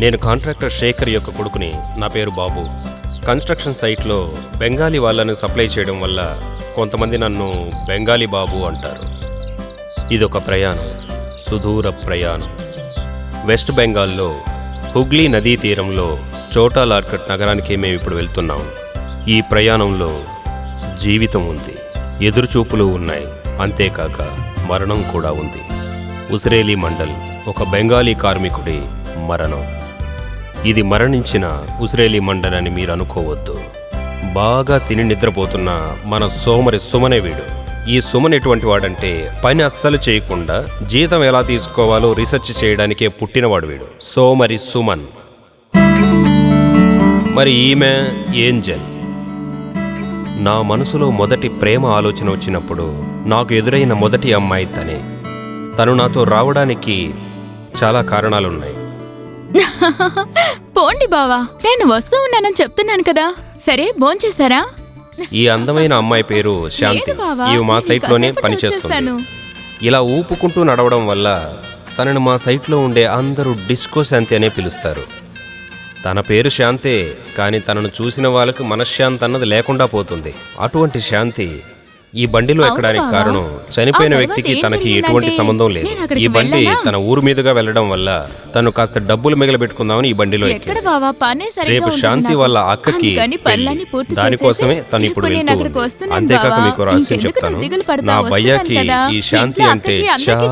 నేను కాంట్రాక్టర్ శేఖర్ యొక్క కొడుకుని. నా పేరు బాబు. కన్స్ట్రక్షన్ సైట్లో బెంగాలీ వాళ్ళను సప్లై చేయడం వల్ల కొంతమంది నన్ను బెంగాలీ బాబు అంటారు. ఇదొక ప్రయాణం, సుదూర ప్రయాణం. వెస్ట్ బెంగాల్లో హుగ్లీ నదీ తీరంలో చోటా లార్కట్ నగరానికి మేము ఇప్పుడు వెళ్తున్నాం. ఈ ప్రయాణంలో జీవితం ఉంది, ఎదురుచూపులు ఉన్నాయి, అంతేకాక మరణం కూడా ఉంది. ఉసిరేలి మండల్ ఒక బెంగాలీ కార్మికుడి మరణం. ఇది మరణించిన ఉసిరేలి మండల్ అని మీరు అనుకోవద్దు. బాగా తిని నిద్రపోతున్న మన సోమరి సుమనే వీడు. ఈ సుమన్ ఎటువంటి వాడంటే పని అస్సలు చేయకుండా జీతం ఎలా తీసుకోవాలో రీసెర్చ్ చేయడానికే పుట్టినవాడు వీడు. సోమరి సుమన్. మరి ఈమె ఏంజెల్. నా మనసులో మొదటి ప్రేమ ఆలోచన వచ్చినప్పుడు నాకు ఎదురైన మొదటి అమ్మాయి తనే. తను నాతో రావడానికి చాలా కారణాలున్నాయి. పోండి బావా, నేను వస్తూ ఉన్నానని చెప్తున్నాను కదా. సరే, భోంచేస్తారా? ఈ అందమైన అమ్మాయి పేరు శాంతి. ఇవి మా సైట్లోనే పనిచేస్తుంది. ఇలా ఊపుకుంటూ నడవడం వల్ల తనను మా సైట్లో ఉండే అందరూ డిస్కో శాంతి అనే పిలుస్తారు. తన పేరు శాంతే, కానీ తనను చూసిన వాళ్ళకు మనశ్శాంతి అన్నది లేకుండా పోతుంది. అటువంటి శాంతి ఈ బండిలో ఎక్కడానికి కారణం చనిపోయిన వ్యక్తికి తనకి ఎటువంటి సంబంధం లేదు. ఈ బండి తన ఊరు మీదుగా వెళ్లడం వల్ల తను కాస్త డబ్బులు మిగలబెట్టుకుందామని ఈ బండిలో ఎక్కింది. రేపు శాంతి వాళ్ళ అక్కకి దానికోసమే తను ఇప్పుడు వెళ్తూ. అంతేకాక మీకు రహస్యం చెప్తాను, నా భయ్యాకి ఈ శాంతి అంటే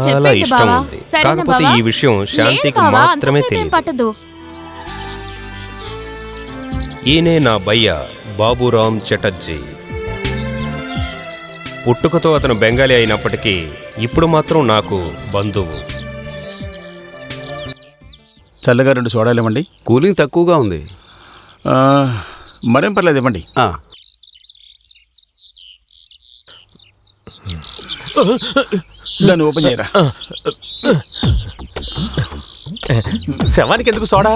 చాలా ఇష్టం ఉంది. కాకపోతే ఈ విషయం శాంతికి మాత్రమే తెలియదు. ఈయనే నా భయ్య బాబురామ్ చటర్జీ. పుట్టుకతో అతను బెంగాలీ అయినప్పటికీ ఇప్పుడు మాత్రం నాకు బంధువు. చల్లగా 2 సోడాలు ఇవ్వండి. కూలింగ్ తక్కువగా ఉంది. మరేం పర్లేదు, ఇవ్వండి. దాన్ని ఓపెన్ చేయరా. శవానికి ఎందుకు సోడా?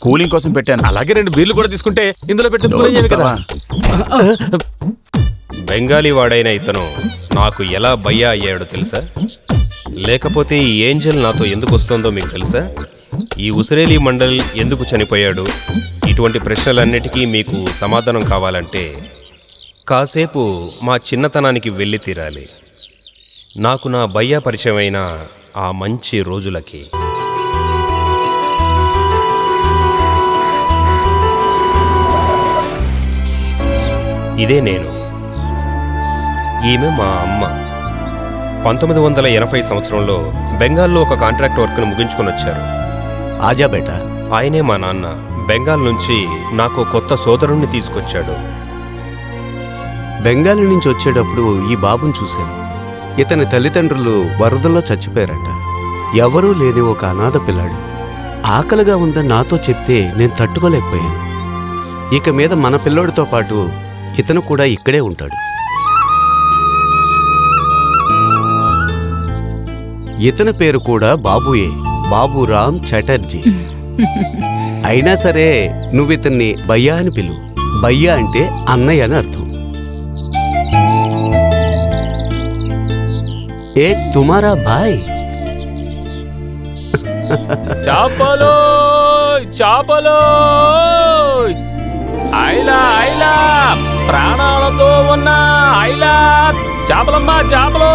కూలింగ్ కోసం పెట్టాను. అలాగే 2 బీర్లు కూడా తీసుకుంటే ఇందులో పెట్టి కదా. బెంగాలీ వాడైన ఇతను నాకు ఎలా భయ్యా అయ్యాడో తెలుసా? లేకపోతే ఈ ఏంజల్ నాతో ఎందుకు వస్తుందో మీకు తెలుసా? ఈ ఉసిరేలి మండల్ ఎందుకు చనిపోయాడు? ఇటువంటి ప్రశ్నలన్నిటికీ మీకు సమాధానం కావాలంటే కాసేపు మా చిన్నతనానికి వెళ్ళి తీరాలి. నాకు నా భయ్యా పరిచయమైన ఆ మంచి రోజులకి. ఇదే నేను. ఈమె మా అమ్మ. 1980 సంవత్సరంలో బెంగాల్లో ఒక కాంట్రాక్ట్ వర్క్ను ముగించుకొని వచ్చారు. ఆజా బేటా. ఆయనే మా నాన్న. బెంగాల్ నుంచి నాకు కొత్త సోదరుణ్ణి తీసుకొచ్చాడు. బెంగాల్ నుంచి వచ్చేటప్పుడు ఈ బాబుని చూశాను. ఇతని తల్లిదండ్రులు వరదల్లో చచ్చిపోయారట. ఎవరూ లేని ఒక అనాథ పిల్లాడు. ఆకలిగా ఉందని నాతో చెప్తే నేను తట్టుకోలేకపోయాను. ఇక మీద మన పిల్లోడితో పాటు ఇతను కూడా ఇక్కడే ఉంటాడు. ఇతని పేరు కూడా బాబుయే, బాబురామ్ చటర్జీ. అయినా సరే నువ్వు ఇతన్ని భయ్యా అని పిలువు. భయ్యా అంటే అన్నయ్య అని అర్థం. ఏ తుమారా భాయ్. చాపలో చాపలో ఐలా ఐలా, ప్రాణాలతో ఉన్న ఐలా చాపలమ్మా చాపలో.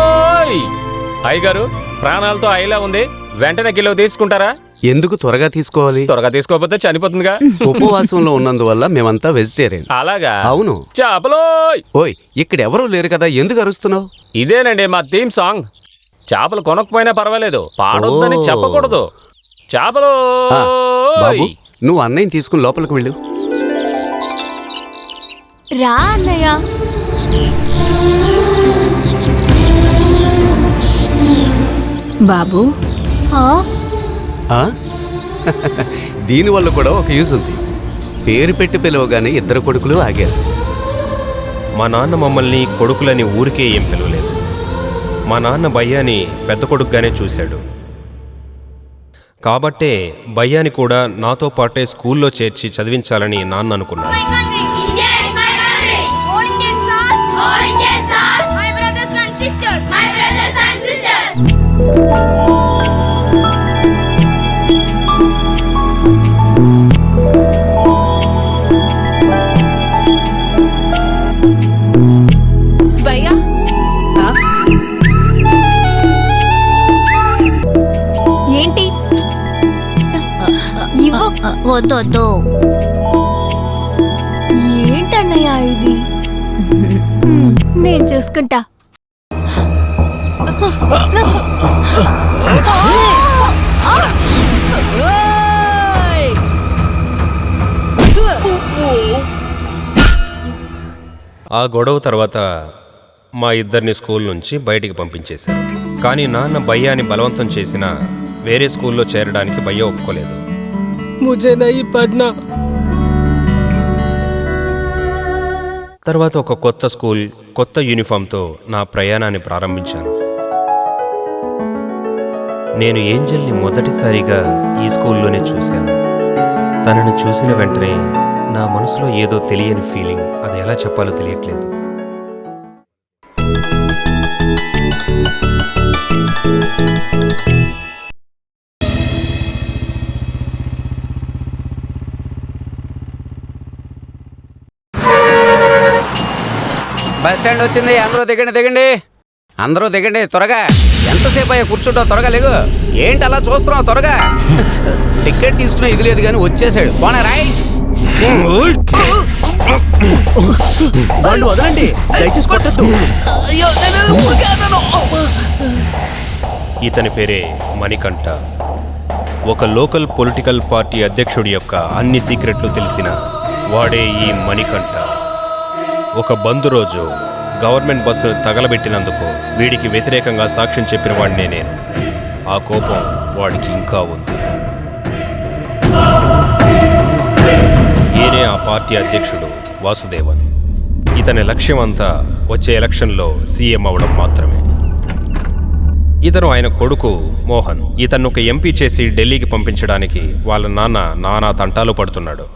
అయ్యగారు, ప్రాణాలతో ఐలా ఉంది, వెంటనే కిలో తీసుకుంటారా? ఎందుకు త్వరగా తీసుకోవాలి? త్వరగా తీసుకోకపోతే చనిపోతుందిగా. ఉపవాసంలో ఉన్నందువల్ల మేమంతా వెజిటేరియన్. అలాగా? అవును. చాపలో. ఓయ్, ఇక్కడ ఎవరూ లేరు కదా, ఎందుకు అరుస్తున్నావు? ఇదేనండి మా థీమ్ సాంగ్. చేపలు కొనకపోయినా పర్వాలేదు, పాడొద్దని చెప్పకూడదు. చేపలు. బాబు, నువ్వు అన్నయ్యని తీసుకుని లోపలికి వెళ్ళు. రా అన్నయ్య. బాబు, దీనివల్ల కూడా ఒక యూజ్ ఉంది. పేరు పెట్టి పిలవగానే 2 కొడుకులు ఆగారు. మా నాన్న మమ్మల్ని కొడుకులని ఊరికే ఏం పిలవలేదు. మా నాన్న భయ్యాని పెద్ద కొడుకుగానే చూశాడు. కాబట్టే భయ్యాని కూడా నాతో పాటే స్కూల్లో చేర్చి చదివించాలని నాన్న అనుకున్నాడు. వద్దు వద్దు. ఏంటన్నయ్య ఇది? నేను చూసుకుంటా. ఆ గొడవ తర్వాత మా ఇద్దరిని స్కూల్ నుంచి బయటికి పంపించేశారు. కానీ నాన్న భయ్యాని బలవంతం చేసినా వేరే స్కూల్లో చేరడానికి భయ్య ఒప్పుకోలేదు. मुझे नहीं पढ़ना। తర్వాత ఒక కొత్త స్కూల్, కొత్త యూనిఫామ్తో నా ప్రయాణాన్ని ప్రారంభించాను. నేను ఏంజెల్ని మొదటిసారిగా ఈ స్కూల్లోనే చూశాను. తనను చూసిన వెంటనే నా మనసులో ఏదో తెలియని ఫీలింగ్, అది ఎలా చెప్పాలో తెలియట్లేదు. బస్ స్టాండ్ వచ్చింది, అందరూ దిగండి దిగండి, అందరూ దిగండి త్వరగా. ఎంతసేపు అయ్యా కూర్చుంటావు, త్వరగా లేగు. ఏంటి అలా చూస్తున్నావు, త్వరగా. టికెట్ తీసుకున్నా ఇది లేదు కానీ వచ్చేసాడు. పోనా రైట్. వాళ్ళు వదలండి, దయచేసి కొట్టద్దు. ఇతని పేరే మణికంఠ. ఒక లోకల్ పొలిటికల్ పార్టీ అధ్యక్షుడి యొక్క అన్ని సీక్రెట్లు తెలిసిన వాడే ఈ మణికంఠ. ఒక బంద్ రోజు గవర్నమెంట్ బస్సును తగలబెట్టినందుకు వీడికి వ్యతిరేకంగా సాక్ష్యం చెప్పిన వాడినే నేను. ఆ కోపం వాడికి ఇంకా ఉంది. ఈయనే ఆ పార్టీ అధ్యక్షుడు వాసుదేవన్. ఇతని లక్ష్యం అంతా వచ్చే ఎలక్షన్లో సీఎం అవడం మాత్రమే. ఇతను ఆయన కొడుకు మోహన్. ఇతను ఒక ఎంపీ చేసి ఢిల్లీకి పంపించడానికి వాళ్ళ నానా తంటాలు పడుతున్నాడు.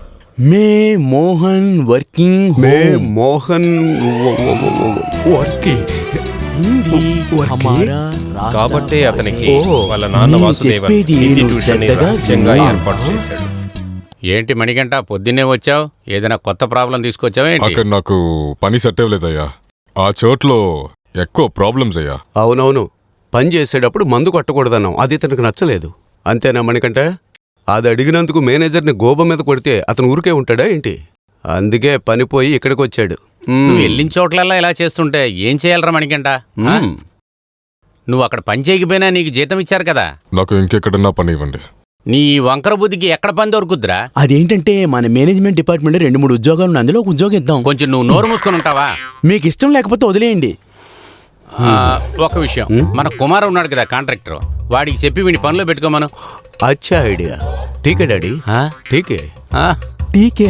మే మోహన్ వర్కింగ్ మే మోహన్ కాబట్టే అతనికి వాళ్ళ నాన్న వాసుదేవన్ హిందీ ట్యూషన్ రహస్యంగా ఏర్పాటు చేశాడు. ఏంటి మణికంట పొద్దున్నే వచ్చావు? ఏదైనా కొత్త ప్రాబ్లం తీసుకొచ్చావా ఏంటి? అక్కడ నాకు పని సెట్ అవ్వలేదయ్యా. ఆ చోట్లో ఎక్కువ ప్రాబ్లమ్స్ అయ్యా. అవునవును, పని చేసేటప్పుడు మందు కొట్టకూడదన్నాం, అది ఇతనికి నచ్చలేదు. అంతేనా మణికంట? అది అడిగినందుకు మేనేజర్ని గోబ మీద కొడితే అతను ఊరికే ఉంటాడా ఏంటి? అందుకే పని పోయి ఇక్కడికి వచ్చాడు. నువ్వు వెళ్ళిన చోట్లల్లా ఇలా చేస్తుంటే ఏం చేయాలరా మణికంట? నువ్వు అక్కడ పని చేయకపోయినా నీకు జీతం ఇచ్చారు కదా. నాకు ఇంకెక్కడన్నా పని ఇవ్వండి. నీ వంకర బుద్ధికి ఎక్కడ పని దొరుకుద్దిరా? అదేంటంటే మన మేనేజ్మెంట్ డిపార్ట్మెంట్ 2-3 ఉద్యోగాలు ఉన్నాయి, అందులో ఒక ఉద్యోగం ఇద్దాం. కొంచెం నువ్వు నోరు మూసుకొని ఉంటావా? మీకు ఇష్టం లేకపోతే వదిలేయండి. ఒక విషయం, మన కుమార్ ఉన్నాడు కదా కాంట్రాక్టర్, వాడికి చెప్పి వీడి పనిలో పెట్టుకోమను. అచ్చా ఐడియా. ఠీకే డాడీ, ఠీకే. ఠీకే.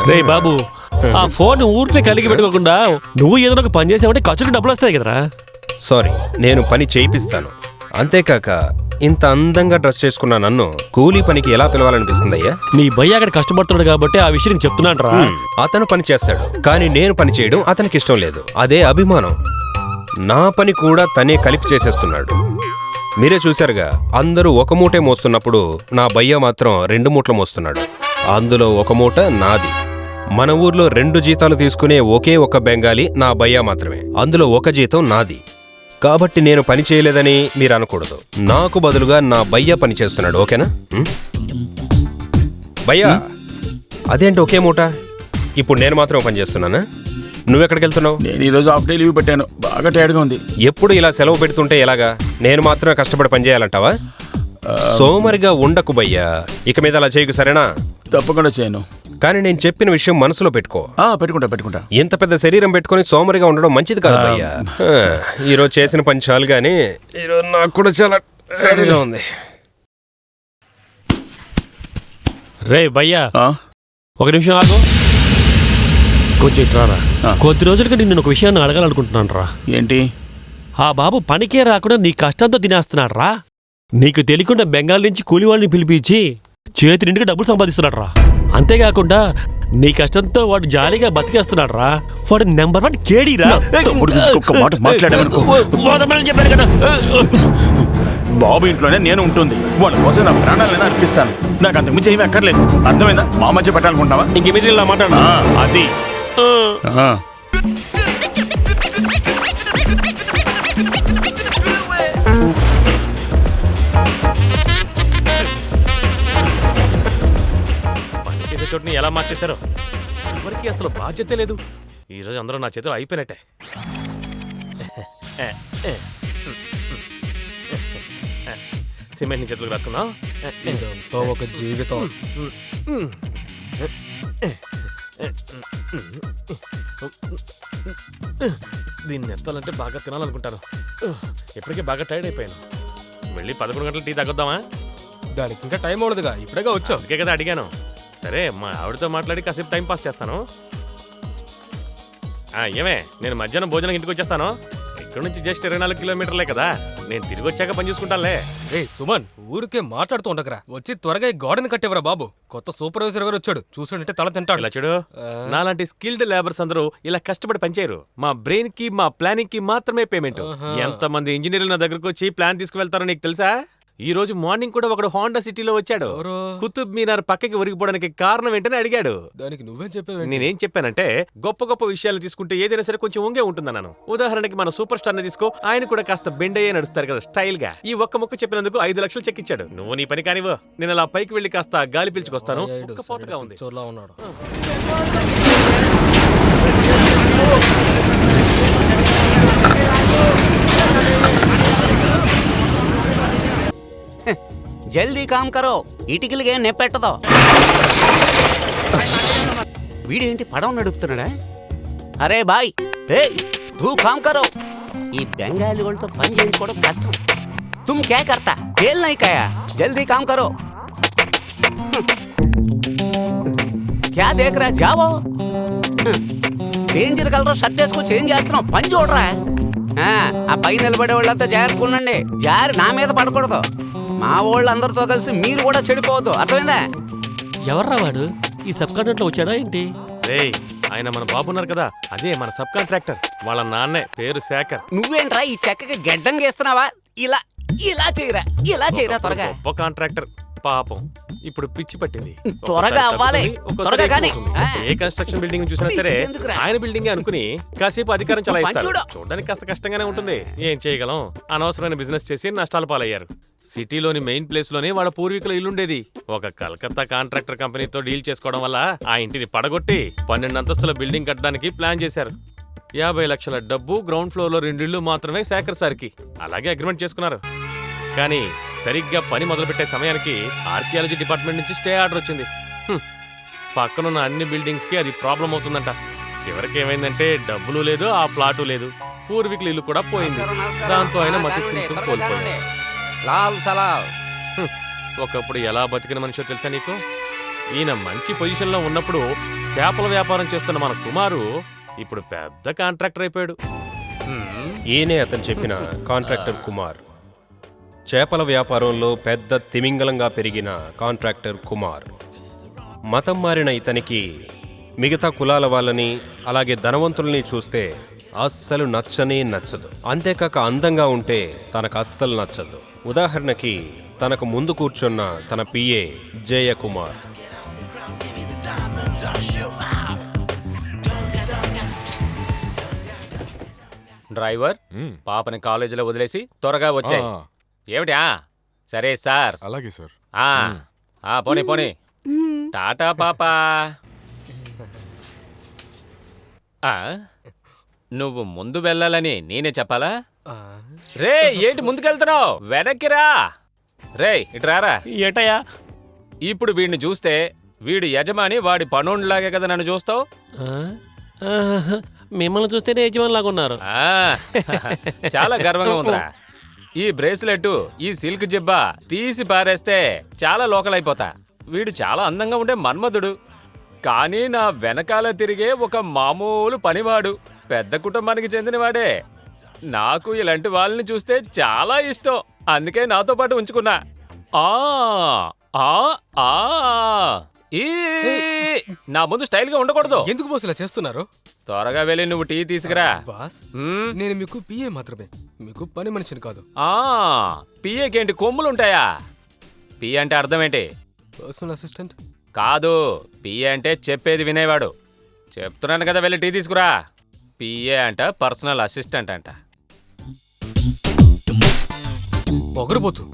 రే బాబు, ఆ ఫోన్ ఊరికే కలిగి పెట్టుకోకుండా నువ్వు ఏదైనా ఒక పని చేసావంటే ఖర్చుకు డబ్బులు వస్తాయి కదరా. సారీ, నేను పని చేయిస్తాను. అంతేకాక ఇంత అందంగా డ్రెస్ చేసుకున్న నన్ను కూలీ పనికి ఎలా పిలవాలనిపిస్తుందయ్యా? నీ భయ్య అక్కడ కష్టపడుతున్నాడు కాబట్టి ఆ విషయం చెప్తున్నాను రా. అతను పని చేస్తాడు, కానీ నేను పని చేయడం అతనికి ఇష్టం లేదు. అదే అభిమానం. నా పని కూడా తనే కలిపి చేసేస్తున్నాడు. మీరే చూశారుగా, అందరూ ఒక మూటే మోస్తున్నప్పుడు నా భయ్య మాత్రం 2 మూటలు మోస్తున్నాడు. అందులో ఒక మూట నాది. మన ఊర్లో 2 జీతాలు తీసుకునే ఒకే ఒక బెంగాలీ నా భయ్య మాత్రమే. అందులో ఒక జీతం నాది. కాబట్టి నేను పని చేయలేదని మీరు అనకూడదు. నాకు బదులుగా నా భయ్య పని చేస్తున్నాడు, ఓకేనా? భయ్యా, అదేంటి ఒకే మూట? ఇప్పుడు నేను మాత్రం పని చేస్తున్నానా? నువ్వెక్కడికి వెళ్తున్నావు? నేను ఈరోజు హాఫ్ డే లీవ్ పెట్టాను, బాగా టైర్డ్గా ఉంది. ఎప్పుడు ఇలా సెలవు పెడుతుంటే ఎలాగా? నేను మాత్రమే కష్టపడి పని చేయాలంటావా? సోమరిగా ఉండకు భయ్యా, ఇక మీద అలా చేయకు, సరేనా? తప్పకుండా చేయను. కానీ నేను చెప్పిన విషయం మనసులో పెట్టుకో. పెట్టుకుంటా. ఇంత పెద్ద శరీరం పెట్టుకుని సోమరిగా ఉండడం మంచిది కాదు భయ్యా. ఈరోజు చేసిన పని చాలు, కానీ ఈరోజు నాకు కూడా చాలా సరిగా ఉంది. రే భయ్యా, ఒక నిమిషం ఆగు. కొంచెం ఇట్రారా. కొద్ది రోజులకి నేను ఒక విషయాన్ని అడగాలనుకుంటున్నాను రా. ఏంటి? ఆ బాబు పనికే రాకుండా నీ కష్టంతో తినేస్తున్నాడు రా. నీకు తెలియకుండా బెంగాల్ నుంచి కూలి వాళ్ళని పిలిపించి చేతి నిండుగా డబ్బులు సంపాదిస్తున్నాడు రా. అంతేకాకుండా నీ కష్టంతో వాడు జాలీగా బతికేస్తున్నాడు రా. వాడు నెంబర్ 1 కేడీరా. తమ్ముడు గురించి ఒక్క మాట మాట్లాడామనుకో. పోదామని చెప్పాను కదా. బాబు ఇంట్లోనే నేను ఉంటుంది, వాళ్ళ కోసం నా ప్రాణాలైనా అర్పిస్తాను. నాకు అంత మించి ఏమీ అక్కర్లేదు. అర్థమైందా? మా మధ్య పెట్టాలనుకుంటావా? ఇంక మీద ఇలా మాట్లాడు. అది పనిచేసే చోటుని ఎలా మార్చేశారో ఎవరికి అసలు బాధ్యత లేదు. ఈరోజు అందరూ నా చేతులు అయిపోయినట్టే. సిమెంట్ని చేతులకు రాసుకుందాం. ఒక జీవితం. దీన్ని ఎత్తాలంటే బాగా తినాలనుకుంటాను. ఇప్పటికే బాగా టైర్డ్ అయిపోయాను. వెళ్ళి 11 గంటలు టీ తగ్గొద్దామా? దానికి ఇంకా టైం ఉండదుగా, ఇప్పుడేగా వచ్చావు. అందుకే కదా అడిగాను. సరే, మా ఆవిడతో మాట్లాడి కాసేపు టైం పాస్ చేస్తాను. ఏమే, నేను మధ్యాహ్నం భోజనం ఇంటికి వచ్చేస్తాను. ఇక్కడ నుంచి జస్ట్ 24 కిలోమీటర్లే కదా. నేను తిరిగి వచ్చాక పని చూసుకుంటానులే. రే సుమన్, ఊరికే మాట్లాడుతూ ఉండకరా. వచ్చి త్వరగా ఈ గార్డెన్ కట్టేవరా బాబు. కొత్త సూపర్వైజర్ ఎవరు వచ్చాడు, చూస్తుంటే తల తింటాడు. ఇలా చూడు, నాలాంటి స్కిల్డ్ లేబర్స్ అందరూ ఇలా కష్టపడి పనిచేయరు. మా బ్రెయిన్ కి, మా ప్లానింగ్ కి మాత్రమే పేమెంట్. ఎంతమంది ఇంజనీర్లు నా దగ్గరకు వచ్చి ప్లాన్ తీసుకువెళ్తారో నీకు తెలుసా? ఈ రోజు మార్నింగ్ కూడా ఒకడు హోండా సిటీలో వచ్చాడు. కుతుబ్ మీనార్ పక్కకి ఒరిగిపోవడానికి కారణం ఏంటని అడిగాడు. దానికి నువ్వేం చెప్పావు? నేనేం చెప్పానంటే, గొప్ప గొప్ప విషయాలు తీసుకుంటే ఏదైనా సరే కొంచెం ఉంగే ఉంటుందన్నాను. ఉదాహరణకి మన సూపర్ స్టార్ ని తీసుకో, ఆయన కూడా కాస్త బెండ్ అయ్యే నడుస్తారు కదా స్టైల్ గా. ఈ ఒక్క ముక్క చెప్పినందుకు 5 లక్షలు చెక్ ఇచ్చాడు. నువ్వు నీ పని కానివ్వు, నేను అలా పైకి వెళ్లి కాస్త గాలి పీల్చుకొస్తాను. పోతగా ఉంది. చోర్లా ఉన్నాడు. జల్దీ కామ్ కరో, ఇటుకలకే నెప్పెట్టదో. వీడేంటి పడవ నడుపుతున్నాడా? అరే బాయ్, తూ కామ్ కరో. ఈ బెంగాలీ వాళ్ళతో పని చేయించుకోవడం కష్టం. తుమ్ క్యా కర్తా? తేల్ నహీ కాయా? జల్దీ కామ్ కరో. క్యా దేఖ్ రా, జావో. డేంజర్ కలర్ షర్ట్ వేసుకో, చేంజ్ చేస్తున్నావు, పని చూడరా. ఆ పై నిలబడే వాళ్ళంతా జాగ్రత్తగా ఉండండి. జారి నా మీద పడకూడదు. మా వాళ్ళందరితో కలిసి మీరు కూడా చెడిపోవద్దు, అర్థమైందా? ఎవర్రా వాడు? ఈ సబ్ కాంట్రాక్ట్లో వచ్చాడా ఏంటి? రేయ్, ఆయన మన బాబు ఉన్నారు కదా, అదే మన సబ్ కాంట్రాక్టర్. వాళ్ళ నాన్నే, పేరు శేఖర్. నువ్వేంట్రా ఈ చెక్కకి గెడ్డం గీస్తున్నావా? ఇలా ఇలా చేయరా, ఇలా చేయరా త్వరగా. గొప్ప కాంట్రాక్టర్ పాపం, ఇప్పుడు పిచ్చి పట్టింది. త్వరగా అవ్వాలి, త్వరగా కానీ. ఏ కన్స్ట్రక్షన్ బిల్డింగ్ చూసినా సరే ఆయన బిల్డింగ్ అనుకుని కాసేపు అధికారం చలాయిస్తారు. చూడడానికి కాస్త కష్టంగానే ఉంటుంది. ఏం చేయగలం? అనవసరమైన బిజినెస్ చేసి నష్టాలు పాలయ్యారు. సిటీలోని మెయిన్ ప్లేస్ లోనే వాళ్ళ పూర్వీకుల ఇల్లుండేది. ఒక కలకత్తా కాంట్రాక్టర్ కంపెనీతో డీల్ చేసుకోవడం వల్ల ఆ ఇంటిని పడగొట్టి 12 అంతస్తుల బిల్డింగ్ కట్టడానికి ప్లాన్ చేశారు. 50 లక్షల డబ్బు, గ్రౌండ్ ఫ్లోర్ లో 2 ఇళ్లు మాత్రమే శేఖర్ సార్కి. అలాగే అగ్రిమెంట్ చేసుకున్నారు. కానీ సరిగ్గా పని మొదలుపెట్టే సమయానికి ఆర్కియాలజీ డిపార్ట్మెంట్ నుంచి స్టే ఆర్డర్ వచ్చింది. పక్కనున్న అన్ని బిల్డింగ్స్ కి అది ప్రాబ్లం అవుతుందంట. చివరికి ఏమైందంటే డబ్బులు లేదు, ఆ ప్లాటు లేదు, పూర్వీకుల ఇల్లు కూడా పోయింది. దాంతో ఆయన మతిస్థిమితం కోల్పోయాడు. ఒకప్పుడు ఎలా బతికిన మనిషో తెలుసా నీకు? ఈయన మంచి పొజిషన్లో ఉన్నప్పుడు చేపల వ్యాపారం చేస్తున్న మన కుమారు ఇప్పుడు పెద్ద కాంట్రాక్టర్ అయిపోయాడు. ఈయనే అతను చెప్పిన కాంట్రాక్టర్ కుమార్. చేపల వ్యాపారంలో పెద్ద తిమింగలంగా పెరిగిన కాంట్రాక్టర్ కుమార్. మతం మారిన ఇతనికి మిగతా కులాల వాళ్ళని, అలాగే ధనవంతుల్ని చూస్తే అస్సలు నచ్చనే నచ్చదు. అంతేకాక అందంగా ఉంటే తనకు అస్సలు నచ్చదు. ఉదాహరణకి తనకు ముందు కూర్చున్న తన పిఏ జయకుమార్. డ్రైవర్, పాపని కాలేజీలో వదిలేసి త్వరగా వచ్చాయి. ఏమిటా? సరే సార్. అలాగే సార్. పోనీ పోనీ. టాటా పాపా. నువ్వు ముందు వెళ్ళాలని నేనే చెప్పాలా? రే, ఏంటి ముందుకెళ్తున్నావు? వెనక్కిరా. రే, ఇటు రారా. ఏటయ్యా? ఇప్పుడు వీడిని చూస్తే వీడు యజమాని, వాడి పనోండిలాగే కదా నన్ను చూస్తావు? మిమ్మల్ని చూస్తేనే యజమాని లాగా ఉన్నారు. చాలా గర్వంగా ఉందిరా. ఈ బ్రేస్లెట్, ఈ సిల్క్ జిబ్బా తీసి పారేస్తే చాలా లోకల్ అయిపోతా. వీడు చాలా అందంగా ఉండే మన్మధుడు, కానీ నా వెనకాల తిరిగే ఒక మామూలు పనివాడు. పెద్ద కుటుంబానికి చెందినవాడే. నాకు ఇలాంటి వాళ్ళని చూస్తే చాలా ఇష్టం, అందుకే నాతో పాటు ఉంచుకున్నా. ఈ నా ముందు స్టైల్ గా ఉండకూడదు. ఎందుకు బాస్ ఇలా చేస్తున్నారు? త్వరగా వెళ్ళి నువ్వు టీ తీసుకురా. బాస్ మ్మ్. నేను మీకు పిఏ మాత్రమే, మీకు పని మనిషిని కాదు. ఆ పిఏకేంటి కొమ్ములుంటాయా? పిఏ అంటే అర్థం ఏంటి? Personal assistant. కాదు, పిఏ అంటే చెప్పేది వినేవాడు. చెప్తున్నాను కదా, వెళ్ళి టీ తీసుకురా. పిఏ అంట పర్సనల్ అసిస్టెంట్ అంట. పొగరబోతు.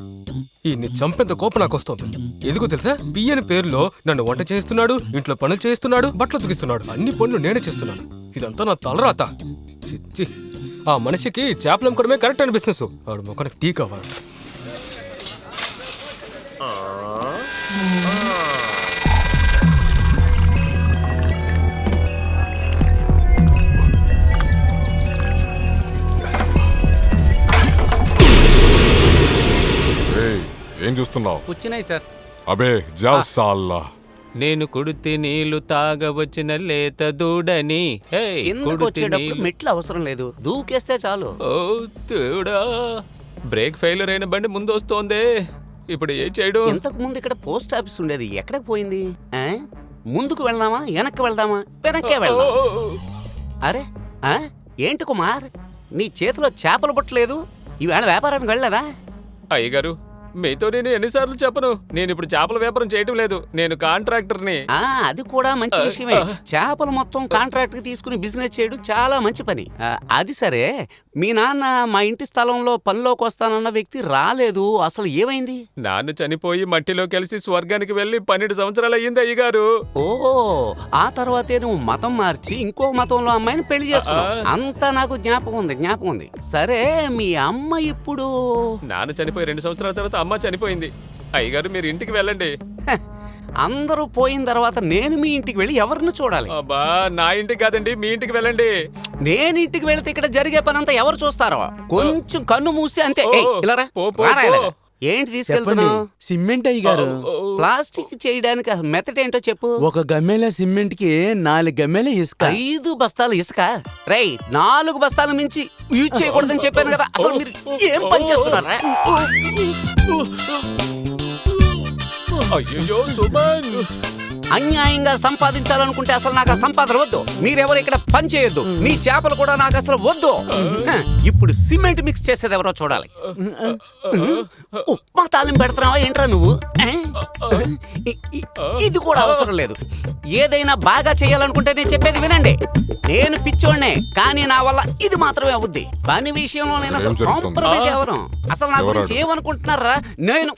ఈ నీ చంపేంత కోపం నాకు వస్తుంది. ఎందుకు తెలుసా? బియ్యని పేరులో నన్ను వంట చేస్తున్నాడు, ఇంట్లో పనులు చేస్తున్నాడు, బట్టలు ఉతికిస్తున్నాడు. అన్ని పనులు నేనే చేస్తున్నాను. ఇదంతా నా తలరాత. చిచ్చి, ఆ మనిషికి చేపలు అమ్ముకోవడమే కరెక్ట్ అయిన బిజినెస్. వాడు మొక్కనికి టీ కావాలి. ఏయ్, ఏం చూస్తున్నావు? కూర్చున్నాయి సార్. అబే జావ్ సాల్లా. నేను కుడితే నీళ్లు తాగవచ్చిన లేత దూడని. హే, ఎందుకు కుడితే వచ్చేటప్పుడు నీళ్లు- మెట్లు అవసరం లేదు, దూకేస్తే చాలు. ఓ దేవుడా, బ్రేక్ ఫెయిల్యూర్ అయిన బండి ముందు వస్తోంది. ఇప్పుడు ఏం చేయడు? ఇంతకు ముందు ఇక్కడ పోస్ట్ ఆఫీస్ ఉండేది, ఎక్కడికి పోయింది? ఆ? ముందుకు వెళ్దామా, వెనక్కి వెళ్దామా? వెనక్కే వెళ్దాం. అరే ఆ? ఏంటి కుమార్, నీ చేతిలో చేపలు పట్టలేదు? ఈవేళ వ్యాపారానికి వెళ్ళలేదా? అయ్యగారు, మీతో నేను ఎన్నిసార్లు చెప్పను, నేను ఇప్పుడు చేపల వ్యాపారం చేయటం లేదు. నేను కాంట్రాక్టర్ని. అది కూడా మంచి విషయమే. చేపలు మొత్తం కాంట్రాక్ట్ కి తీసుకుని బిజినెస్ చేయడం చాలా మంచి పని. అది సరే, మీ నాన్న మా ఇంటి స్థలంలో పనిలోకి వస్తానన్న వ్యక్తి రాలేదు, అసలు ఏమైంది? నాన్న చనిపోయి మట్టిలో కలిసి స్వర్గానికి వెళ్ళి 12 సంవత్సరాలు అయ్యింది అయ్యగారు. ఓ, ఆ తర్వాతే నువ్వు మతం మార్చి ఇంకో మతంలో అమ్మాయిని పెళ్లి చేసుకున్నావు. అంతా నాకు జ్ఞాపకం ఉంది. సరే, మీ అమ్మ ఇప్పుడు? నాన్న చనిపోయి 2 సంవత్సరాల తర్వాత అమ్మ చనిపోయింది. అయ్యగారు, మీరు ఇంటికి వెళ్ళండి. హ, అందరూ పోయిన తర్వాత నేను మీ ఇంటికి వెళ్ళి ఎవరిని చూడాలి? అబ్బా, నా ఇంటికి కాదండి, మీ ఇంటికి వెళ్ళండి. నేను ఇంటికి వెళితే ఇక్కడ జరిగే పనంతా ఎవరు చూస్తారో? కొంచెం కన్ను మూస్తే అంతే. ఏయ్, ఇలా రా. పో, పో, రారా పో. ఇలాగ. ఏంటి తీసుకెళ్తున్నావు? సిమెంట్ అయ్యగారు. ప్లాస్టిక్ చేయడానికి అసలు మెథడ్ ఏంటో చెప్పు. ఒక గమ్మెల సిమెంట్ కి 4 గమ్మెల ఇసుక. 5 బస్తాలు ఇసుక? రేయ్, 4 బస్తాలు మించి యూజ్ చేయకూడదని చెప్పాను కదా. అసలు మీరు ఏం పని చేస్తున్నారా? అయ్యో సుమన్, అన్యాయంగా సంపాదించాలనుకుంటే అసలు నాకు ఆ సంపాదన వద్దు. మీరెవరు ఇక్కడ పని చేయొద్దు. మీ చేపలు కూడా నాకు అసలు వద్దు. ఇప్పుడు సిమెంట్ మిక్స్ చేసేది ఎవరో చూడాలి. ఉప్మా తాలింపు పెడుతున్నావా ఏంట్రా నువ్వు? ఇది కూడా అవసరం లేదు. ఏదైనా బాగా చేయాలనుకుంటే నేను చెప్పేది వినండి. నేను పిచ్చోడ్నే, కానీ నా వల్ల ఇది మాత్రమే అవుద్ది. పని విషయంలో నేను అసలు ఏం జరుగుతుంది? కాంప్రమైజ్ ఎవరు? అసలు నా గురించి ఎవరాడు? ఏమనుకుంటున్నారా? నేను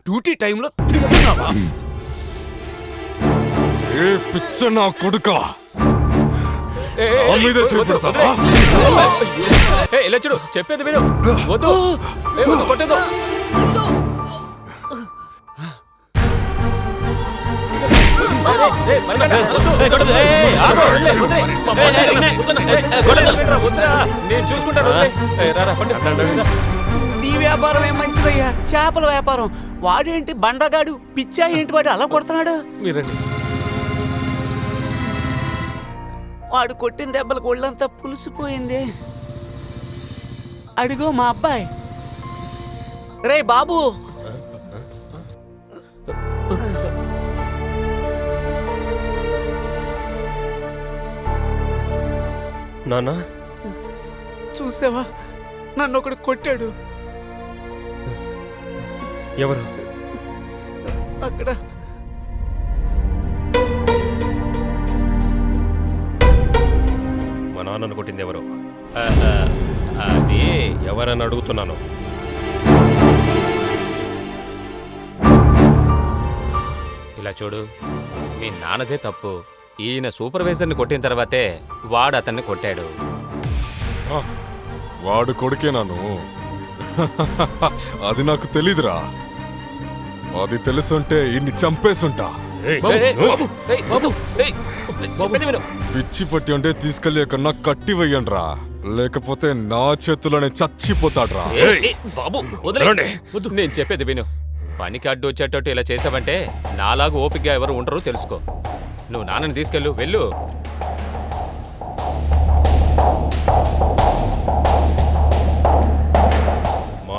డ్యూటీ టైంలో తిరుగుతున్నావా? ఏ పిచ్చ నా కొడుకా, ఏయ్, నా మీదే వద్దు, చేపెడతావా? ఏయ్, ఇలా చూడు, చెప్పేది విను. వద్దు, ఏయ్, వద్దు, కొట్టేదు. ఏయ్, మరిగండ, వద్దు. ఏయ్, ఆగు. వద్దురా, నేను చూసుకుంటాను. ఏయ్, రారా, పండి. నీ వ్యాపారం ఏం మంచిదయ్యా, చేపల వ్యాపారం. వాడేంటి బండగాడు, పిచ్చా ఏంటి వాడు అలా కొడుతున్నాడు? మీరండి. వాడు కొట్టిన దెబ్బలకు ఒళ్ళంతా పులిసిపోయింది. అడిగో మా అబ్బాయి. రే బాబు, నానా, చూసావా, నన్ను ఒకడు కొట్టాడు. ఎవరు? అక్కడ మా నాన్నను కొట్టింది ఎవరు? అది ఎవరని అడుగుతున్నాను. ఇలా చూడు, మీ నాన్నదే తప్పు. ఈయన సూపర్వైజర్ని కొట్టిన తర్వాతే వాడు అతన్ని కొట్టాడు. వాడు కొడుకేనాను. అది నాకు తెలీదురా. అది తెలుసుంటే ఇన్ని చంపేసుంటా. పిచ్చి పట్టి అంటే తీసుకెళ్ళి కన్నా కట్టి వెయ్యండ్రా, లేకపోతే నా చేతిలోనే చచ్చిపోతాడ్రా. బాబు వదిలేండి. నేను చెప్పేది విను. పనికి అడ్డు వచ్చేటట్టు ఇలా చేసావంటే నాలాగు ఓపికగా ఎవరు ఉండరు తెలుసుకో. నువ్వు నాన్నని తీసుకెళ్ళు, వెళ్ళు.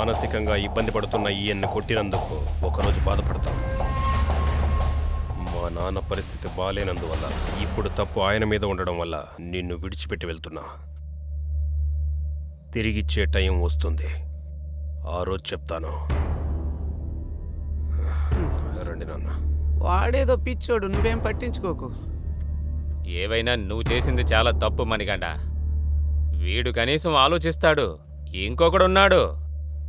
మానసికంగా ఇబ్బంది పడుతున్న ఈయన్ని కొట్టినందుకు ఒకరోజు బాధపడతాం. మా నాన్న పరిస్థితి బాలేనందువల్ల ఇప్పుడు తప్పు ఆయన మీద ఉండడం వల్ల నిన్ను విడిచిపెట్టి వెళ్తున్నా. తిరిగిచ్చే టైం వస్తుంది, ఆ రోజు చెప్తాను. రండి నాన్న. వాడేదో పిచ్చోడు, నువ్వేం పట్టించుకోకు. ఏవైనా నువ్వు చేసింది చాలా తప్పు మణికంఠ. వీడు కనీసం ఆలోచిస్తాడు. ఇంకొకడున్నాడు,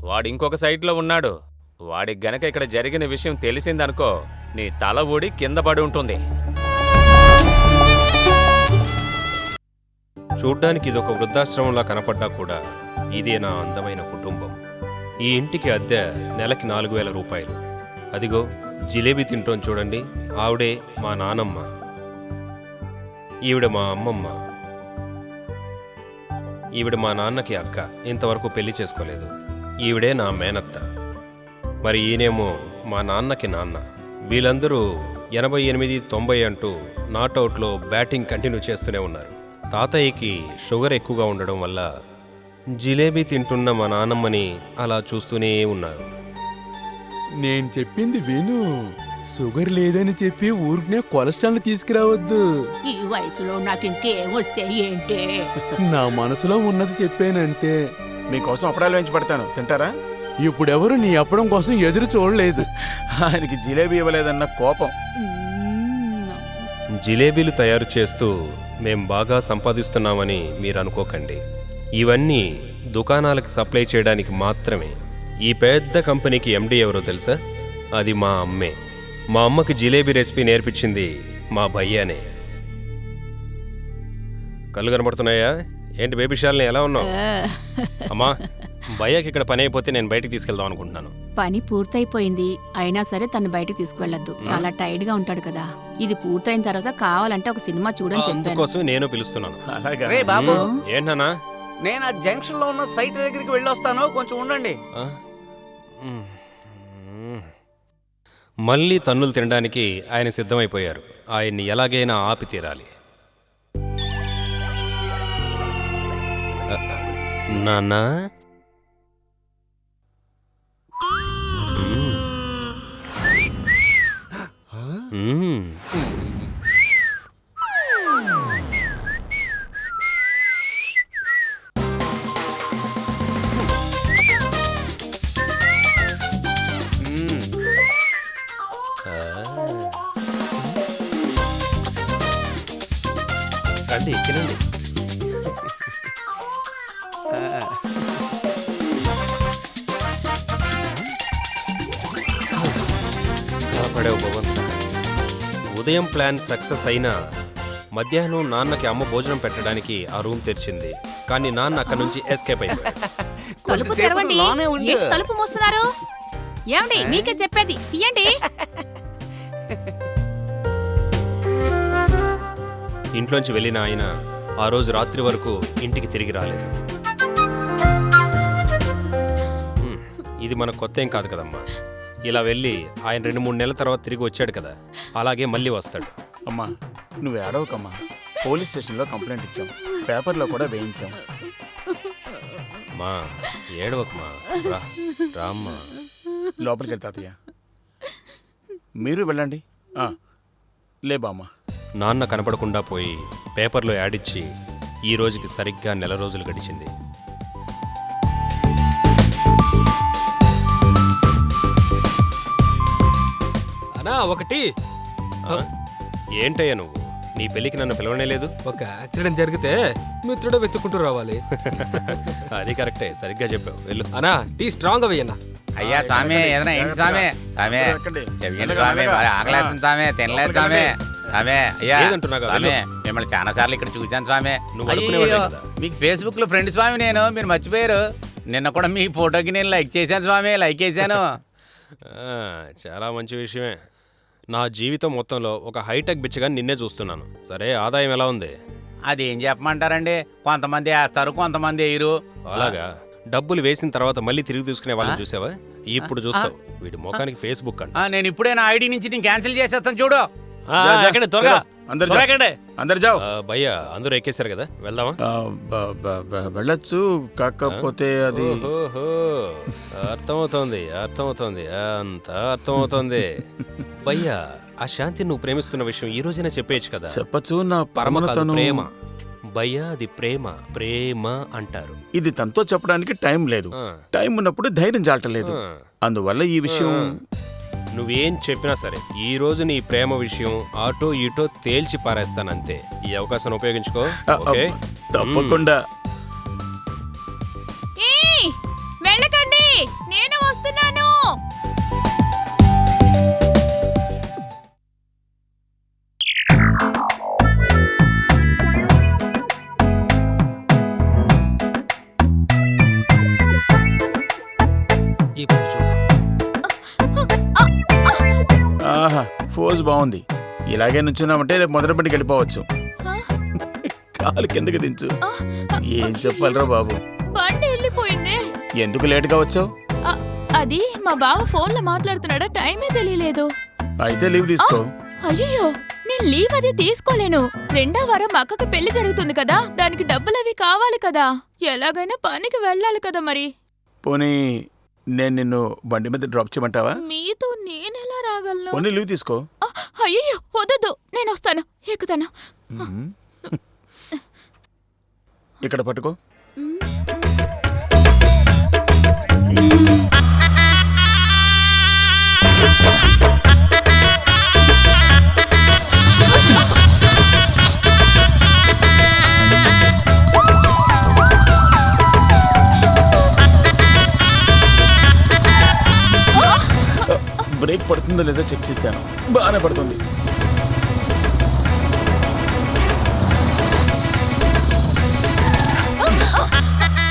వాడు ఇంకొక సైట్లో ఉన్నాడు. వాడికి గనక ఇక్కడ జరిగిన విషయం తెలిసిందనుకో, నీ తల ఊడి కింద పడి ఉంటుంది. చూడ్డానికి ఇదొక వృద్ధాశ్రమంలా కనపడ్డా కూడా ఇదే నా అందమైన కుటుంబం. ఈ ఇంటికి అద్దె నెలకి 4,000 రూపాయలు. అదిగో జిలేబీ తింటోని చూడండి, ఆవిడే మా నానమ్మ. ఈవిడ మా అమ్మమ్మ. ఈవిడ మా నాన్నకి అక్క, ఇంతవరకు పెళ్లి చేసుకోలేదు. ఈవిడే నా మేనత్త. మరి ఈయనేమో మా నాన్నకి నాన్న. వీళ్ళందరూ 88, 90 అంటూ నాట్అవుట్లో బ్యాటింగ్ కంటిన్యూ చేస్తూనే ఉన్నారు. తాతయ్యకి షుగర్ ఎక్కువగా ఉండడం వల్ల జిలేబీ తింటున్న మా నాన్నమ్మని అలా చూస్తూనే ఉన్నారు. నేను చెప్పింది విను. షుగర్ లేదని చెప్పి ఊరికనే కొలెస్ట్రాల్ తీసుకురావద్దు. ఈ వయసులో నాకు ఇంకేం వస్తే ఏంటి? నా మనసులో ఉన్నది చెప్పానంతే. మీకోసం అప్పడాలు వేయించి పెడతాను, తింటారా? ఇప్పుడెవరు నీ అప్పడం కోసం ఎదురు చూడలేదు. ఆయనకి జిలేబీ ఇవ్వలేదన్న కోపం. జిలేబీలు తయారు చేస్తూ మేం బాగా సంపాదిస్తున్నామని మీరు అనుకోకండి. ఇవన్నీ దుకాణాలకు సప్లై చేయడానికి మాత్రమే. ఈ పెద్ద కంపెనీకి ఎండీ ఎవరో తెలుసా? అది మా అమ్మే. మా అమ్మకి జిలేబీ రెసిపీ నేర్పించింది మా భయ్యానే. కళ్ళు కనబడుతున్నాయా? ఏంటి బేబీ షాల్ని, ఎలా ఉన్నావు? అమ్మా, భయ్యాకి ఇక్కడ పని అయిపోతే నేను బయటికి తీసుకెళ్దాం అనుకుంటున్నాను. పని పూర్తయిపోయింది, అయినా సరే తను బయటకు తీసుకువెళ్ళొద్దు. చాలా టైర్డ్ గా ఉంటాడు కదా. ఇది పూర్తయిన తర్వాత కావాలంటే ఒక సినిమా చూడని చెప్పాను. అందుకోసం నేను పిలుస్తున్నాను. రే బాబు, ఏంటన్నా? నేను ఆ జంక్షన్ లో ఉన్న సైట్ దగ్గరికి వెళ్ళొస్తాను, కొంచెం ఉండండి. మళ్ళీ తన్నులు తినడానికి ఆయన సిద్ధమైపోయారు. ఆయన్ని ఎలాగైనా ఆపి తీరాలి. నాన్నా, రండి, తినండి. కాపాడావు భగవంతుడా. ఉదయం ప్లాన్ సక్సెస్ అయినా మధ్యాహ్నం నాన్నకి అమ్మ భోజనం పెట్టడానికి ఆ రూమ్ తెరిచింది. కానీ నాన్న అక్కడి నుంచి ఎస్కేప్ అయిపోయాడు. తలుపు తెరవండి. ఏంటి తలుపు మూస్తున్నారు? ఏమండి, మీకే చెప్పేది, తీయండి. ఇంట్లోంచి వెళ్ళిన ఆయన ఆ రోజు రాత్రి వరకు ఇంటికి తిరిగి రాలేదు. ఇది మనకు కొత్త ఏం కాదు కదమ్మా. ఇలా వెళ్ళి ఆయన 2-3 నెలల తర్వాత తిరిగి వచ్చాడు కదా, అలాగే మళ్ళీ వస్తాడు. అమ్మా, నువ్వు ఏడవకమ్మా. పోలీస్ స్టేషన్లో కంప్లైంట్ ఇచ్చాం, పేపర్లో కూడా వేయించాం. మా ఏడవకమ్మా, రామ్మా. లోపలికి వెళ్తా తాతయ్య, మీరు వెళ్ళండి. లే బామ్మ. నాన్న కనపడకుండా పోయి పేపర్లో యాడ్ ఇచ్చి ఈ రోజుకి సరిగ్గా 1 నెల రోజులు గడిచింది. అనా ఒకటి. ఏంటయ్యా నువ్వు? నీ పెళ్ళికి నన్ను పిలవనే లేదు. ఒక యాక్సిడెంట్ జరిగితే మిత్రుడు వెతుక్కుంటూ రావాలి. అది కరెక్టే, సరిగ్గా చెప్పావు. వెళ్ళు. అనా టీ స్ట్రాంగ్ అయ్యన్నా. అయ్యా స్వామి, ఏదైనా ఏంటి స్వామి? స్వామి చెప్పండి స్వామి, ఆకలేస్తుంది స్వామి, తినలేదు స్వామి. స్వామి అయ్యా, స్వామి మిమ్మల్ని చాలా సార్లు ఇక్కడ చూశాను స్వామి. మీకు ఫేస్బుక్ లో ఫ్రెండ్ స్వామి నేను, మీరు మర్చిపోయారు. నిన్న కూడా మీ ఫోటోకి నేను లైక్ చేశాను స్వామి, లైక్ చేశాను. చాలా మంచి విషయమే. నా జీవితం మొత్తంలో ఒక హైటెక్ బిచ్చగా నిన్నే చూస్తున్నాను. సరే, ఆదాయం ఎలా ఉంది? అదేం చెప్పమంటారండి, కొంతమంది వేస్తారు, కొంతమంది వేయరు. అలాగా? డబ్బులు వేసిన తర్వాత మళ్ళీ తిరిగి తీసుకునే వాళ్ళని చూసావా? ఇప్పుడు చూస్తావు. వీడి ముఖానికి ఫేస్బుక్ అంట. నేను ఇప్పుడే నా ఐడి నుంచి నేను క్యాన్సిల్ చేసేస్తాను చూడు. త్వరగా అందరు త్వరగా జావ్. ఎక్కండి. అందరు జావ్. భయ్యా అందరూ ఎక్కేశారు కదా వెళ్దామా? వెళ్ళొచ్చు, కాకపోతే అది ఓహోహో, అర్థమవుతోంది అర్థమవుతోంది అంతా అర్థమవుతోంది. భయ్యా ఆ శాంతి నువ్వు ప్రేమిస్తున్న విషయం ఈ రోజైనా చెప్పేయచ్చు కదా. చెప్పచ్చు. నా పరమ కాదు, పరమతను ప్రేమ. భయ్యా అది ప్రేమ, ప్రేమ అంటారు. ఇది తనతో చెప్పడానికి టైం లేదు. ఆ. టైం ఉన్నప్పుడు ధైర్యం చాలటలేదు. ఆ. అందువల్ల ఈ విషయం నువ్వేం చెప్పినా సరే ఈ రోజు నీ ప్రేమ విషయం ఆటో ఈటో తేల్చి పారేస్తానంతే. ఈ అవకాశం ఉపయోగించుకో. ఓకే? తప్పకుండా. ఏయ్, వెళ్ళకండి, నేను వస్తున్నాను. ఆహా, ఫోజ్ బాగుంది. ఇలాగే నుంచున్నామంటే రేపు మొదటి బండికి వెళ్ళిపోవచ్చు. కాలు కిందకి దించు. ఏం చెప్పాలరా బాబు? బండి వెళ్ళిపోయింది. ఎందుకు లేటుగా వచ్చావు? అది మా బావ ఫోన్లో మాట్లాడుతున్నాడా, టైమే తెలియలేదు. అయితే లీవ్ తీసుకో. అయ్యో, నేను లీవ్ అది తీసుకోలేను. 2వ వారం మా అక్కకి పెళ్లి జరుగుతుంది కదా, దానికి డబ్బులు అవి కావాలి కదా. ఎలాగైనా పనికి వెళ్ళాలి కదా మరి. పోనీ నేను నిన్ను బండి మీద డ్రాప్ చేయమంటావా? మీతో నేనెలా రాగలను? పోనీ లీవ్ తీసుకో. అయ్యో వద్దు, నేను వస్తాను, ఎక్కుతాను. ఇక్కడ పట్టుకో. బ్రేక్ పడుతుందో లేదో చెక్ చేశాను. బాగానే పడుతుంది.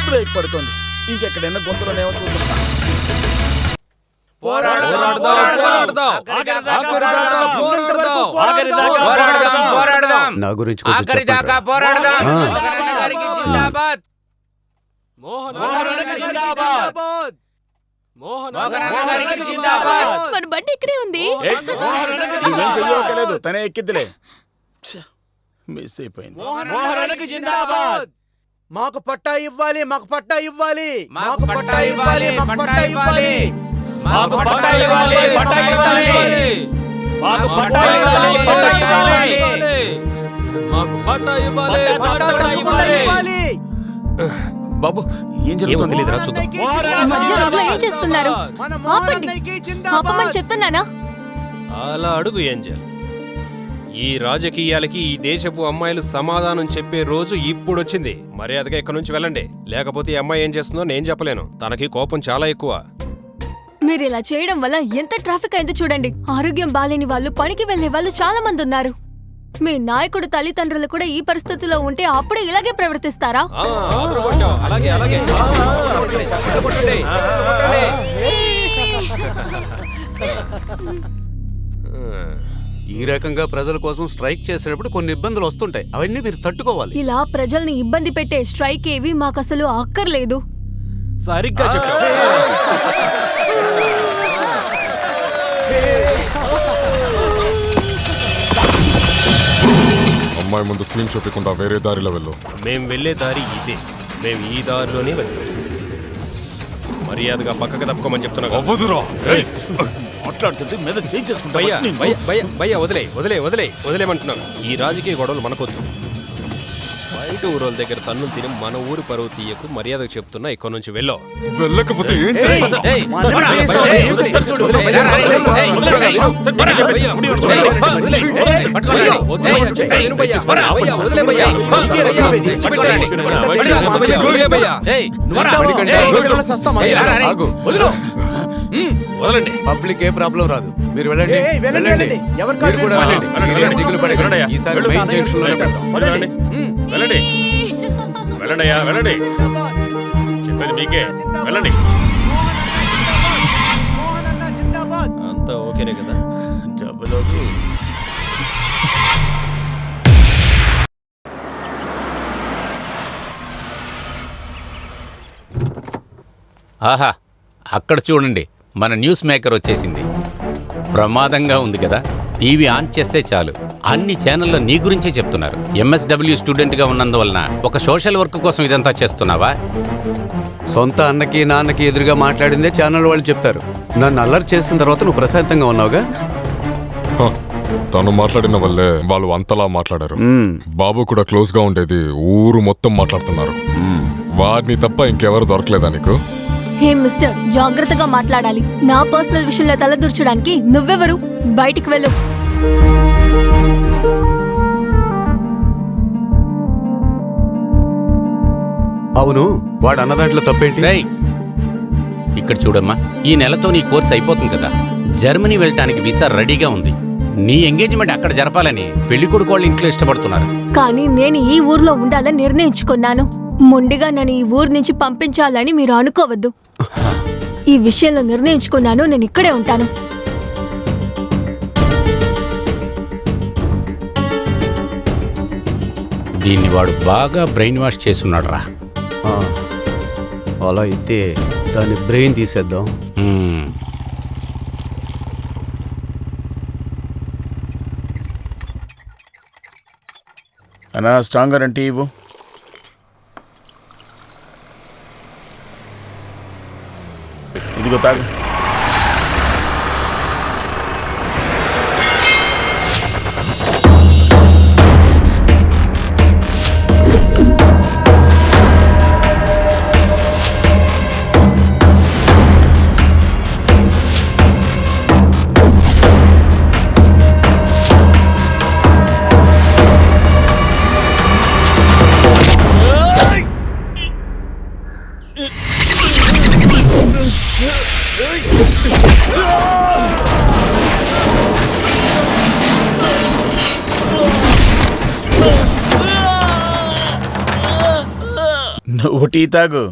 బ్రేక్ పడుతుంది. ఇంకెక్కడైనా గొంతులోనేమో చూద్దాం. నా గురించి కొంచెం చెప్పండి. మన బండి ఇక్కడే ఉంది. నువ్వేం చెయ్యలేదు, తనే ఎక్కిద్దిలే. మిస్ అయిపోయింది. మాకు పట్టా ఇవ్వాలి, మాకు పట్టా ఇవ్వాలి, మాకు పట్టా ఇవ్వాలి, మాకు పట్టా ఇవ్వాలి. మాకు పట్టా ఇవ్వాలి, పట్టా ఇవ్వాలి. మాకు పట్టా ఇవ్వాలి, పట్టా ఇవ్వాలి. మాకు పట్టా ఇవ్వాలి, పట్టా ఇవ్వాలి. బాబు ఏం జరుగుతుంది? లేదురా, చూద్దాం. మధ్య రోడ్లో ఏం చేస్తున్నారు? ఆపండి, ఆపమని చెప్తున్నానా? అలా అడుగు ఏంజల్. ఈ రాజకీయాలకి ఈ దేశపు అమ్మాయిలు సమాధానం చెప్పే రోజు ఇప్పుడొచ్చింది. మర్యాదగా ఇక్కడి నుంచి వెళ్ళండి, లేకపోతే ఈ అమ్మాయి ఏం చేస్తుందో నేను చెప్పలేను. తనకి కోపం చాలా ఎక్కువ. మీరు ఇలా చేయడం వల్ల ఎంత ట్రాఫిక్ అయిందో చూడండి. ఆరోగ్యం బాలేని వాళ్ళు, పనికి వెళ్లే వాళ్ళు చాలా మంది ఉన్నారు. మీ నాయకుడు తల్లిదండ్రులు కూడా ఈ పరిస్థితిలో ఉంటే అప్పుడే ఇలాగే ప్రవర్తిస్తారా? అలాగే అలాగే. ఈ రకంగా ప్రజల కోసం స్ట్రైక్ చేసేటప్పుడు కొన్ని ఇబ్బందులు వస్తుంటాయి. అవన్నీ మీరు తట్టుకోవాలి. ఇలా ప్రజల్ని ఇబ్బంది పెట్టే స్ట్రైక్ ఏవి మాకు అసలు అక్కర్లేదు. సరిగ్గా చెప్పావు. అమ్మాయి ముందు సీన్ చూపకుండా వేరే దారిలో వెళ్ళు. మేం వెళ్ళే దారి ఇదే. మేము ఈ దారిలోనే వెళ్తాం. మర్యాదగా పక్కకు తప్పుకోమని చెప్తున్నా. అవ్వదురా. మాట్లాడుతుంటే మీద చేంజ్ చేసుకుంటా. భయ్యా భయ్యా వదిలేమంటున్నాను. ఈ రాజకీయ గొడవలు మనకొద్దు. బయట ఊరోళ్ళ దగ్గర తన్ను తిని మన ఊరి పరువు తీయకు. మర్యాదకు చెప్తున్నా, ఇక్కడ నుంచి వెళ్ళో. వెళ్ళకపోతే ఏం చేస్తా? వదలండి. పబ్లిక్ ఏ ప్రాబ్లం రాదు. మీరు వెళ్ళండి. వెళ్ళండి. ఎవరు కాదు, మీరు కూడా వెళ్ళండి. మీరేం దిగులు పడకండి. ఈసారి మెయిన్ జంక్షన్ లోనే పెడతాం. వెళ్ళండి వెళ్ళండి అయ్యా, వెళ్ళండి. చెప్పేది మీకే, వెళ్ళండి. అంతా ఓకేనే కదా? డబ్బులోకి ఆహా, అక్కడ చూడండి, మన న్యూస్ మేకర్ వచ్చేసింది. ప్రమాదంగా ఉంది కదా. టీవీ ఆన్ చేస్తే చాలు అన్ని ఛానల్లో నీ గురించే చెప్తున్నారు. MSW స్టూడెంట్గా ఉన్నందువలన ఒక సోషల్ వర్క్ కోసం ఇదంతా చేస్తున్నావా? సొంత అన్నకి నాన్నకి ఎదురుగా మాట్లాడిందే ఛానల్ వాళ్ళు చెప్తారు. నన్ను అల్లరి చేసిన తర్వాత నువ్వు ప్రశాంతంగా ఉన్నావుగా. తను మాట్లాడిన వల్లే వాళ్ళు అంతలా మాట్లాడారు. బాబు కూడా క్లోజ్ గా ఉండేది ఊరు మొత్తం మాట్లాడుతున్నారు. వాడిని తప్ప ఇంకెవరు దొరకలేదా నీకు? హే మిస్టర్, జాగ్రత్తగా మాట్లాడాలి. నా పర్సనల్ విషయంలో తలదూర్చడానికి నువ్వెవరు? బయటికి వెళ్ళు. అవును, వాడు అన్న దాంట్లో తప్పేంటి? ఇక్కడ చూడమ్మా, ఈ నెలతో నీ కోర్స్ అయిపోతుంది కదా. జర్మనీ వెళ్ళటానికి వీసా రెడీగా ఉంది. నీ ఎంగేజ్మెంట్ అక్కడ జరపాలని పెళ్లి కొడుకు వాళ్ళు ఇంట్లో ఇష్టపడుతున్నారు. కానీ నేను ఈ ఊర్లో ఉండాలని నిర్ణయించుకున్నాను. మొండిగా నన్ను ఈ ఊరు నుంచి పంపించాలని మీరు అనుకోవద్దు. ఈ విషయంలో నిర్ణయించుకున్నాను. నేను ఇక్కడే ఉంటాను. దీన్ని వాడు బాగా బ్రెయిన్ వాష్ చేసున్నాడు రా. అలా అయితే దాని బ్రెయిన్ తీసేద్దాం. అన్నా స్ట్రాంగర్ అంటే ఇవ్వు. ఇదిగో తాగు. నువ్వు టీ తాగు.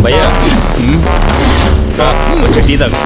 భయ్యా కొంచెం టీ తాగు.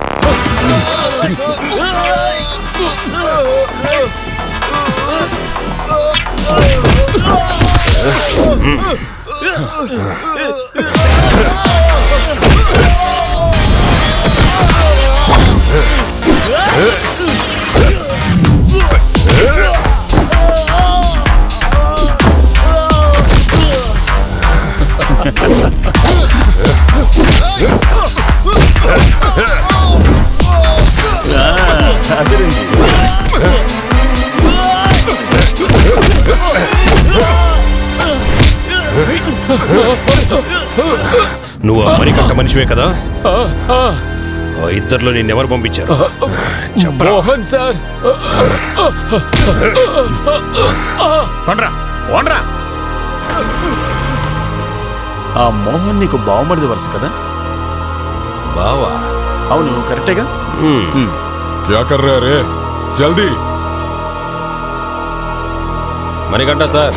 నువ్వు అమెరికా మనిషివే కదా? ఇద్దరిలో నిన్నెవరు పంపించారు? మోహన్ సార్. ఆ మోహన్ నీకు బావమరిది వరుస కదా? బావా? అవును, కరెక్టేగా. క్యా కర్ రహే రే? జల్దీ. మణికంఠ సార్,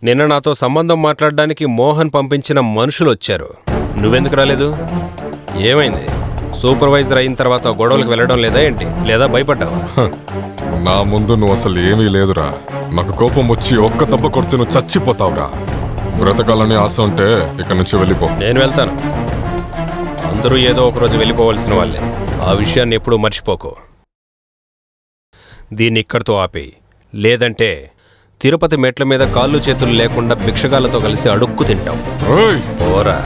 నిన్న నాతో సంబంధం మాట్లాడడానికి మోహన్ పంపించిన మనుషులు వచ్చారు. నువ్వెందుకు రాలేదు? ఏమైంది? సూపర్వైజర్ అయిన తర్వాత గొడవలకు వెళ్ళడం లేదా ఏంటి? లేదా భయపడ్డావా? నా ముందు నువ్వు అసలు ఏమీ లేదురా. నాకు కోపం వచ్చి ఒక్క దెబ్బ కొడితే నువ్వు చచ్చిపోతావురా. బ్రతకాలని ఆశ ఉంటే ఇక్కడి నుంచి వెళ్ళిపో. నేను వెళ్తాను. అందరూ ఏదో ఒకరోజు వెళ్ళిపోవలసిన వాళ్ళే. ఆ విషయాన్ని ఎప్పుడూ మర్చిపోకు. దీన్ని ఇక్కడితో ఆపేయి. లేదంటే తిరుపతి మెట్ల మీద కాళ్ళు చేతులు లేకుండా భిక్షగాలతో కలిసి అడుక్కు తింటాం. ఓరా.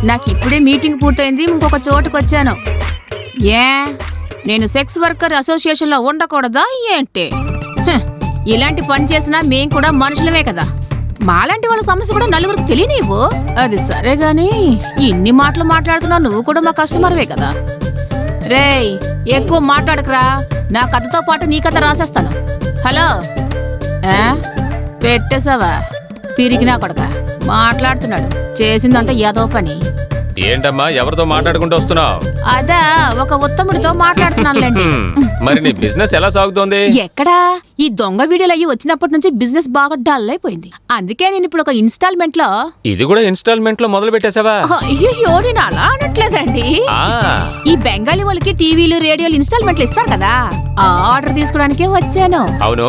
నాకు ఇప్పుడే మీటింగ్ పూర్తయింది. ఇంకొక చోటుకు వచ్చాను. నేను సెక్స్ వర్కర్ అసోసియేషన్ లో ఉండకూడదా ఏంటి? ఇలాంటి పని చేసినా మేం కూడా మనుషులమే కదా. మాలాంటి వాళ్ళ సమస్య కూడా నలుగురికి తెలియనివ్వు. అది సరే గాని ఇన్ని మాటలు మాట్లాడుతున్నావు, నువ్వు కూడా మా కస్టమర్వే కదా. రేయ్ ఎక్కువ మాట్లాడకురా, నా కథతో పాటు నీ కథ రాసేస్తాను. హలో పెట్టేసావా? పిరిగినా కొడక మాట్లాడుతున్నాడు, చేసిందంతా ఏదో పని. ఏంటమ్మా ఎవరితో మాట్లాడుకుంటూ వస్తున్నావు? అదా ఒక ఉత్తముడితో మాట్లాడుతున్నానులేండి. మరి నీ బిజినెస్ ఎలా సాగుతోంది? ఎక్కడా ఈ దొంగ వీడియోలు అయ్యి వచ్చినప్పటి నుంచి బిజినెస్ బాగా డల్ అయిపోయింది. అందుకే నేను ఇప్పుడు ఒక ఇన్స్టాల్మెంట్ లో. ఇది కూడా ఇన్స్టాల్మెంట్ లో మొదలు పెట్టేసావా? అయ్యో నేను అలా అనట్లేదండి. ఈ బెంగాలీ వాళ్ళకి టీవీలు రేడియోలు ఇన్స్టాల్మెంట్లు ఇస్తారు కదా, ఆ ఆర్డర్ తీసుకోవడానికే వచ్చాను. అవును,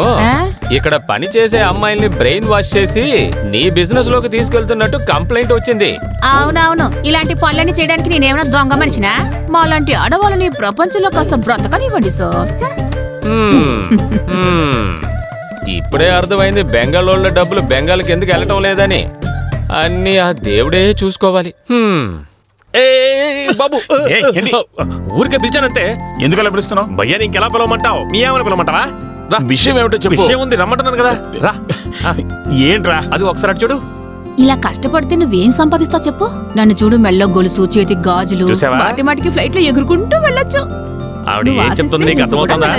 ఇక్కడ పని చేసే అమ్మాయిల్ని బ్రెయిన్ వాష్ చేసి నీ బిజినెస్ లోకి తీసుకెళ్తున్నట్టు కంప్లైంట్ వచ్చింది. అవునవును, ఇలాంటి పనులన్నీ చేయడానికి నేనేమైనా దొంగ మనిషినా? మాలాంటి ఆడవాళ్ళని ప్రపంచంలో కాస్త బ్రతకనివ్వండి సార్. ఇప్పుడే అర్థమైంది బెంగాళోళ్ళ డబ్బులు బెంగాల్కి ఎందుకు వెళ్ళటం లేదని. అన్ని ఆ దేవుడే చూసుకోవాలి. బాబు ఊరికే పిలిచానంతే. ఎందుకు అలా పిలుస్తున్నావు? భయ్యా ఇంకెలా పిలవమంటావు? మీ ఏమని పిలవమంటావా? విషయం ఏమిటో చెప్పు. విషయం ఉంది, రమ్మంటున్నాను కదా. రా. ఏంట్రా అది ఒకసారి అటు చూడు. ఇలా కష్టపడితే నువ్వేం సంపాదిస్తావు చెప్పు? నన్ను చూడు, మెల్ల గొలుసు, చేతి గాజులు, చూసావా? మాటి మాటికి ఫ్లైట్ లో ఎగురుకుంటూ వెళ్ళొచ్చు. ఆవిడ ఏం చెప్తుంది నీకు అర్థమవుతుందా?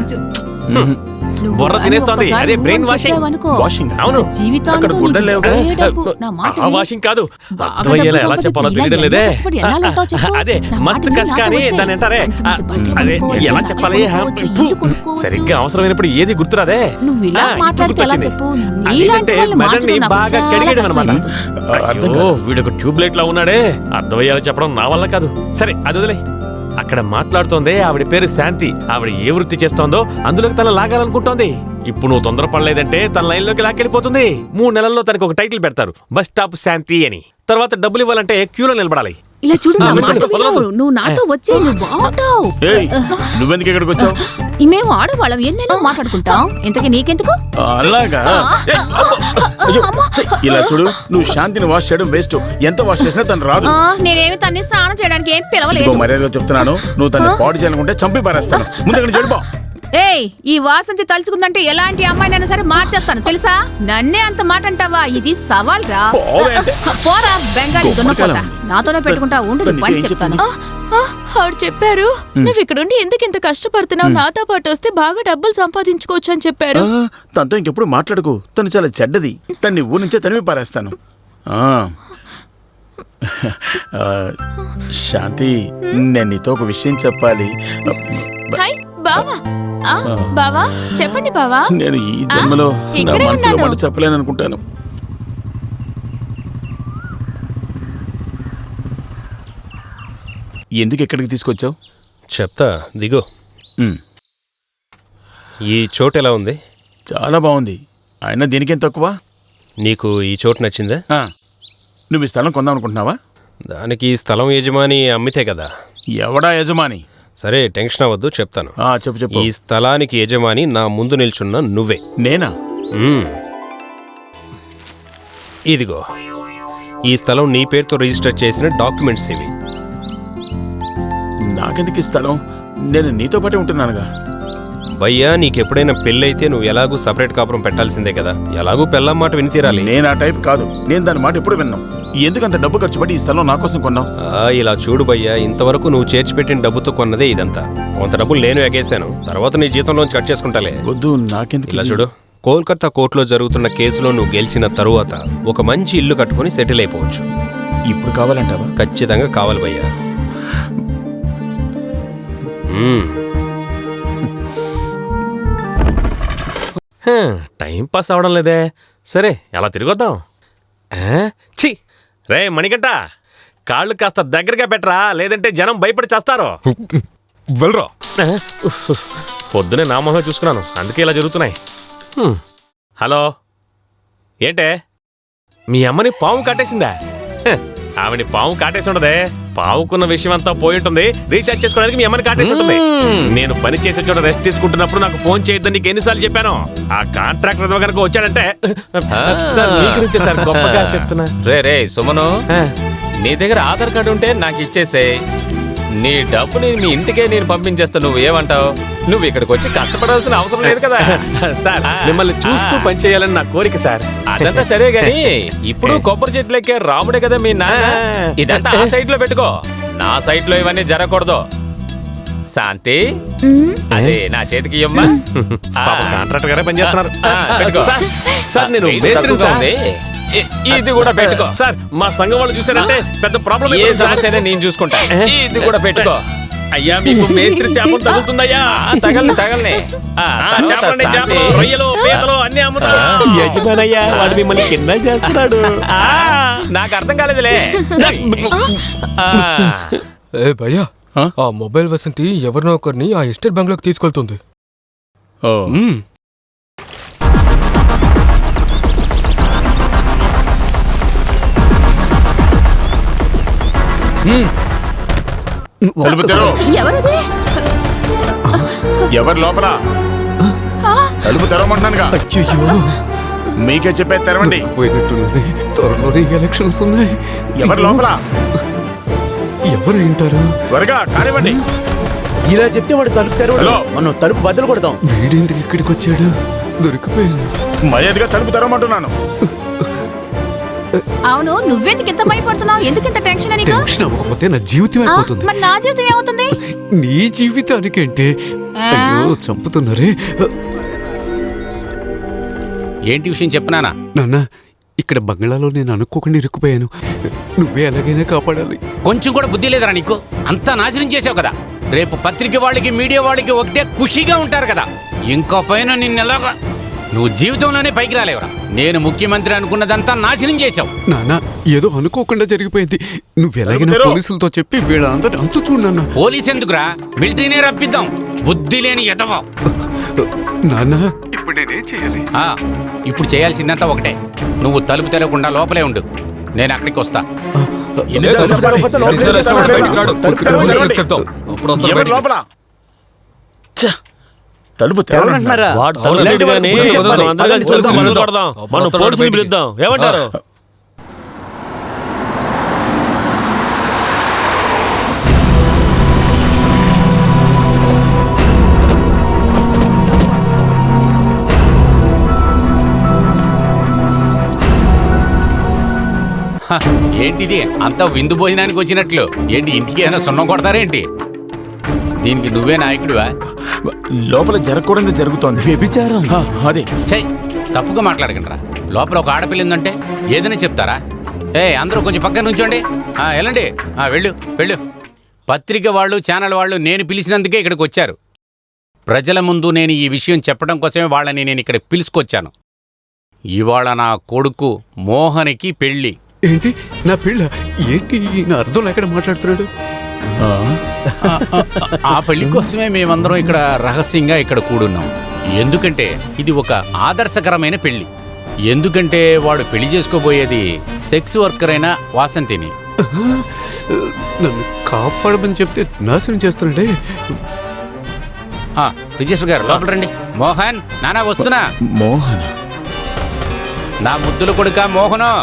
బుర్ర తినేస్తోంది. అదే బ్రెయిన్ వాషింగ్. వాషింగ్ అవును, అక్కడ గుడ్డలు లేవు. ఆ వాషింగ్ కాదు, అర్థమయ్యేలా ఎలా చెప్పాలో తెలియడం లేదే. అదే మస్త్ కష్ కానీ దాని అంటారే, అదే ఎలా చెప్పాలి? సరిగ్గా అవసరమైనప్పుడు ఏది గుర్తురాదే. అదేంటే మెదడుని బాగా కడిగేయడం అనమాట. వీడొక ట్యూబ్ లైట్ లా ఉన్నాడే, అర్థమయ్యేలా చెప్పడం నా వల్ల కాదు. సరే అది వదిలే. అక్కడ మాట్లాడుతోంది ఆవిడ పేరు శాంతి. ఆవిడ ఏ వృత్తి చేస్తోందో అందులోకి తన లాగాలనుకుంటోంది. ఇప్పుడు నువ్వు తొందరపడలేదంటే తన లైన్లోకి లాక్కెళ్ళిపోతుంది. 3 నెలల్లో తనకు ఒక టైటిల్ పెడతారు, బస్ స్టాప్ శాంతి అని. తర్వాత డబ్బులు ఇవ్వాలంటే క్యూలో నిలబడాలి. ఇలా చూడు, నువ్వు నాతో వచ్చే, నువ్వు బాగుంటావు. నువ్వెందుకు ఇక్కడికి వచ్చావు? మేము ఆడవాళ్ళం ఎన్నెన్నో మాట్లాడుకుంటాం, ఇంతకీ నీకెందుకు? అలాగా? ఇలా చూడు, నువ్వు శాంతిని వాష్ చేయడం వేస్ట్. ఎంత వాష్ చేసినా తను రాదు. నేనేమి తన్ని స్నానం చేయడానికి ఏం పిలవలేదు. మర్యాదగా చెప్తున్నాను, నువ్వు తను పాడు చేయాలనుకుంటే చంపి పారేస్తాను. ముందు ఇక్కడ చెడిపో. ఏయ్, ఈ వాసంతి తలుచుకుందంటే ఎలాంటి అమ్మాయినైనా సరే మార్చేస్తాను తెలుసా? నన్నే అంత మాట అంటావా? ఇది సవాల్ రా. పోరా బెంగాలీ దున్నపోతా, నాతోనే పెట్టుకుంటా ఉండు, నీ పని చెప్తాను. ఆవిడ చెప్పారు నువ్వు ఇక్కడుండి ఎందుకు ఇంత కష్టపడుతున్నావు, నాతో పాటు వస్తే బాగా డబ్బులు సంపాదించుకోవచ్చు అని చెప్పారు. తనతో ఇంకెప్పుడు మాట్లాడుకో, తను చాలా చెడ్డది. తన్ని ఊరి నుంచే తనివి పారేస్తాను. శాంతి, నేను నీతో ఒక విషయం చెప్పాలి. బావా, బావా చెప్పండి బావా. నేను ఈ జన్మలో నా మనసులో మాట చెప్పలేను అనుకుంటాను. ఎందుకు ఎక్కడికి తీసుకొచ్చావు? చెప్తా, దిగు. ఈ చోటు ఎలా ఉంది? చాలా బాగుంది. అయినా దీనికేం తక్కువ? నీకు ఈ చోటు నచ్చిందా? నువ్వు ఈ స్థలం కొందాం అనుకుంటున్నావా? దానికి ఈ స్థలం యజమాని అమ్మితే కదా. ఎవడా యజమాని? సరే టెన్షన్ అవ్వద్దు, చెప్తాను. చెప్పు చెప్పు. ఈ స్థలానికి యజమాని నా ముందు నిల్చున్న నువ్వే. నేనా? ఇదిగో, ఈ స్థలం నీ పేరుతో రిజిస్టర్ చేసిన డాక్యుమెంట్స్ ఇవి. నాకెందుకు ఈ స్థలం? నేను నీతో పాటే ఉంటున్నానుగా. భయ్యా, నీకెప్పుడైనా పెళ్ళైతే నువ్వు ఎలాగూ సపరేట్ కాపురం పెట్టాల్సిందే కదా. ఎలాగూ పెళ్ళాం మాట విని తీరాలి. నేను ఆ టైప్ కాదు. నేను దాని మాట ఎప్పుడు విన్నాం. ఎందుకంత డబ్బు ఖర్చు పడి ఈ స్థలం నా కోసం కొన్నావు? ఇలా చూడు భయ్యా, ఇంతవరకు నువ్వు చేర్చిపెట్టిన డబ్బుతో కొన్నదే ఇదంతా. కొంత డబ్బులు నేను ఎగేశాను, తర్వాత నీ జీతంలోంచి కట్ చేసుకుంటాలే. వద్దు, నాకెందుకు? ఇలా చూడు, కోల్కతా కోర్టులో జరుగుతున్న కేసులో నువ్వు గెలిచిన తరువాత ఒక మంచి ఇల్లు కట్టుకుని సెటిల్ అయిపోవచ్చు. ఇప్పుడు కావాలంటావా? ఖచ్చితంగా కావాలి భయ్యా. టైం పాస్ అవడం లేదే. సరే ఎలా తిరిగొద్దాం. ఛీ రే మణికంట, కాళ్ళు కాస్త దగ్గరగా పెట్టరా, లేదంటే జనం భయపడి చేస్తారు. వెళ్ళరా. పొద్దునే నా మొహం చూసుకున్నాను, అందుకే ఇలా జరుగుతున్నాయి. హలో, ఏంటే మీ అమ్మని పాము కాటేసిందా? ఆవిని పాము కాటేసి ఉండదే. పావుకున్న విషయం అంతా పోయి ఉంటుంది. రీఛార్జ్ చేసుకోవడానికి మీ అమ్మని కాటేసి ఉంటుంది. నేను పని చేసే చోట రెస్ట్ తీసుకుంటున్నప్పుడు నాకు ఫోన్ చేయొద్దని నీకు ఎన్నిసార్లు చెప్పాను? ఆ కాంట్రాక్టర్ కనుక వచ్చాడంటే సార్ గొప్పగా చెప్తున్నా. రే సుమను, నీ దగ్గర ఆధార్ కార్డు ఉంటే నాకు ఇచ్చేసేయ్. నీ డబ్బుని మీ ఇంటికే నేను పంపించేస్తా. నువ్వు ఏమంటావు? నువ్వు ఇక్కడికి వచ్చి కష్టపడాల్సిన అవసరం లేదు కదా. సార్ మిమ్మల్ని చూస్తూ పని చేయాలని నా కోరిక సార్. అదంతా సరే గాని ఇప్పుడు కొబ్బరి చెట్లు ఎక్కే రాముడే కదా మీ నాన్న. ఇదంతా ఆ సైట్ లో పెట్టుకో, నా సైట్ లో ఇవన్నీ జరగకూడదు. శాంతి, అదే నా చేతికి ఇవ్వమ్మా. కాంట్రాక్టర్ గారే పని చేస్తున్నారు. పెట్టుకో. సార్ నేను ఇది మేస్త్రిని తక్కువగా సార్. ఉంది. ఇది కూడా పెట్టుకో. సార్ మా సంఘం వాళ్ళు చూసారంటే పెద్ద ప్రాబ్లం ఏ సమస్య నేను చూసుకుంటా. ఇది కూడా పెట్టుకో. అయ్యా మీకు మేస్త్రి శాపం తగులుతుందయ్యా. తగలని తగలని చేపలండి, చేపలు, రొయ్యలు, పీతలు అన్ని అమ్ముతాడు. యజమానయ్యా వాడు మిమ్మల్ని కింద చేస్తున్నాడు. నాకు అర్థం కాలేదులే. ఏ భయ్యా, ఆ మొబైల్ వసంతి ఎవరినో ఒకరిని ఆ ఎస్టేట్ బ్యాంక్ లోకి తీసుకెళ్తుంది. ఎవరది? ఎవరు లోపల? తలుపు తెరవమంటున్నానుగా. మీకే చెప్పేది తెరవండి. పోయినట్టున్నది. త్వరలోనే ఎలక్షన్స్ ఉన్నాయి. ఎవరు లోపల? ఎవరు వింటారు? త్వరగా కానివ్వండి. ఇలా చెప్తే వాడు తలుపు తెరవడు. మనం తలుపు బద్దలు కొడతాం. వీడెందుకు ఇక్కడికి వచ్చాడు? దొరికిపోయాను. మర్యాదగా తలుపు తెరవమంటున్నాను. అవును, నువ్వెందుకు ఇంత భయపడుతున్నావు? ఎందుకు ఇంత టెన్షన్ నీకు? టెన్షన్ అవ్వకపోతే నా జీవితం అయిపోతుంది. మరి నా జీవితం ఏమవుతుంది? నీ జీవితానికంటే అయ్యో చంపుతున్నారే. ఏంటి విషయం చెప్పనానా? నాన్న, ఇక్కడ బంగ్లాలో నేను అనుకోకుండా ఇరుక్కుపోయాను. నువ్వే ఎలాగైనా కాపాడాలి. కొంచెం కూడా బుద్ధి లేదరా నీకు? అంతా నాశనం చేసావు కదా. రేపు పత్రిక వాళ్ళకి, మీడియా వాళ్ళకి ఒకటే ఖుషిగా ఉంటారు కదా. ఇంకో పైన నిన్నెలాగా నువ్వు జీవితంలోనే పైకి రాలేవరా. నేను ముఖ్యమంత్రి అనుకున్నదంతా నాశనం చేశావు. నాన్న, ఏదో అనుకోకుండా జరిగిపోయింది. నువ్వు ఎలాగైనా పోలీసులతో చెప్పి వీళ్ళందరూ అంతు చూడు నాన్న. పోలీస్ ఎందుకురా, మిలిటరీనే రప్పిద్దాం. బుద్ధి లేని ఎదవ. నాన్న, ఇప్పుడు నేనేం చేయాలి? ఇప్పుడు చేయాల్సిందంతా ఒకటే. నువ్వు తలుపు తెరవకుండా లోపలే ఉండు, నేను అక్కడికి వస్తా. లోపల తలుపు తెరవనంటున్నారా? మనం పోలీసులు పిలుద్దాం. ఏమంటారు? ఏంటిది అంతా విందు భోజనానికి వచ్చినట్లు? ఏంటి ఇంటికి ఏమైనా సున్నం కొడతారేంటి? దీనికి నువ్వే నాయకుడివా? లోపల జరగకూడదు జరుగుతోంది. వ్యభిచారం. అదే చెయ్, తప్పుగా మాట్లాడకండి రా. లోపల ఒక ఆడపిల్ల ఉందంటే ఏదైనా చెప్తారా? అందరూ కొంచెం పక్కన నుంచోండి. వెళ్ళండి, వెళ్ళు వెళ్ళు. పత్రిక వాళ్ళు, ఛానల్ వాళ్ళు నేను పిలిచినందుకే ఇక్కడికి వచ్చారు. ప్రజల ముందు నేను ఈ విషయం చెప్పడం కోసమే వాళ్ళని నేను ఇక్కడికి పిలుచుకొచ్చాను. ఇవాళ నా కొడుకు మోహన్కి పెళ్ళి. ఏంటి నా పిల్ల? ఏంటి నా అర్థం ఎక్కడ మాట్లాడుతున్నాడు? ఆ పెళ్లి కోసమే మేమందరం ఇక్కడ రహస్యంగా ఇక్కడ కూడున్నాం. ఎందుకంటే ఇది ఒక ఆదర్శకరమైన పెళ్లి. ఎందుకంటే వాడు పెళ్లి చేసుకోబోయేది సెక్స్ వర్కర్ అయిన వాసంతిని. నన్ను కాపాడమని చెప్తే నాశనం చేస్తున్నాడే. విజేశ్వర్ గారు లోపల రండి. మోహన్, నానా వస్తున్నా. మోహన్, నా ముద్దుల కొడుక మోహను.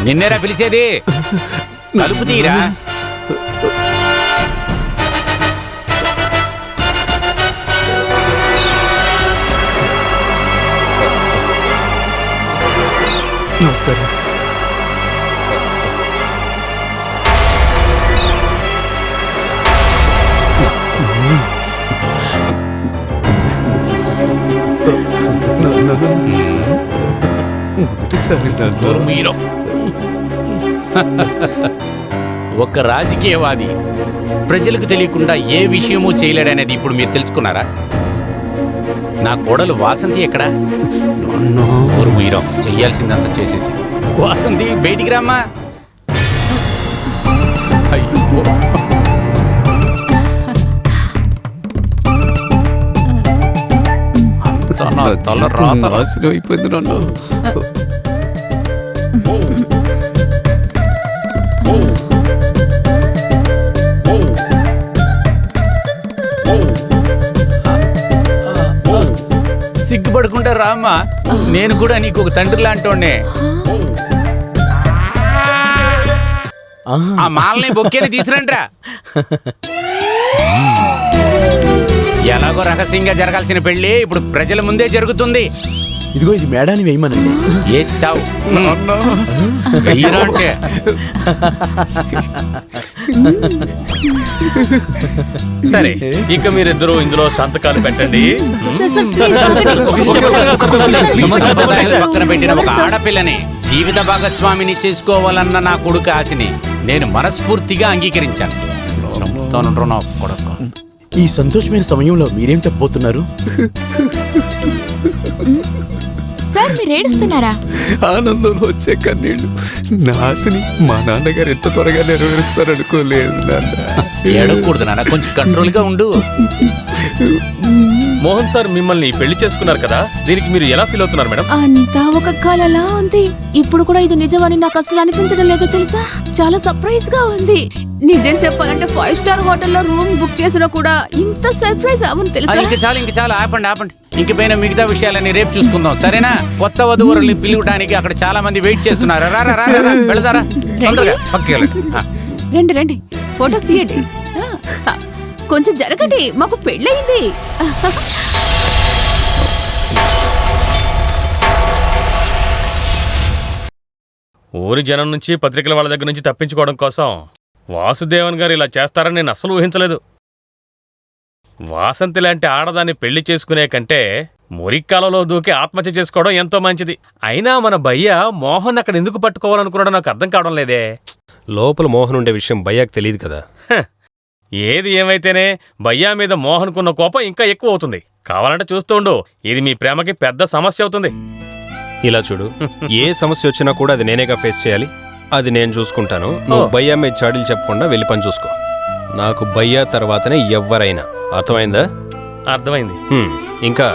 నిన్నేరా పిలిచేది? తలుపు తీరా. నమస్కారం. ఒక రాజకీయవాది ప్రజలకు తెలియకుండా ఏ విషయమూ చేయలేడనేది ఇప్పుడు మీరు తెలుసుకున్నారా? నా కోడలు వాసంతి ఎక్కడా? చెయ్యాల్సిందంతా చేసేసి. వాసంతి బయటికి రామ్మా. అయ్యో, నాశనం అయిపోయింది నాన్న. సిగ్గుపడుకుంటా రామ్మా. నేను కూడా నీకు ఒక తండ్రి లాంటోనే. ఆ మాలని బొక్కేని తీసుకురండిరా. ఎలాగో రహస్యంగా జరగాల్సిన పెళ్లి ఇప్పుడు ప్రజల ముందే జరుగుతుంది. ఇదిగో ఇది మేడాన్ని వేయమనండి. ఏసి చావు. వెయ్యరా అంటే సరే, ఇక మీరిద్దరూ ఇందులో సంతకాలు పెట్టండి. పక్కన పెట్టిన ఒక ఆడపిల్లని జీవిత భాగస్వామిని చేసుకోవాలన్న నా కొడుకు ఆశని నేను మనస్ఫూర్తిగా అంగీకరించాను. ఈ సంతోషమైన సమయంలో మీరేం చెప్పబోతున్నారు? సార్ మీరు ఏడుస్తున్నారా? ఆనందంలో వచ్చే కన్నీళ్లు నా ఆశని మా నాన్నగారు ఎంత త్వరగా నెరవేరుస్తారనుకోలేదు నాన్న. ఏడకూడదు నాన్న, కొంచెం కంట్రోల్ గా ఉండు. మోహన్ సార్ మిమ్మల్ని పెళ్లి చేసుకున్నారు కదా, దీనికి మీరు ఎలా ఫీల్ అవుతున్నారు మేడం? అంతా ఒక కలలా ఉంది. ఇప్పుడు కూడా ఇది నిజమని నాకు అసలు అనిపించడం లేదు తెలుసా. చాలా సర్ప్రైజ్ గా ఉంది. నిజం చెప్పాలంటే 5 స్టార్ హోటల్లో రూమ్ బుక్ చేసినా కూడా ఇంత సర్ప్రైజ్ అవును తెలుసా. ఇంక చాలు ఆపండి. ఇంకపోయినా మిగతా విషయాలని రేపు చూసుకుందాం, సరేనా? కొత్త వధువురుల్ని పిలువడానికి అక్కడ చాలా మంది వెయిట్ చేస్తున్నారు. వెళదారా, తొందరగా పక్కకి వెళ్ళండి. రండి ఫోటోస్ తీయండి. కొంచెం జరగండి, మాకు పెళ్ళయింది. ఊరి జనం నుంచి, పత్రికల వాళ్ళ దగ్గర నుంచి తప్పించుకోవడం కోసం వాసుదేవన్ గారు ఇలా చేస్తారని నేను అస్సలు ఊహించలేదు. వాసంతి లాంటి ఆడదాన్ని పెళ్లి చేసుకునే కంటే మురిక్కాలలో దూకి ఆత్మహత్య చేసుకోవడం ఎంతో మంచిది. అయినా మన భయ్య మోహన్ అక్కడ ఎందుకు పట్టుకోవాలనుకున్నాడో నాకు అర్థం కావడం లేదే. లోపల మోహన్ ఉండే విషయం భయ్యాకి తెలియదు కదా. ఏది ఏమైతేనే భయ్యా మీద మోహన్కున్న కోపం ఇంకా ఎక్కువ అవుతుంది. కావాలంటే చూస్తూ ఉండు, ఇది మీ ప్రేమకి పెద్ద సమస్య అవుతుంది. ఇలా చూడు, ఏ సమస్య వచ్చినా కూడా అది నేనేగా ఫేస్ చేయాలి. అది నేను చూసుకుంటాను. నువ్వు భయ్యా మీద చాడీలు చెప్పకుండా వెళ్ళి పని చూసుకో. నాకు భయ్యా తర్వాతనే ఎవ్వరైనా. అర్థమైందా? అర్థమైంది. ఇంకా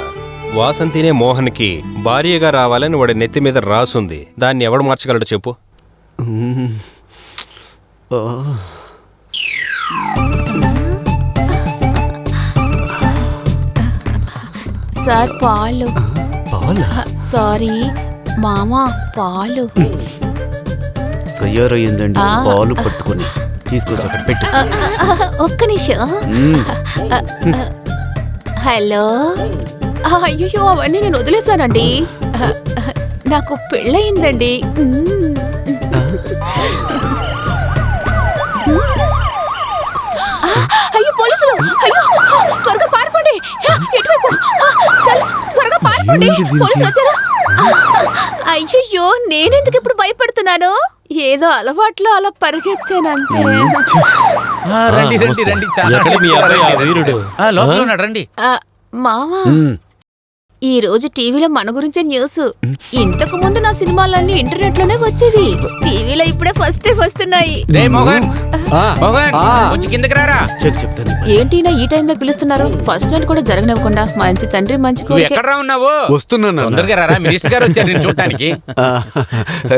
వాసంతినే మోహన్కి భార్యగా రావాలని వాడి నెత్తి మీద రాసుంది. దాన్ని ఎవడు మార్చగలడు చెప్పు? సార్ పాలు. సారీ మామా, పాలు తయారయ్యిందండి. పాలు పట్టుకుని తీసుకొచ్చి అక్కడ పెట్టు. ఒక్క నిమిషం. హలో. అయ్యో, అవన్నీ నేను వదిలేశానండి. నాకు పెళ్ళయిందండి. అయ్యో పోలీసులు! అయ్యో త్వరగా పారిపోండి. ఎటువైపు? త్వరగా పారిపోండి, పోలీసులు వచ్చారా? అయ్యో, నేనెందుకు ఇప్పుడు భయపడుతున్నాను? ఏదో అలవాట్లో అలా పరిగెత్తానంతే. రండి. మామా, ఈ రోజు టీవీలో మన గురించే న్యూస్. ఇంతకు ముందు నా సినిమాలన్నీ ఇంటర్నెట్ లోనే వచ్చేవి. టీవీలో ఇప్పుడే ఫస్ట్ టైం వస్తున్నాయి. ఏంటి ఈ టైంలో పిలుస్తున్నారు? ఫస్ట్ నైట్ కూడా జరగనివ్వకుండా. మంచి తండ్రి, మంచి వస్తున్నాను.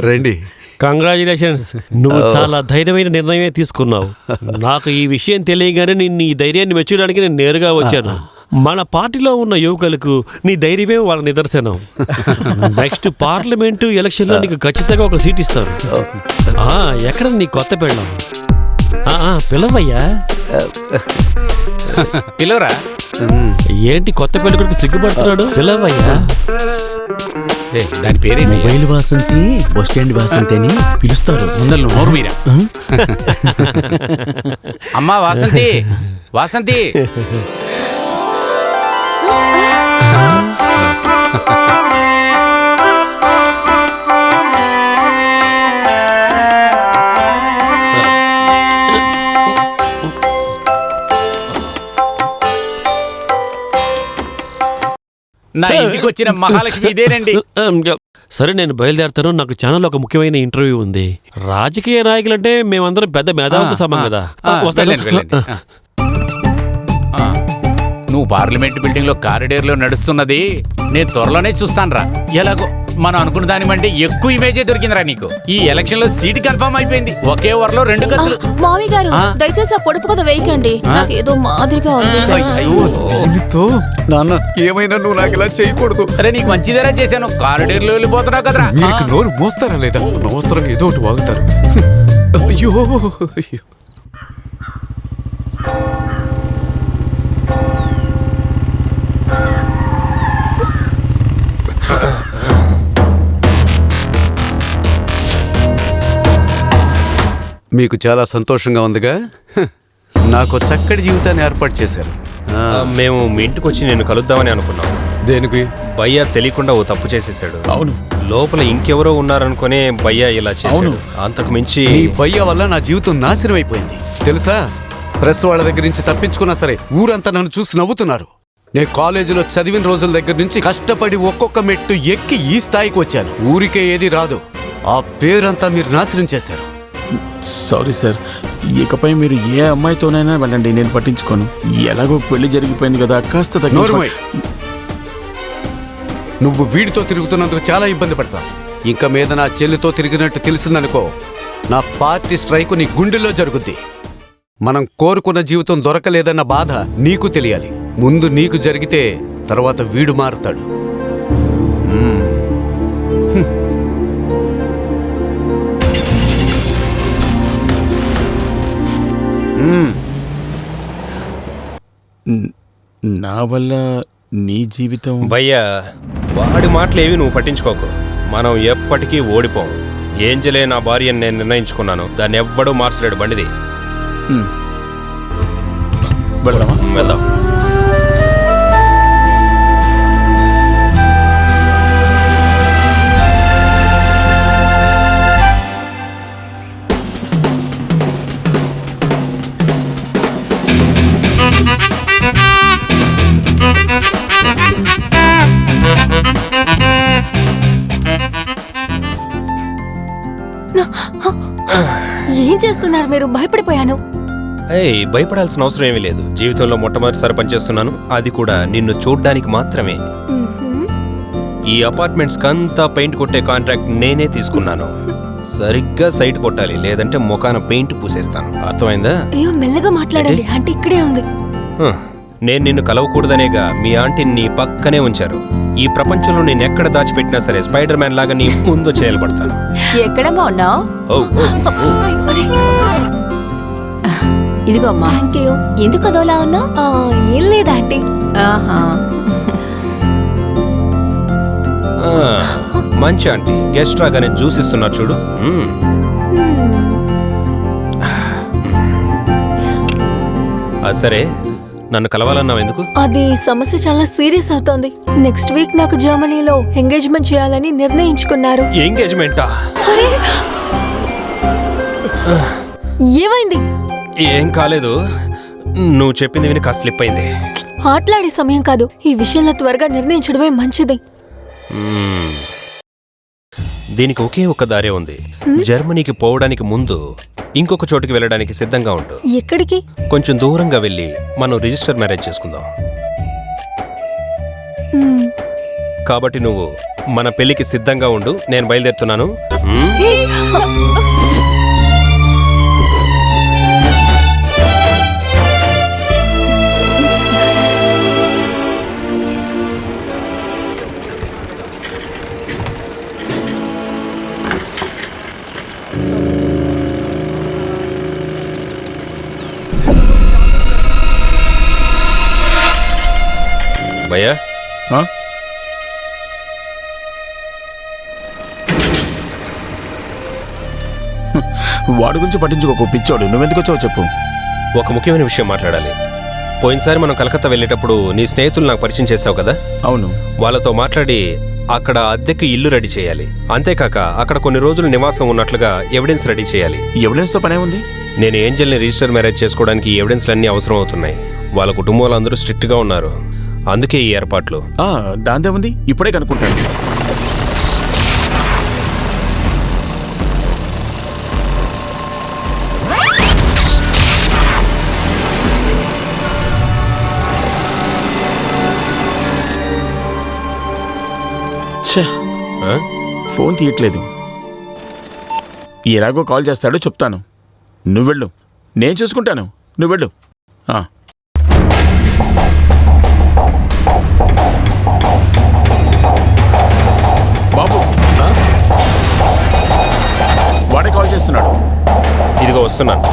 రండి. కంగ్రాచులేషన్స్, నువ్వు చాలా ధైర్యమైన నిర్ణయమే తీసుకున్నావు. నాకు ఈ విషయం తెలియగానే నిన్ను ఈ ధైర్యాన్ని మెచ్చడానికి నేను నేరుగా వచ్చాను. మన పార్టీలో ఉన్న యువకులకు నీ ధైర్యమే వాళ్ళ నిదర్శనం. నెక్స్ట్ పార్లమెంటు ఎలక్షన్లో నీకు ఖచ్చితంగా ఒక సీట్ ఇస్తారు. ఎక్కడ నీ కొత్త పెళ్ళం? పిలవయ్యా. పిలవరా. ఏంటి కొత్త పెళ్ళికొడుకు సిగ్గుపడుతున్నాడు? పిలవయ్యా. దాని పేరే mobile Vasanthi, bus stand Vasanthi అని పిలుస్తారు. ముందర నోరు మీరా. అమ్మా వాసంతి, వాసంతి. నా ఇంటికి వచ్చిన మహాలక్ష్మి ఇదేనండి. సరే, నేను బయలుదేరుతాను. నాకు ఛానల్ ఒక ముఖ్యమైన ఇంటర్వ్యూ ఉంది. రాజకీయ నాయకులంటే మేమందరం పెద్ద మేధావులతో సమానం కదా. నువ్వు పార్లమెంట్ బిల్డింగ్ లో కారిడార్ లో నడుస్తున్నది నేను త్వరలోనే చూస్తానురా. ఎలాగో మనం అనుకున్న దాని కంటే ఎక్కువ ఇమేజే దొరికిందిరా నీకు. ఈ ఎలక్షన్ లో సీట్ కన్ఫర్మ్ అయిపోయింది. ఒకే ఓవర్లో 2 గంటలు. మావి గారు, దయచేసి ఆ పొడుపు కథ వేయకండి. ఏదో మాదిరిగా ఉంది. నాన్న, ఏమైనా నువ్వు నాకు ఇలా చేయకూడదు. అరే, నీకు మంచిదేరా చేశాను. కారిడార్ లో వెళ్ళిపోతున్నావు కదరా. నోరు మోస్తారా లేదా? అనవసరంగా ఏదో ఒకటి వాగుతారు. అయ్యో అయ్యో. మీకు చాలా సంతోషంగా ఉందిగా? నాకు చక్కటి జీవితాన్ని ఏర్పాటు చేశారు. మేము మీ ఇంటికి వచ్చి నేను కలుద్దామని అనుకున్నాం. దేనికి? భయ్య తెలియకుండా ఓ తప్పు చేసేసాడు. అవును, లోపల ఇంకెవరో ఉన్నారనుకునే భయ్య ఇలా చేశాడు. అంతకు మించి నీ భయ్య వల్ల నా జీవితం నాశనం అయిపోయింది తెలుసా? ప్రెస్ వాళ్ళ దగ్గర నుంచి తప్పించుకున్నా సరే ఊరంతా నన్ను చూసి నవ్వుతున్నారు. నేను కాలేజీలో చదివిన రోజుల దగ్గర నుంచి కష్టపడి ఒక్కొక్క మెట్టు ఎక్కి ఈ స్థాయికి వచ్చాను. ఊరికే ఏది రాదు. ఆ పేరంతా మీరు నాశనం చేశారు. సారీ సార్, ఇకపై మీరు ఏ అమ్మాయితోనైనా వెళ్ళండి, నేను పట్టించుకోను. ఎలాగో పెళ్లి జరిగిపోయింది కదా, కాస్త నోరుమై. నువ్వు వీడితో తిరుగుతున్నందుకు చాలా ఇబ్బంది పడతావు. ఇంకా మీద నా చెల్లితో తిరిగినట్టు తెలిసిందనుకో, నా పార్టీ స్ట్రైక్ నీ గుండెల్లో జరుగుద్ది. మనం కోరుకున్న జీవితం దొరకలేదన్న బాధ నీకు తెలియాలి. ముందు నీకు జరిగితే తర్వాత వీడు మారుతాడు. నా వల్ల నీ జీవితం. భయ్యా, వాడి మాటలేవి నువ్వు పట్టించుకోకు. మనం ఎప్పటికీ ఓడిపోం. ఏంజలే నా భార్య అని నేను నిర్ణయించుకున్నాను. దాన్ని ఎవ్వడూ మార్చలేడు. బండిది వెళ్దామా? వెళ్దాం. ఏం చేస్తున్నారు మీరు? భయపడిపోయాను. ఏయ్, భయపడాల్సిన అవసరం ఏమీ లేదు. జీవితంలో మొట్టమొదటిసారి పనిచేస్తున్నాను, అది కూడా నిన్ను చూడ్డానికి మాత్రమే. ఈ అపార్ట్మెంట్స్ కంతా పెయింట్ కొట్టే కాంట్రాక్ట్ నేనే తీసుకున్నాను. సరిగ్గా సైట్ కొట్టాలి, లేదంటే ముఖాన పెయింట్ పూసేస్తాను. అర్థమైందా? అయ్యో, మెల్లగా మాట్లాడండి. ఆంటీ ఇక్కడే ఉంది. నేను నిన్ను కలవకూడదనేగా మీ ఆంటీని నీ పక్కనే ఉంచారు. ఈ ప్రపంచంలో నేను ఎక్కడ దాచిపెట్టినా సరే స్పైడర్ మ్యాన్ లాగా నీ ముందు చేయబడతాను. ఎక్కడమ్మా ఉన్నావు? ఇదిగో అమ్మా. ఎందుకు అదోలా ఉన్నావు? ఏం లేదా ఆంటీ. మంచి ఆంటీ. గెస్ట్ రాగానే జ్యూస్ ఇస్తున్నారు చూడు. సరే, నన్ను కలవాలన్నావు ఎందుకు? అది సమస్య చాలా సీరియస్ అవుతోంది. నెక్స్ట్ వీక్ నాకు జర్మనీలో ఎంగేజ్మెంట్ చేయాలని నిర్ణయించుకున్నారు. ఎంగేజ్మెంటా? ఏమైంది? ఏం కాలేదు. నువ్వు చెప్పింది విని కాస్త స్లిప్ అయింది. ఆటలాడే సమయం కాదు. ఈ విషయంలో త్వరగా నిర్ణయించడమే మంచిది. దీనికి ఒకే ఒక్క దారే ఉంది. జర్మనీకి పోవడానికి ముందు ఇంకొక చోటుకి వెళ్ళడానికి సిద్ధంగా ఉండు. ఎక్కడికి? కొంచెం దూరంగా వెళ్ళి మనం రిజిస్టర్ మ్యారేజ్ చేసుకుందాం. కాబట్టి నువ్వు మన పెళ్లికి సిద్ధంగా ఉండు. నేను బయలుదేరుతున్నాను. భయ్యా, వాడి గురించి పట్టించుకోకు పిచ్చోడు. నువ్వెందుకు వచ్చావు చెప్పు. ఒక ముఖ్యమైన విషయం మాట్లాడాలి. పోయినసారి మనం కలకత్తా వెళ్ళేటప్పుడు నీ స్నేహితులు నాకు పరిచయం చేసావు కదా? అవును. వాళ్ళతో మాట్లాడి అక్కడ అద్దెకు ఇల్లు రెడీ చేయాలి. అంతేకాక అక్కడ కొన్ని రోజులు నివాసం ఉన్నట్లుగా ఎవిడెన్స్ రెడీ చేయాలి. ఎవిడెన్స్తో పనే ఉంది. నేను ఏంజల్ని రిజిస్టర్ మ్యారేజ్ చేసుకోవడానికి ఎవిడెన్స్లన్నీ అవసరం అవుతున్నాయి. వాళ్ళ కుటుంబాలు అందరూ స్ట్రిక్ట్గా ఉన్నారు. అందుకే ఈ ఏర్పాట్లు. దాందే ఉంది, ఇప్పుడే కనుక్కుంటాను. ఫోన్ తీయట్లేదు. ఎలాగో కాల్ చేస్తాడో చెప్తాను. నువ్వెళ్ళు, నేను చూసుకుంటాను. నువ్వెళ్ళు. బాబు, వాడే కాల్ చేస్తున్నాడు. వస్తున్నాను.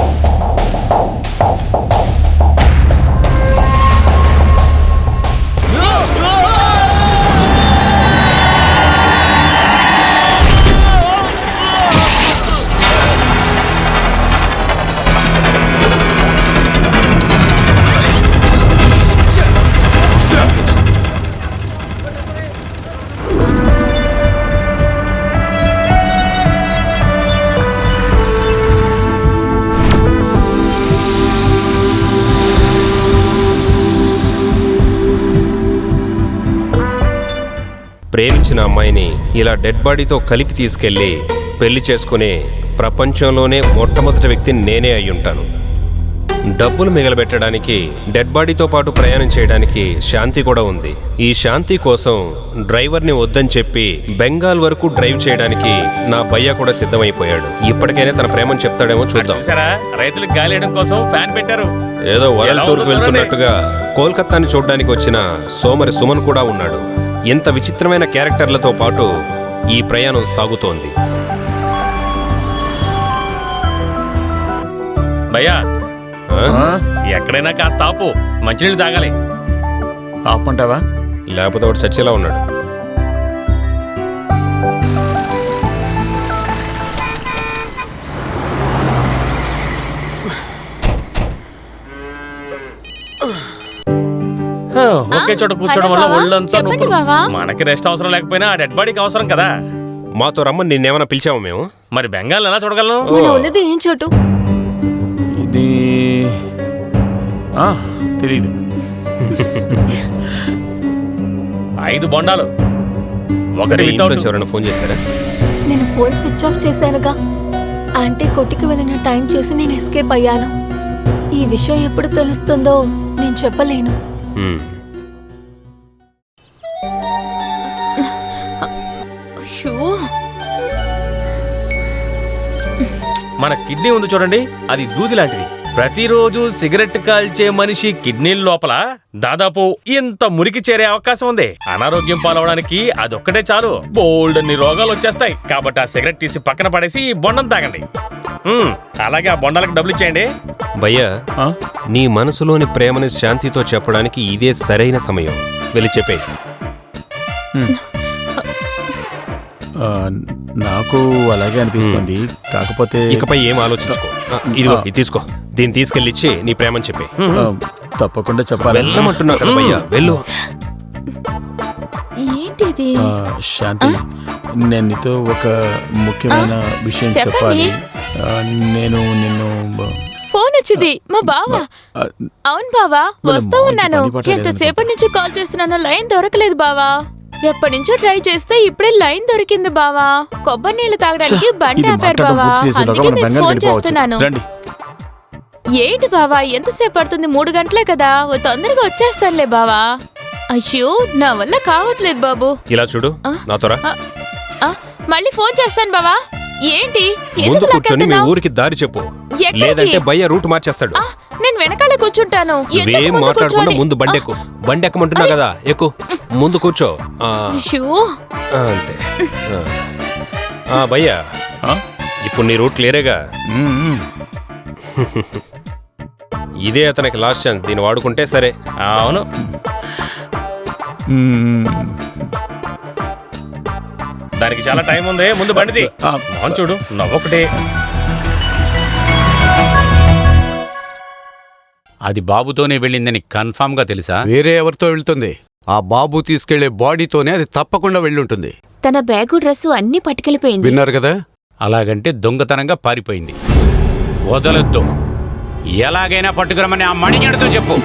ప్రేమించిన అమ్మాయిని ఇలా డెడ్ బాడీతో కలిపి తీసుకెళ్ళి పెళ్లి చేసుకునే ప్రపంచంలోనే మొట్టమొదటి వ్యక్తిని నేనే అయ్యుంటాను. డబ్బులు మిగలబెట్టడానికి డెడ్ బాడీతో పాటు ప్రయాణం చేయడానికి శాంతి కూడా ఉంది. ఈ శాంతి కోసం డ్రైవర్ని వద్దని చెప్పి బెంగాల్ వరకు డ్రైవ్ చేయడానికి నా భయ్య కూడా సిద్ధమైపోయాడు. ఇప్పటికైనా తన ప్రేమను చెప్తాడేమో చూద్దాం. రైతులకు గాలేయడం కోసం ఫ్యాన్ పెట్టారు. ఏదో వరల్డ్ టూర్కి వెళ్తున్నట్టుగా కోల్కతాని చూడడానికి వచ్చిన సోమరి సుమన్ కూడా ఉన్నాడు. ఇంత విచిత్రమైన క్యారెక్టర్లతో పాటు ఈ ప్రయాణం సాగుతోంది. భయ్యా ఎక్కడైనా కాస్త ఆపు, మంచినీళ్ళు తాగాలి. ఆపమంటావా? లేకపోతే వాడు చచ్చేలా ఉన్నాడు. ఒకే చోట కూర్చోవడం వల్ల ఒళ్ళంతా చెప్పండి నొప్పులు. బావా. మనకి రెస్ట్ అవసరం లేకపోయినా ఆ డెడ్ బాడీకి అవసరం కదా. మాతో రమ్మని నిన్నేమైనా పిలిచావా మేము? మరి బెంగాల్ ఎలా చూడగలను? మనం ఉన్నది ఏం చోటు? ఇది తెలీదు. 5 బొండాలు, ఒకటి సరే, ఇంట్లో వితౌట్. నుంచి ఎవరైనా ఫోన్ చేశారా? నేను ఫోన్ స్విచ్ ఆఫ్ చేశానుగా. ఆంటీ కొట్టుకు వెళ్ళిన టైం చూసి నేను ఎస్కేప్ అయ్యాను. ఈ విషయం ఎప్పుడు తెలుస్తుందో నేను చెప్పలేను. అయ్యో, మన కిడ్నీ ఉంది చూడండి, అది దూది లాంటిది. ప్రతిరోజు సిగరెట్ కాల్చే మనిషి కిడ్నీల లోపల దాదాపు ఇంత మురికి చేరే అవకాశం ఉంది. అనారోగ్యం పాలవడానికి అదొక్కటే చాలు, బోల్డ్ అన్ని రోగాలు వచ్చేస్తాయి. కాబట్టి ఆ సిగరెట్ తీసి పక్కన పడేసి ఈ బొండం తాగండి. అలాగే ఆ బొండాలకు డబ్బులు ఇచ్చేయండి. భయ్యా, నీ మనసులోని ప్రేమని శాంతితో చెప్పడానికి ఇదే సరైన సమయం. వెళ్ళి చెప్పే. నాకు అలాగే అనిపిస్తుంది. కాకపోతే ఇకపై ఏం ఆలోచించుకో. ఇదిగో ఇది తీసుకో, దీన్ని తీసుకెళ్ళిచ్చి నీ ప్రేమని చెప్పే. తప్పకుండా చెప్పాలి. వెళ్ళమంటున్నా కదా భయ్యా, వెళ్ళు. ఏంటిది? శాంతి, నేను నీతో ఒక ముఖ్యమైన విషయం చెప్పాలి. నేను నిన్ను ఫోన్ వచ్చింది మా బావా. అవును బావా, వస్తూ ఉన్నాను. ఎంతసేపటి నుంచి కాల్ చేస్తున్నాను, లైన్ దొరకలేదు బావా. ఎప్పటి నుంచో ట్రై చేస్తే ఇప్పుడే లైన్ దొరికింది బావా. కొబ్బరి నీళ్లు తాగడానికి బండి ఆపారు బావా, అందుకే నేను ఫోన్ చేస్తున్నాను. ఏంటి బావా, ఎంతసేపు పడుతుంది? 3 గంటలే కదా, తొందరగా వచ్చేస్తానులే బావా. అయ్యో, నా వల్ల కావట్లేదు బాబు. ఇలా చూడు, నాతో రా. మళ్ళీ ఫోన్ చేస్తాను బావా. ఏంటి ముందు కూర్చొని మీ ఊరికి దారి చెప్పు, లేదంటే భయ్య రూట్ మార్చేస్తాడు. నేను వెనకాల కూర్చుంటాను. నువ్వేం మాట్లాడకుండా ముందు బండెక్కు. బండి ఎక్కమంటున్నా కదా, ఎక్కు. ముందు కూర్చో. అంతే. భయ్యా, ఇప్పుడు నీ రూట్ క్లియరేగా? ఇదే అతనికి లాస్ట్ ఛాన్స్, దీన్ని వాడుకుంటే సరే. అవును, దానికి చాలా టైం ఉంది. ముందు బండిది. మోహన్ చూడు, నవ్వొకటే. అది బాబుతోనే వెళ్ళిందని కన్ఫామ్ గా తెలుసా? వేరే ఎవరితో వెళ్తుంది? ఆ బాబు తీసుకెళ్లే బాడీతోనే అది తప్పకుండా వెళ్ళుంటుంది. తన బ్యాగు డ్రెస్సు అన్ని పట్టుకెళ్ళిపోయింది. విన్నారు కదా? అలాగంటే దొంగతనంగా పారిపోయింది. వదలొద్దు, ఎలాగైనా పట్టుకురమని ఆ మణిగడితో చెప్పు.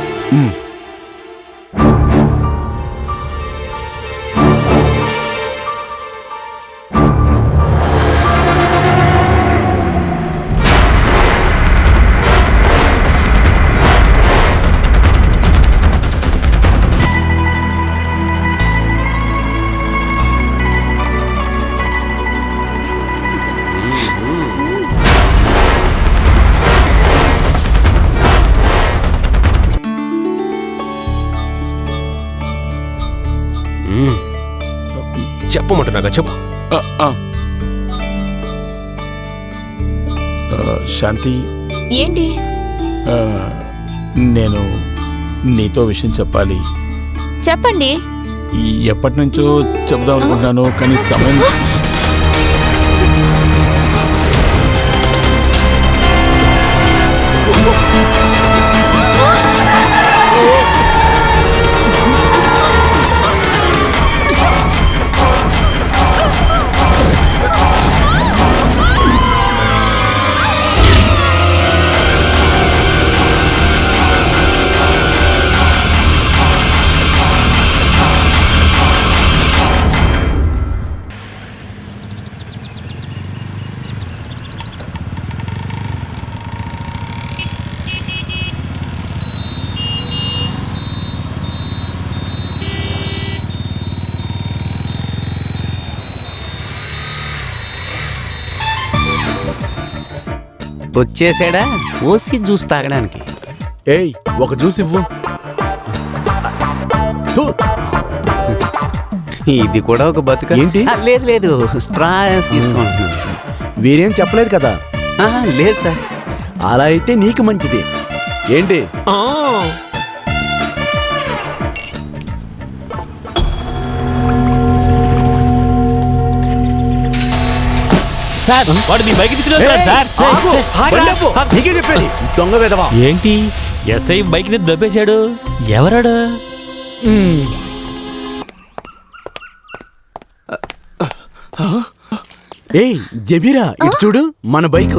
చెప్పమంటున్నాగా, చెప్పు. శాంతి, ఏంటి? నేను నీతో విషయం చెప్పాలి. చెప్పండి. ఎప్పటి నుంచో చెబుదాం అనుకుంటున్నాను, కానీ సమయం. వచ్చేసాడా ఓసి జ్యూస్ తాగడానికి? ఏయ్, ఒక జ్యూస్ ఇవ్వు. ఇది కూడా ఒక బతుక. ఏంటి? లేదు లేదు, స్ట్రా తీసుకుంటున్నాను. వీరేం చెప్పలేదు కదా? లేదు సార్. అలా అయితే నీకు మంచిది. ఏంటి? సార్, వాడు మీ బైక్ సార్. నీకే చెప్పేది, దొంగ వెధవా. ఏంటి ఎస్ఐ బైక్ ని దొబ్బేశాడు? ఎవరాడు? ఏయ్ జబీరా, ఇటు చూడు, మన బైక్.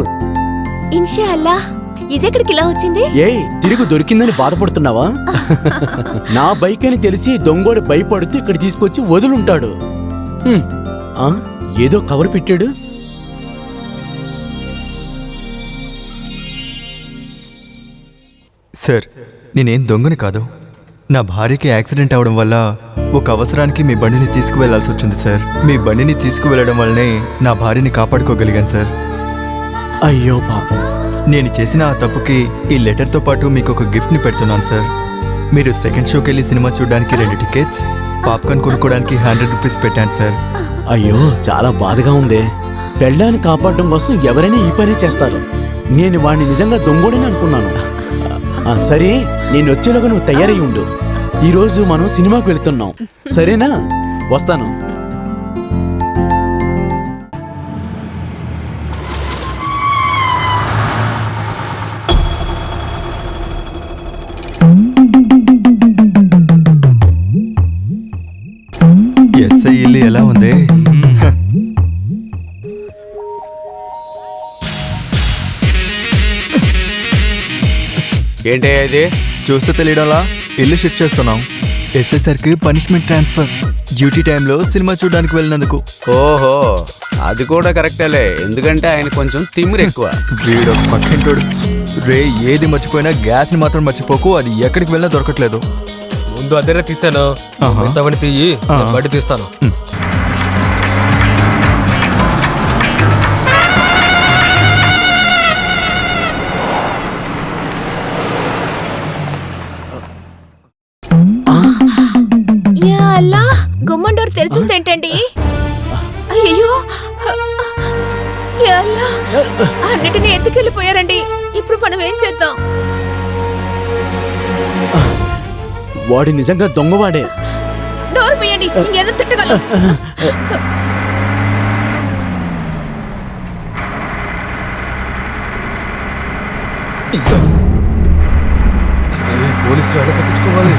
ఇన్షాల్లా. ఇదెక్కడికి ఇలా వచ్చింది? ఏయ్, తిరిగి దొరికిందని బాధపడుతున్నావా? నా బైక్ అని తెలిసి దొంగోడు భయపడుతూ ఇక్కడ తీసుకొచ్చి వదులుంటాడు. ఏదో కవర్ పెట్టాడు. సార్, నేనేం దొంగని కాదు. నా భార్యకి యాక్సిడెంట్ అవడం వల్ల ఒక అవసరానికి మీ బండిని తీసుకువెళ్లాల్సి వచ్చింది సార్. మీ బండిని తీసుకువెళ్ళడం వల్లనే నా భార్యని కాపాడుకోగలిగాను సార్. అయ్యో పాపం. నేను చేసిన ఆ తప్పుకి ఈ లెటర్తో పాటు మీకు ఒక గిఫ్ట్ని పెడుతున్నాను సార్. మీరు సెకండ్ షోకి వెళ్ళి సినిమా చూడడానికి 2 టికెట్స్, పాప్కార్న్ కొనుక్కోవడానికి 100 రూపీస్ పెట్టాను సార్. అయ్యో, చాలా బాధగా ఉంది. పెళ్ళాన్ని కాపాడడం కోసం ఎవరైనా ఈ పని చేస్తారు. నేను వాడిని నిజంగా దొంగోడని అనుకున్నాను. సరే, నేను వచ్చేలోగా నువ్వు తయారై ఉండు. ఈరోజు మనం సినిమాకు వెళ్తున్నాం, సరేనా? వస్తాను. ఎస్ఐ ఇల్లు ఎలా ఉంది? ఏంటి అది? చూస్తే తెలియడంలా ఇల్లు షిఫ్ట్ చేస్తున్నాం. ఎస్ఐ సార్కి పనిష్మెంట్ ట్రాన్స్ఫర్, డ్యూటీ టైంలో సినిమా చూడడానికి వెళ్ళినందుకు. ఓహో, అది కూడా కరెక్టేలే, ఎందుకంటే ఆయన కొంచెం తిమ్మిరి ఎక్కువ. వీడు పక్కింటోడు. రే, ఏది మర్చిపోయినా గ్యాస్ని మాత్రం మర్చిపోకు, అది ఎక్కడికి వెళ్ళినా దొరకట్లేదు. ముందు అదే తీస్తాను, తీయి, బయట తీస్తాను. గుమ్మం డోర్ తెరిచింది ఏంటండి? అయ్యో, అన్నిటినీ ఎత్తుకెళ్ళిపోయారండి. ఇప్పుడు మనం ఏం చేద్దాం? వాడు నిజంగా దొంగవాడే. డోర్ పోయండి, ఇంకేదో తిట్టగలం. పోలీసులు ఎలా తప్పించుకోవాలి?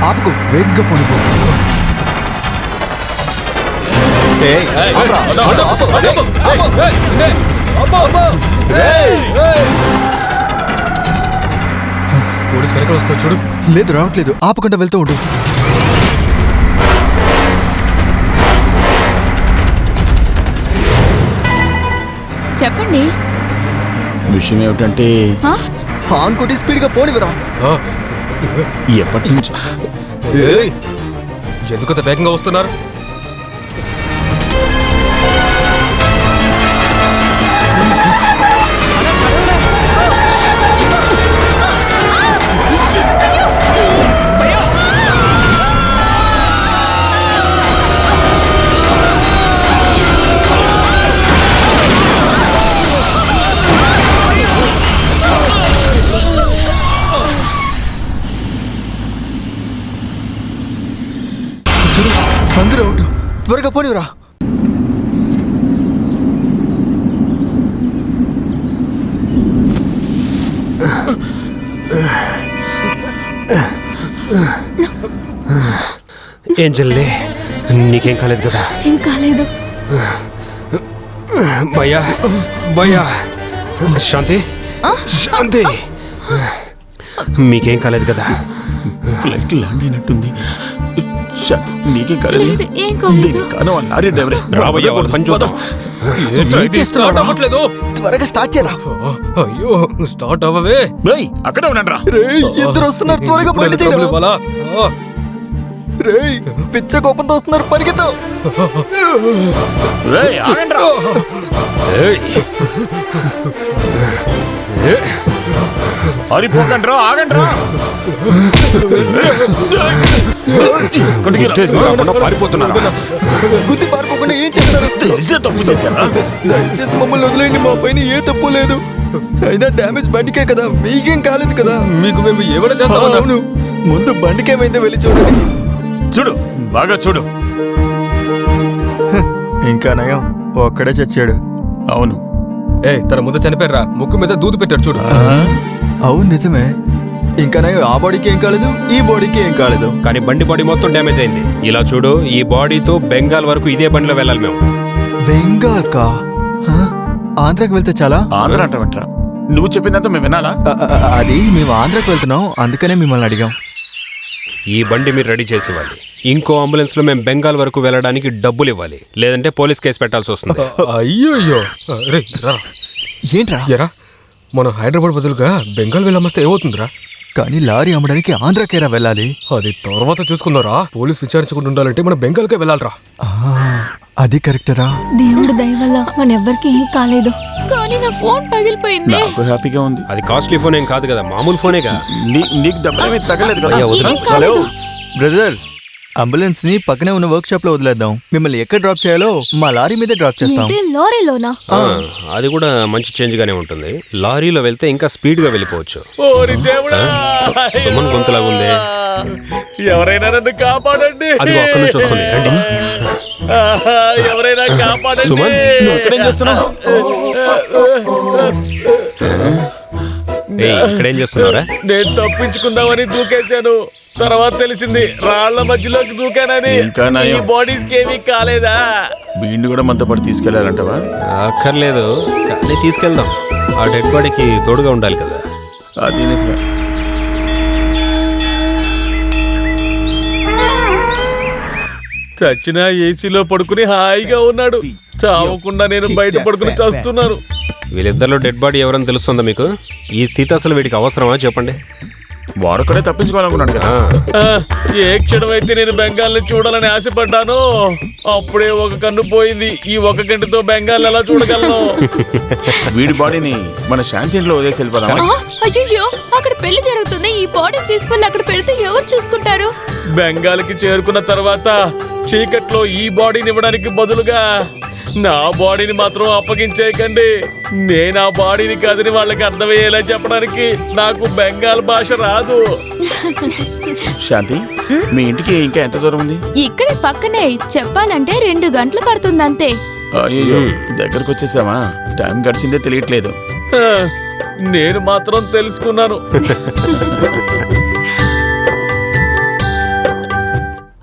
ఆపుకు, వేగంగా పోనిపో. పోలీసు వెనకాల వస్తా చూడు. లేదు, రావట్లేదు. ఆపకుండా వెళ్తూ ఉండు. చెప్పండి. విషయం ఏమిటంటే, హాన్ కొట్టి స్పీడ్గా పోనివరా. ఎప్పటి నుంచి? ఎందుకంత వేగంగా వస్తున్నారు? త్వరగా పోనివరా. ఏం చెల్లి, నీకేం కాలేదు కదా? ఏం కాలేదు. భయ్యా భయ్యా, శాంతి శాంతి, మీకేం కాలేదు కదా? ఫ్లైట్ ల్యాండ్ అయినట్టుంది. నీకేం కాలేదు? లేదు, ఏం కాలేదు. కాను ఆ లారీ డ్రైవరే. రాబోయే వాడు పని చూద్దాం. త్వరగా స్టార్ట్ చేయరా. అయ్యో స్టార్ట్ అవ్వవే. అక్కడే ఉన్నాడు రా. ఇద్దరు వస్తున్నారు, త్వరగా బండి తీయరా. రేయ్ పిచ్చ కోపంతో వస్తున్నారు, పరిగెత్తావు. ఆగిపోకండి రా, ఆగండి రా. పారిపోతున్నారా? గుద్ది పారిపోకుండా ఏం చేస్తారు? తప్పు చేశారా? దయచేసి మమ్మల్ని వదిలేయండి, మా పైన ఏ తప్పు లేదు. అయినా డ్యామేజ్ బండికే కదా, మీకేం కాలేదు కదా. మీకు మేము ఏమైనా చేస్తామన్నా? అవును, ముందు బండికేమైందో వెళ్ళి చూడండి. చూడు, బాగా చూడు. ఇంకా నయం, ఒక్కడే చచ్చాడు. అవును, తన ముందు చనిపోయారా, ముక్కు మీద దూదు పెట్టాడు చూడు. అవును నిజమే. ఇంకా నయం, ఆ బాడీకి ఏం కాలేదు, ఈ బాడీకి ఏం కాలేదు. కానీ బండి బాడీ మొత్తం డ్యామేజ్ అయింది. ఇలా చూడు, ఈ బాడీతో బెంగాల్ వరకు ఇదే బండిలో వెళ్ళాలి మేము. బెంగాల్ కా? ఆంధ్రాకి వెళ్తే చాలా? ఆంధ్ర అంటావంటరా? నువ్వు చెప్పిందంతా మేము వినాలా? అది మేము ఆంధ్రాకి వెళ్తున్నాం, అందుకనే మిమ్మల్ని అడిగాం. ఈ బండి మీరు రెడీ చేసి ఇవ్వాలి. ఇంకో అంబులెన్స్ లో మేము బెంగాల్ వరకు వెళ్ళడానికి డబ్బులు ఇవ్వాలి, లేదంటే పోలీస్ కేసు పెట్టాల్సి వస్తుంది. అయ్యో ఏంట్రా? ఎరా మనం హైదరాబాద్ బదులుగా బెంగాల్ వెళ్ళమస్తే ఏమవుతుందిరా? కానీ లారీ అమ్మడానికి ఆంధ్రాకేరా వెళ్ళాలి. అది తర్వాత చూసుకుందారా. పోలీస్ విచారించకుండా ఉండాలంటే మనం బెంగాల్కే వెళ్ళాలరా. అది కరెక్టరా? దేవుడి దయ వల్ల మన ఎవ్వరికి ఏం కాలేదు. కానీ నా ఫోన్ పగిలిపోయింది. నాకు హ్యాపీగా ఉంది. అది కాస్ట్లీ ఫోన్ ఏం కాదు కదా, మామూలు ఫోనేగా. నీకు దెబ్బలేమీ తగలేదు కదా? హలో బ్రదర్, అంబులెన్స్ ని పక్కనే ఉన్న వర్క్ షాప్ లో వదిలేద్దాం. మిమ్మల్ని ఎక్కడ డ్రాప్ చేయాలో మా లారీ మీద డ్రాప్ చేస్తాం. లారీలోనా? అది కూడా మంచి చేంజ్ గానే ఉంటుంది. లారీలో వెళ్తే ఇంకా స్పీడ్ గా వెళ్ళిపోవచ్చు. సుమన్ గొంతులాగుంది. ఎవరైనా నన్ను కాపాడండి. అది అక్కడి నుంచి వస్తుంది. రండి. ఎవరైనా కాపాడండి. సుమన్, నువ్వు ఇక్కడేం చేస్తున్నావు? ఇక్కడేం చేస్తున్నారా? నేను తప్పించుకుందామని దూకేశాను. తర్వాత తెలిసింది రాళ్ల మధ్యలోకి దూకానని. ఈ బాడీస్ కి ఏమీ కాలేదా? వీడిని కూడా మనతో పాటు తీసుకెళ్లాలంటవా? అక్కర్లేదు, కానీ తీసుకెళ్దాం. ఆ డెడ్ బాడీకి తోడుగా ఉండాలి కదా. అది నిజమే. చచ్చిన ఏసీలో పడుకుని హాయిగా ఉన్నాడు. చావకుండా నేను బయట పడుకుని చేస్తున్నాను. వీళ్ళిద్దరిలో డెడ్ బాడీ ఎవరని తెలుస్తుందా మీకు? ఈ స్థితి అసలు వీడికి అవసరమా చెప్పండి. వాడొక్కడే తప్పించుకోవాలనుకున్నాడు కదా. ఏ క్షణం అయితే నేను బెంగాల్ ని చూడాలని ఆశపడ్డాను, అప్పుడే ఒక కన్ను పోయింది. ఈ ఒక కంటితో బెంగాల్ ఎలా చూడగలను? వీడి బాడీని మన శాంతి ఇంట్లో వదిలేసి వెళ్ళిపోదామా? అయ్యో, అక్కడ పెళ్లి జరుగుతుంది. ఈ బాడీని తీసుకెళ్ళి అక్కడ పెడితే ఎవరు చూసుకుంటారు? బెంగాల్ కి చేరుకున్న తర్వాత చీకట్లో ఈ బాడీని ఇవ్వడానికి బదులుగా నా బాడీని మాత్రం అప్పగించేయకండి. నేను ఆ బాడీని కాదని వాళ్ళకి అర్థమయ్యేలా చెప్పడానికి నాకు బెంగాల్ భాష రాదు. శాంతి, మీ ఇంటికి ఇంకా ఎంత దూరం ఉంది? ఇక్కడే పక్కనే, చెప్పాలంటే 2 గంటలు పడుతుంది అంతే. అయ్యో, దగ్గరకు వచ్చేసామా? టైం గడిచిందే తెలియట్లేదు. నేను మాత్రం తెలుసుకున్నాను.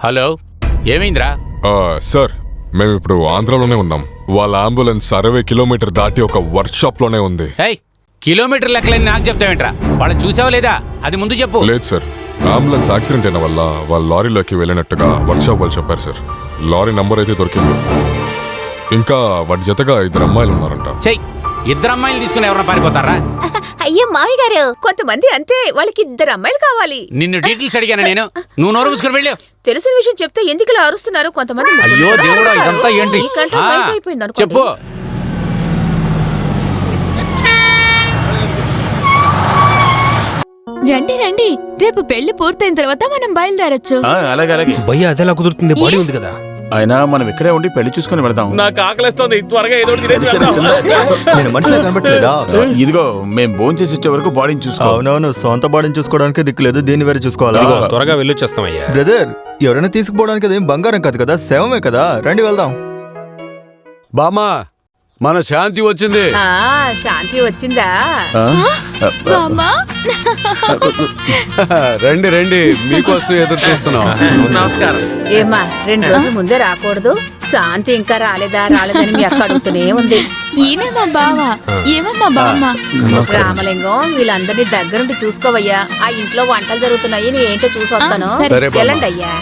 హలో, ఏమైందిరా? సార్, మేము ఇప్పుడు ఆంధ్రాలోనే ఉన్నాం. వాళ్ళ అంబులెన్స్ 60 కిలోమీటర్ దాటి ఒక వర్క్ షాప్ లోనే ఉంది. కిలోమీటర్ లెక్కలని నాకు చెప్తావేంట్రా? వాళ్ళని చూసావా లేదా? అది ముందు చెప్పు. లేదు సార్, అంబులెన్స్ యాక్సిడెంట్ అయిన వల్ల వాళ్ళ లారీలోకి వెళ్ళినట్టుగా వర్క్ షాప్ వాళ్ళు చెప్పారు సార్. లారీ నంబర్ అయితే దొరికింది. ఇంకా వాటి జతగా 2 అమ్మాయిలు ఉన్నారంట. 2 అమ్మాయిలు తీసుకుని ఎవరైనా పారిపోతారా? అయ్యో మావి గారు, కొంతమంది అంతే, వాళ్ళకి 2 అమ్మాయిలు కావాలి. నిన్ను డీటెయిల్స్ అడిగాను నేను. నువ్వు నోరు మూసుకొని వెళ్ళు. తెలిసిన విషయం చెప్తే ఎందుకు ఇలా అరుస్తున్నారు? కొంతమంది అయ్యో దేవుడా, ఇదంతా ఏంటి? చెప్పు. రండి రండి, రేపు పెళ్లి పూర్తయిన తర్వాత మనం బయలుదేరొచ్చు. అలాగే అలాగే. భయ్యా, అదెలా కుదురుతుంది? బాడీ ఉంది కదా. అయినా మనం ఇక్కడే ఉండి పెళ్లి చూసుకుని వెళదాం. నాకు ఆకలిస్తోంది, త్వరగా ఏదో ఒకటి తినేసి సరే, వెళ్దాం. నేను మనిషిలో కనబట్టలేదా? ఇదిగో మేము భోజనం చేసి వచ్చే వరకు బాడీని చూసుకో. అవునవును, సొంత బాడీని చూసుకోవడానికి దిక్కులేదు, దీన్ని వేరే చూసుకోవాలా? త్వరగా వెళ్ళొచ్చేస్తామయ్యా. బ్రదర్, ఎవరైనా తీసుకుపోవడానికి అదేం బంగారం కాదు కదా, శవమే కదా. రండి వెళ్దాం. బామా, మన శాంతి వచ్చింది. శాంతి వచ్చిందా? బామ్మా రండి రండి, మీకోసం ఎదురు చూస్తున్నాం. నమస్కారం. ఏమా 2 రోజుల ముందే రాకూడదు? శాంతి ఇంకా రాలేదని మీ అక్క అడుగుతూనే ఉంది. ఈయన మా బావ, ఏమమ్మా బామ్మ. రామలింగం, వీళ్ళందరినీ దగ్గరుండి చూసుకోవయ్యా. ఆ ఇంట్లో వంటలు జరుగుతున్నాయి, నేను ఏంటో చూసి వస్తాను. సరే బామ్మ. వెళ్ళండి అయ్యా.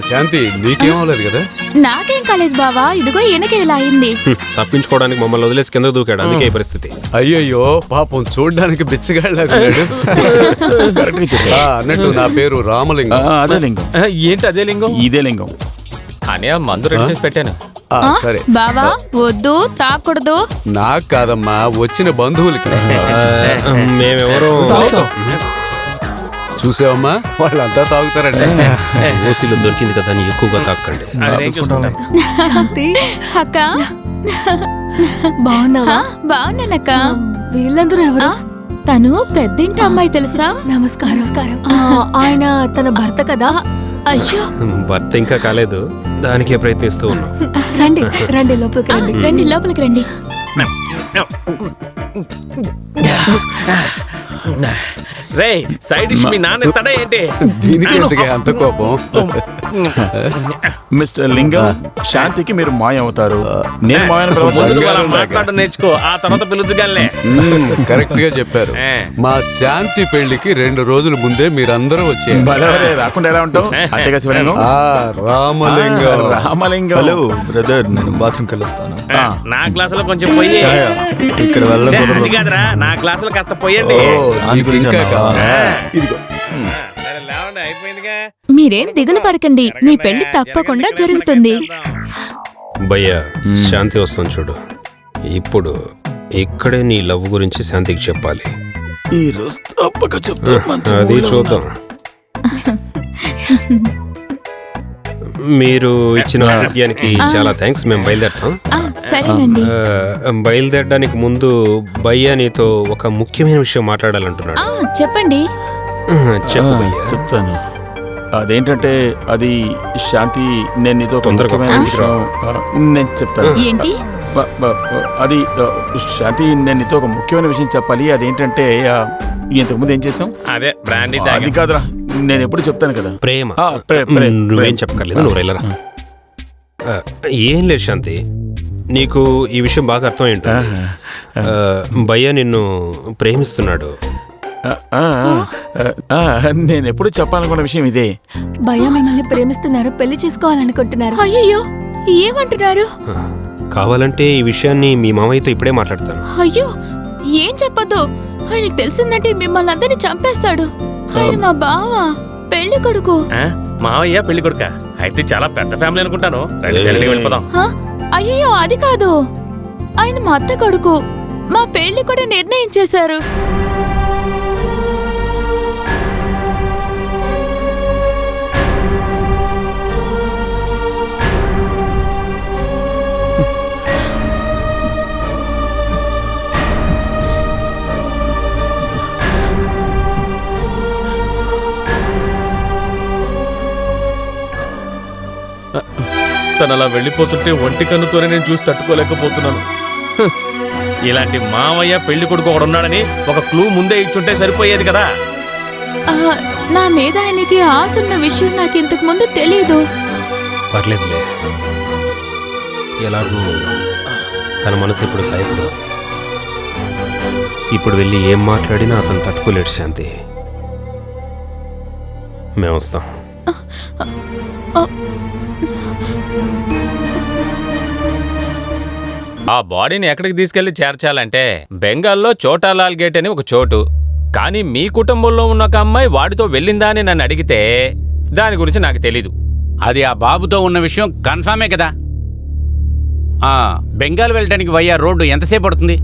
శాంతి, నీకేమవలేదు కదా? నాకేం కాలేదు బావా, ఇదిగో ఈయనకే ఇలా అయింది. తప్పించుకోవడానికి మమ్మల్ని వదిలేసి కిందకు దూకాడు, అందుకే ఈ పరిస్థితి. అయ్యయ్యో పాపం, చూడ్డానికి బిచ్చగాళ్ళాడు. అన్నట్టు నా పేరు రామలింగం. అదే లింగం. ఏంటి అదే లింగం? ఇదే లింగం. అని మందు రెడీ చేసి పెట్టాను. సరే బావా, వద్దు, తాకూడదు. నాకు కాదమ్మా, వచ్చిన బంధువులకి. మేమెవరో చూసావమ్మా, వాళ్ళంతా తాగుతారండి. ఓసీలో దొరికింది కదా అని ఎక్కువగా తాకండి. అక్క బాగున్నావా? బాగున్నానక్క. వీళ్ళందరూ ఎవరు? తను పెద్దింటి అమ్మాయి తెలుసా? నమస్కారం. ఆయన తన భర్త కదా? అయ్యో, భర్త ఇంకా కాలేదు, దానికే ప్రయత్నిస్తూ ఉన్నాం. రండి రండి, లోపలికి రండి. రండి, లోపలికి రండి. రే సైడ్ డిష్ మీ నాన్న ఇస్తాడా ఏంటి? దీనికి ఎందుకే అంత కోపం? మిస్టర్ లింగం, శాంతికి మీరు మాయ అవుతారు, నేను మాయను మాట్లాడడం నేర్చుకో, ఆ తర్వాత పిలుద్దుగానే. కరెక్ట్ గా చెప్పారు. మా శాంతి పెళ్లికి 2 రోజుల ముందే మీరందరూ వచ్చారు. రాకుండా ఎలా ఉంటావు? అంతేగా శివలింగం. రామలింగం. రామలింగం. హలో బ్రదర్, నేను బాత్రూమ్కి వెళ్ళొస్తాను. నా క్లాసులో కొంచెం పోయి. ఇక్కడ వెళ్ళకూడదు. కాదురా, నా క్లాసులో కాస్త పోయండి. ఇదిగో. మీరేం దిగులు పడకండి, మీ పెళ్లి తప్పకుండా జరుగుతుంది. భయ్యా, శాంతి వస్తుంది చూడు. ఇప్పుడు ఇక్కడే నీ లవ్ గురించి శాంతికి చెప్పాలి. ఈ రోజు తప్పక చెప్తా. అది చూద్దాం. మీరు ఇచ్చిన ఆతిథ్యానికి చాలా థ్యాంక్స్. మేము బయలుదేరతాం. సరేనండి. బయలుదేరడానికి ముందు భయ్యా నీతో ఒక ముఖ్యమైన విషయం మాట్లాడాలంటున్నాడు. చెప్పండి. చెప్పు భయ్యా. చెప్తాను. అదేంటంటే అది శాంతి, నేను నీతో తొందరగా నేను చెప్తాను. ఏంటి అది? శాంతి, నేను నీతో ఒక ముఖ్యమైన విషయం చెప్పాలి. అదేంటంటే ఇంతకుముందు ఏం చేసాం? అదే బ్రాండీ. అది కాదురా, నేను ఎప్పుడు చెప్తాను కదా. ప్రేమ. నువ్వేం చెప్పక్కర్లేదు, నువ్వు వెళ్ళరా. ఏం లేదు శాంతి, నీకు ఈ విషయం బాగా అర్థం ఏంటో. భయ్య నిన్ను ప్రేమిస్తున్నాడు. నేను ఎప్పుడు చెప్పాలనుకున్న విషయం ఇదే. భయ మిమ్మల్ని ప్రేమిస్తున్నారు, పెళ్లి చేసుకోవాలనుకుంటున్నారు. అయ్యో, ఏమంటున్నారు? కావాలంటే ఈ విషయాన్ని మీ మామయ్యతో ఇప్పుడే మాట్లాడతాను. అయ్యో, ఏం చెప్పొద్దు. ఆయనకు తెలిసిందంటే మిమ్మల్ని అందరినీ చంపేస్తాడు. ఆయన మా బావ, పెళ్లి కొడుకు. మావయ్య పెళ్లి కొడుక అయితే చాలా పెద్ద ఫ్యామిలీ అనుకుంటాను. వెళ్ళిపోదాం. అయ్యో, అది కాదు, ఆయన మా అత్త కొడుకు. మా పెళ్లి కూడా నిర్ణయించేశారు. తను అలా వెళ్ళిపోతుంటే ఒంటి కన్నుతోనే నేను చూసి తట్టుకోలేకపోతున్నాను. ఇలాంటి మావయ్య పెళ్లి కొడుకు ఒకడు ఉన్నాడని ఒక క్లూ ముందే ఇచ్చుంటే సరిపోయేది కదా. నా మీద ఆయనకి ఆశ ఉన్న విషయం నాకు ఇంతకు ముందు తెలీదు. పర్లేదులే, ఎలాగూ తన మనసు ఇప్పుడు భయపడు. ఇప్పుడు వెళ్ళి ఏం మాట్లాడినా అతను తట్టుకోలేడు శాంతి. మేము వస్తాం. ఆ బాడీని ఎక్కడికి తీసుకెళ్లి చేర్చాలంటే బెంగాల్లో చోటాలాల్ గేట్ అని ఒక చోటు. కానీ మీ కుటుంబంలో ఉన్న ఒక అమ్మాయి వాడితో వెళ్ళిందా అని నన్ను అడిగితే దాని గురించి నాకు తెలీదు. అది ఆ బాబుతో ఉన్న విషయం కన్ఫామే కదా. బెంగాల్ వెళ్ళడానికి వయ్యా రోడ్డు ఎంతసేపు పడుతుంది?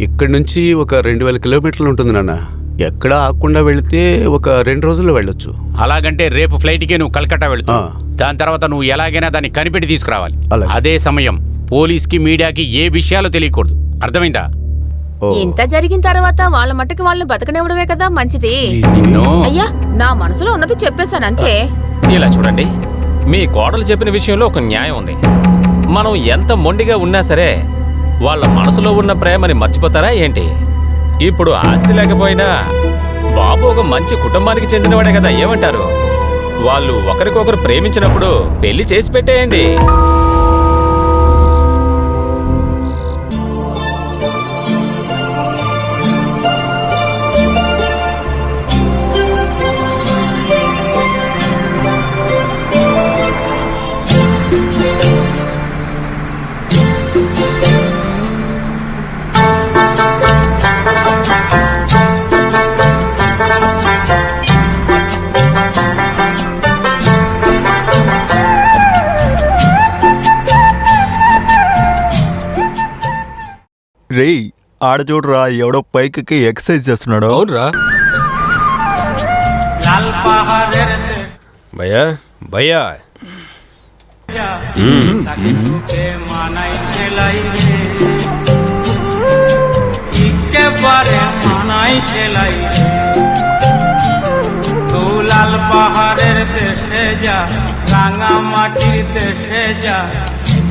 ఇక్కడి నుంచి ఒక 2000 కిలోమీటర్లు ఉంటుంది నాన్న. ఎక్కడ ఆకుండా వెళితే ఒక 2 రోజుల్లో వెళ్ళొచ్చు. అలాగంటే రేపు ఫ్లైట్కే నువ్వు కలకత్తా వెళుతావు. దాని తర్వాత నువ్వు ఎలాగైనా దాన్ని కనిపెట్టి తీసుకురావాలి. అలాగే. అదే సమయం పోలీస్కి మీడియాకి ఏ విషయాలు తెలియకూడదు. అర్థమైందా? ఇంత జరిగిన తర్వాత వాళ్ళ మట్టుకు వాళ్ళని బతకనివ్వడమే కదా మంచిది. నిన్ను అయ్యా, నా మనసులో ఉన్నది చెప్పేశాను అంతే. ఇలా చూడండి, మీ కోడలు చెప్పిన విషయంలో ఒక న్యాయం ఉంది. మనం ఎంత మొండిగా ఉన్నా సరే వాళ్ళ మనసులో ఉన్న ప్రేమని మర్చిపోతారా ఏంటి? ఇప్పుడు ఆస్తి లేకపోయినా బాబు ఒక మంచి కుటుంబానికి చెందినవాడే కదా, ఏమంటారు? వాళ్ళు ఒకరికొకరు ప్రేమించినప్పుడు పెళ్లి చేసి పెట్టేయండి. రేయ్ ఆడ చూడరా, ఎవడో పైకి ఎక్సర్సైజ్ చేస్తున్నాడు. అవునరా, భయ్యా భయ్యా লাল পাহাড়ের দেশে যা, রাঙা মাটির দেশে যা,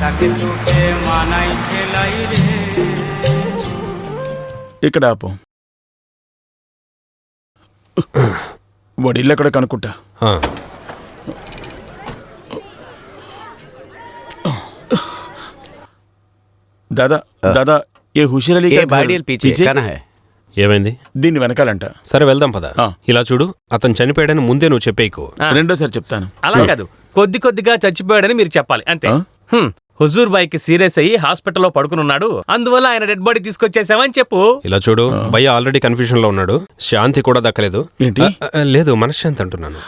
তাকে তোকে মানাই ছেলাই রে. ఇక్కడ ఆపు. వాడి ఇల్లు ఎక్కడ కనుక్కుంటా. దాదా దాదా ఏ హుషార్ అలీ కా ఘర్ పీछే ఏమైంది? దీన్ని వెనకాలంట. సరే వెళ్దాం పద. ఇలా చూడు, అతను చనిపోయాడని ముందే నువ్వు చెప్పేకు. రెండోసారి చెప్తాను. అలా కాదు, కొద్ది కొద్దిగా చచ్చిపోయాడని మీరు చెప్పాలి అంతే. హుజూర్ బాయ్ కి సీరియస్ అయ్యి హాస్పిటల్లో పడుకున్నాడు, అందువల్ల ఆయన డెడ్ బాడీ తీసుకొచ్చేసావని చెప్పు. ఇలా చూడు, భయ్య ఆల్రెడీ కన్ఫ్యూజన్ లో ఉన్నాడు. శాంతి కూడా దక్కలేదు. ఏంటి? లేదు, మనశ్శాంతి అంటున్నాను.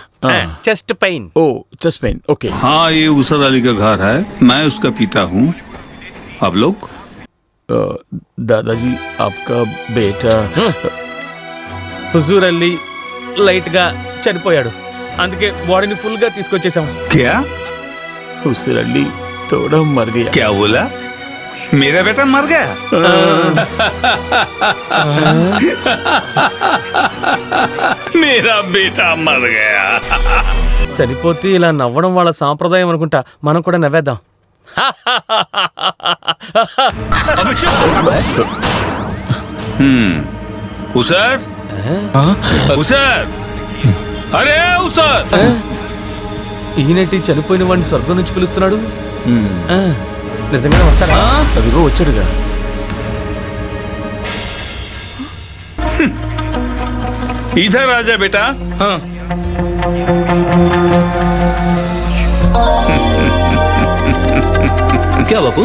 Chest pain. Oh chest pain, okay. हाँ, ये उसर अली का घर है, मैं उसका पिता हूँ. आप लोग? दादाजी आपका बेटा హుజూర్ అలీ లైట్ గా చనిపోయాడు, అందుకే బాడీని ఫుల్ గా తీసుకొచ్చేసాం. क्या? हुसैन अली थोड़ा मर गया. क्या बोला? मेरा बेटा मर गया? मेरा बेटा मर गया. చనిపోతే ఇలా నవ్వడం వాళ్ళ సాంప్రదాయం అనుకుంటా, మనం కూడా నవ్వేద్దాం. उसर, उसर, अरे उसर. ఈయనటి చనిపోయిన వాడిని స్వర్గం నుంచి పిలుస్తున్నాడు. నిజంగానే వస్తాడా? అదిగో వచ్చాడుగా. इधर आजा बेटा. हाँ. क्या बापू?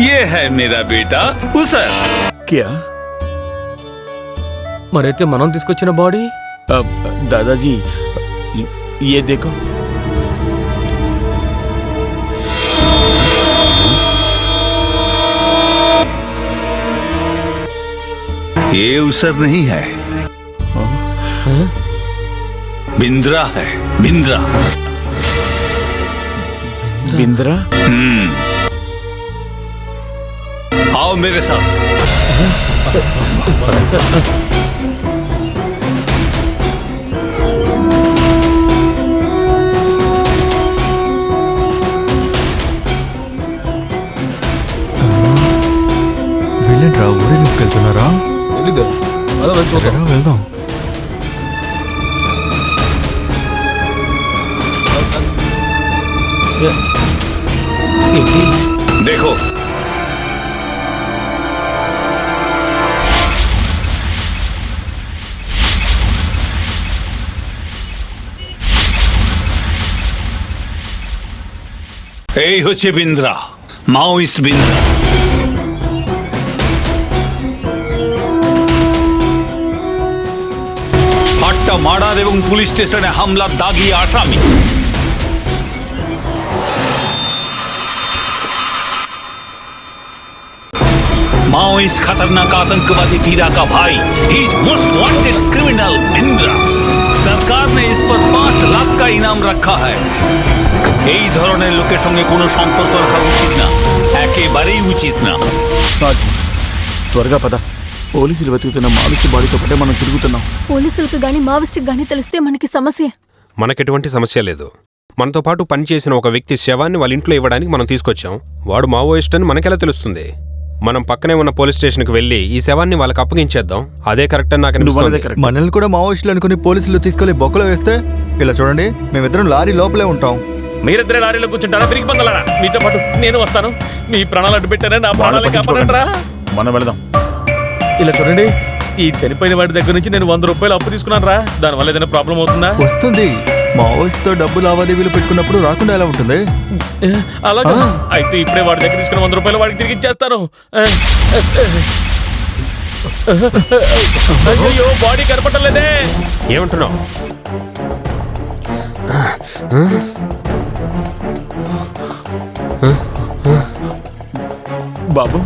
ये है मेरा बेटा उसर. क्या? మరైతే మనం తీసుకొచ్చిన బాడీ? दादाजी ये देखो. ये उसर नहीं है, बिंद्रा है. बिंद्रा. बिंद्रा? आओ मेरे साथ. వెళ్ళండి రా, ఊరేగింపుకి వెళ్తున్నారా? వెళ్దాం. देखो, এই হচ্ছে বিন্দ্রা, মাওইস্ট বিন্দ্রা. আটটা মার্ডার এবং পুলিশ স্টেশনে হামলার দাগি আসামি. माओइस्ट खतरनाक आतंकवादी पीरा का भाई, he is most wanted criminal Bindra. सरकार ने इस पर 5 लाख का इनाम रखा है এই ধরনের লোকের সঙ্গে কোনো সম্পর্ক রাখা উচিত না একেবারেই উচিত না త్వరగా పద పోలీసులు వెతుకుతున్న మావిస్ట్ బాడీతో పాటే మనం తిరుగుతున్నాం పోలీసులకు గాని మావిస్ట్కి గాని తెలిస్తే మనకి సమస్య. మనకెటువంటి సమస్య లేదు. మనతో పాటు పనిచేసిన ఒక వ్యక్తి శవాన్ని వాళ్ళ ఇంట్లో ఇవ్వడానికి మనం తీసుకొచ్చాం. వాడు మావోయిస్ట్ అని మనకెలా తెలుస్తుంది? మనం పక్కనే ఉన్న పోలీస్ స్టేషన్కి వెళ్ళి ఈ శవాన్ని వాళ్ళకి అప్పగించేద్దాం. అదే కరెక్ట్ అని నాకు అనిపిస్తుంది. మనల్ని కూడా మావోయిస్టులు అనుకుని పోలీసులు తీసుకెళ్లి బొక్కలో వేస్తే ఇలా చూడండి, మేమిద్దరం లారీ లోపలే ఉంటాం. మీరిద్దరే లారీలో కూర్చుంటారా? తిరిగి పొందలారా? మీతో పాటు నేను వస్తాను. మీ ప్రాణాలు అడ్డు పెట్టారా? నా ప్రాణాలు కాపాడంటారా? మనం వెళదాం. ఇలా చూడండి, ఈ చనిపోయిన వాడి దగ్గర నుంచి నేను 100 రూపాయలు అప్పు తీసుకున్నాను రా. దానివల్ల ఏదైనా ప్రాబ్లం అవుతుందా? వస్తుంది. మావోయిస్ట్తో డబ్బు లావాదేవీలు పెట్టుకున్నప్పుడు రాకుండా ఎలా ఉంటుంది? అలాగా అయితే ఇప్పుడే వాడి దగ్గర తీసుకున్న 100 రూపాయలు వాడికి తిరిగి ఇచ్చేస్తాను. అయ్యో, బాడీ కనపడలేదే. ఏమంటున్నావు? బాబు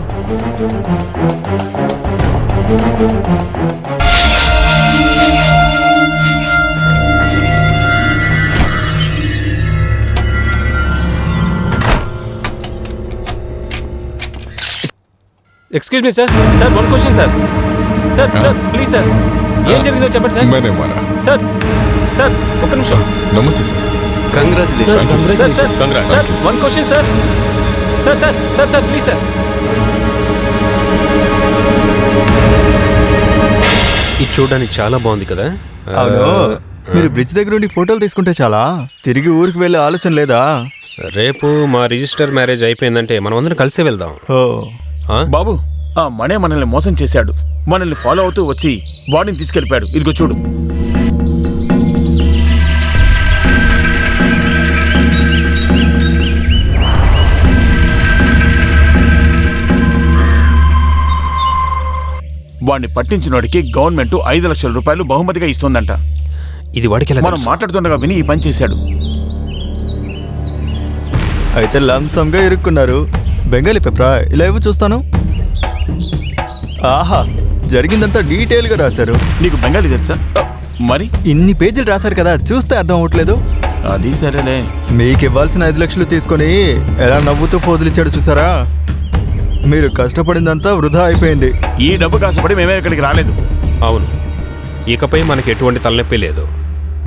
excuse me sir. Sir 1 question sir. Sir please sir, ఏం జరిగిందో చెప్పండి సార్. मैंने मारा. సార్ ఒక్క నిమిషం. नमस्ते sir. Congratulation. Sir 1 question sir. Sir please sir. ఇది చూడడానికి చాలా బాగుంది కదా? అవును. మీరు బ్రిడ్జ్ దగ్గర ఉండి ఫోటోలు తీసుకుంటే చాలా, తిరిగి ఊరికి వెళ్ళే ఆలోచన లేదా? రేపు మా రిజిస్టర్ మ్యారేజ్ అయిపోయిందంటే మనం అందరం కలిసే వెళ్దాం. బాబు, ఆ మనే మనల్ని మోసం చేశాడు. మనల్ని ఫాలో అవుతూ వచ్చి బాడీని తీసుకెళ్ళిపోయాడు. ఇదిగో చూడు. వాడిని పట్టించినోడికి గవర్నమెంట్ 5 లక్షల రూపాయలు బహుమతిగా ఇస్తోందంట. ఇది వాడికి మనం మాట్లాడుతుండగా విని ఈ పని చేశాడు. అయితే లంసంగా ఇరుక్కున్నారు. బెంగాలీ పెప్రా, ఇలా ఇవ్వు చూస్తాను. ఆహా, జరిగిందంతా డీటెయిల్గా రాశారు. నీకు బెంగాలీ తెలుసా? మరి ఇన్ని పేజీలు రాశారు కదా, చూస్తే అర్థం అవ్వట్లేదు. అది సరేలే. మీకు ఇవ్వాల్సిన 5 లక్షలు తీసుకొని ఎలా నవ్వుతూ ఫోదులిచ్చాడు చూసారా? మీరు కష్టపడిందంతా వృధా అయిపోయింది. ఈ డబ్బు కాసపడి మేమే ఇక్కడికి రాలేదు. అవును, ఇకపై మనకి ఎటువంటి తలనొప్పి లేదు.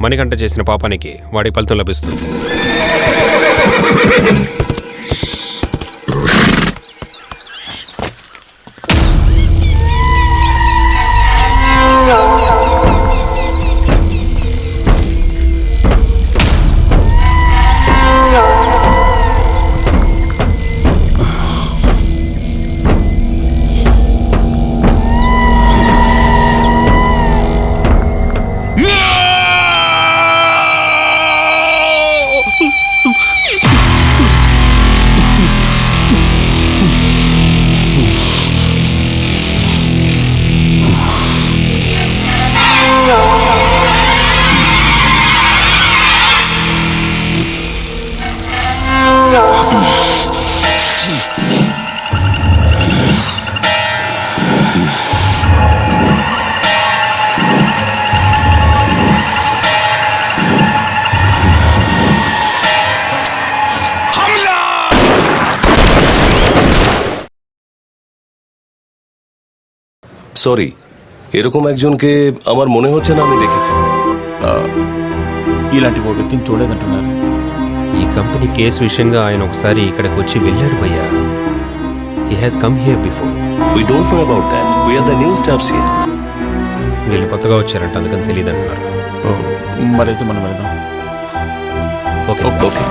మణికంఠ చేసిన పాపానికి వాడి ఫలితం లభిస్తుంది. সরি, এরকম একজনকে আমার মনে হচ্ছে না আমি দেখেছি। ఇలాంటి ఓ వ్యక్తిని చూడలేదంటున్నారు. ఈ కంపెనీ కేసు విషయంగా ఆయన ఒకసారి ఇక్కడికి వచ్చి వెళ్ళాడు భయ్యా. He has come here before. We don't know about that. We are the new staffs here. వీళ్ళు కొత్తగా వచ్చారంట, అందుకని తెలియదు అంటున్నారు. మరైతే మనం వెళ్దాం. Okay okay.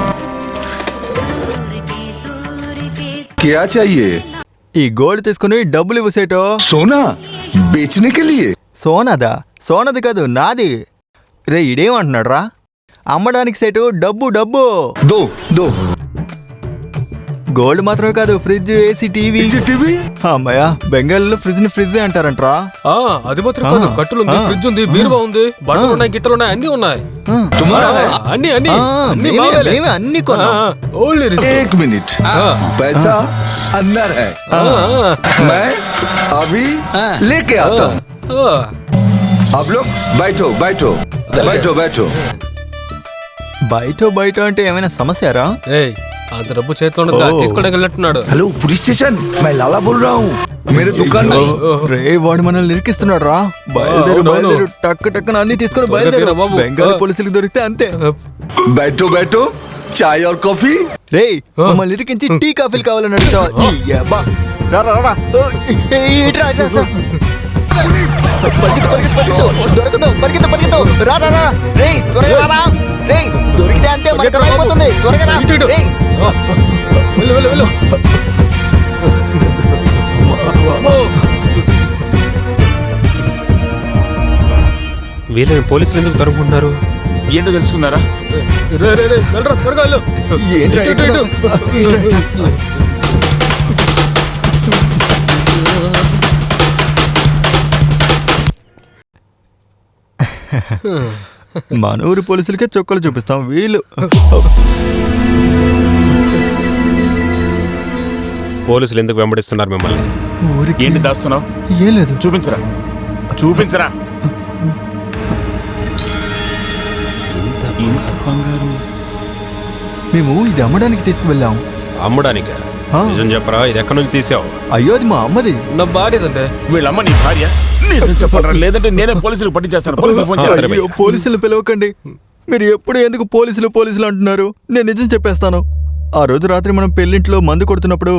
क्या चाहिए? ఈ గోల్డ్ తీసుకుని డబ్బులు ఇవ్వసేటో. సోనా బేచనే కే లియే. సోనాదా? సోనది కాదు, నాది. రే ఇడేమంటున్నాడు రా? అమ్మడానికి సేటు డబ్బు డబ్బు. దో దో. గోల్డ్ మాత్రమే కాదు, ఫ్రిడ్జ్, ఏసీ, టీవీ. అమ్మయ్యా, బెంగాల్లో ఫ్రిడ్జ్ ని ఫ్రిడ్జ్ అంటారంట్రా. అది మాత్రం కాదు, కట్టులు ఉంది, ఫ్రిడ్జ్ ఉంది, బీరువా ఉంది, బట్టలు ఉన్నాయి, గిట్టలు ఉన్నాయి, అన్ని ఉన్నాయి. అన్ని అన్ని అన్ని కొన్నా. एक मिनट, पैसा अंदर है, मैं अभी लेके आता हूँ. आप लोग बैठो बैठो. बैठो बैठो బయట అంటే ఏమైనా సమస్యరా? అంత డబ్బు చేతిలో తీసుకోవడానికి వెళ్ళినట్టున్నాడు. हेलो पुलिस स्टेशन मैं लाला बोल रहा हूँ मेरे दुकान में రే వాడు మనల్ని నిరికిస్తున్నాడు రా. బయలుదేరు టక్ టక్కున అన్ని తీసుకొని బయలుదేరు. బెంగాలీ పోలీసులకు దొరికితే అంతే. बैठो बैठो चाय और कॉफी రే మమ్మల్ని నిరికించి టీ కాఫీలు కావాలని అడుగుతావా? ఈ యబ్బా. రా రా రా ఇట్రా పరిగెత్తు రా రా రా. రే త్వరగా రా. రే దొరికితే అంతే మనకు అయిపోతుంది. త్వరగా రా. వెళ్ళు. వీళ్ళని పోలీసులు ఎందుకు తరుముకున్నారు? ఏంటో తెలుసుకున్నారా? వెళ్ళరా త్వరగా వెళ్ళు. మన ఊరి పోలీసులకే చొక్కలు చూపిస్తాం. వీళ్ళు పోలీసులు ఎందుకు వెంబడిస్తున్నారు మిమ్మల్ని? ఏంటి దాస్తున్నావు? ఏం లేదు. చూపించరా. బంగారం మేము ఇది అమ్మడానికి తీసుకువెళ్ళాం. అమ్మడానికా? నిజం చెప్పరా, ఇది ఎక్కడి నుంచి తీసావు? అయ్యో అది మా అమ్మది. నా భార్యదంటే. వీళ్ళమ్మ నీ భార్య? నిజం చెప్పరా, లేదంటే నేనే పోలీసులకు పట్టించేస్తాను. పోలీసులు ఫోన్ చేస్తాను. అయ్యో పోలీసులు పిలవకండి. మీరు ఎప్పుడు ఎందుకు పోలీసులు అంటున్నారు? నేను నిజం చెప్పేస్తాను. ఆ రోజు రాత్రి మనం పెళ్ళింట్లో మందు కొడుతున్నప్పుడు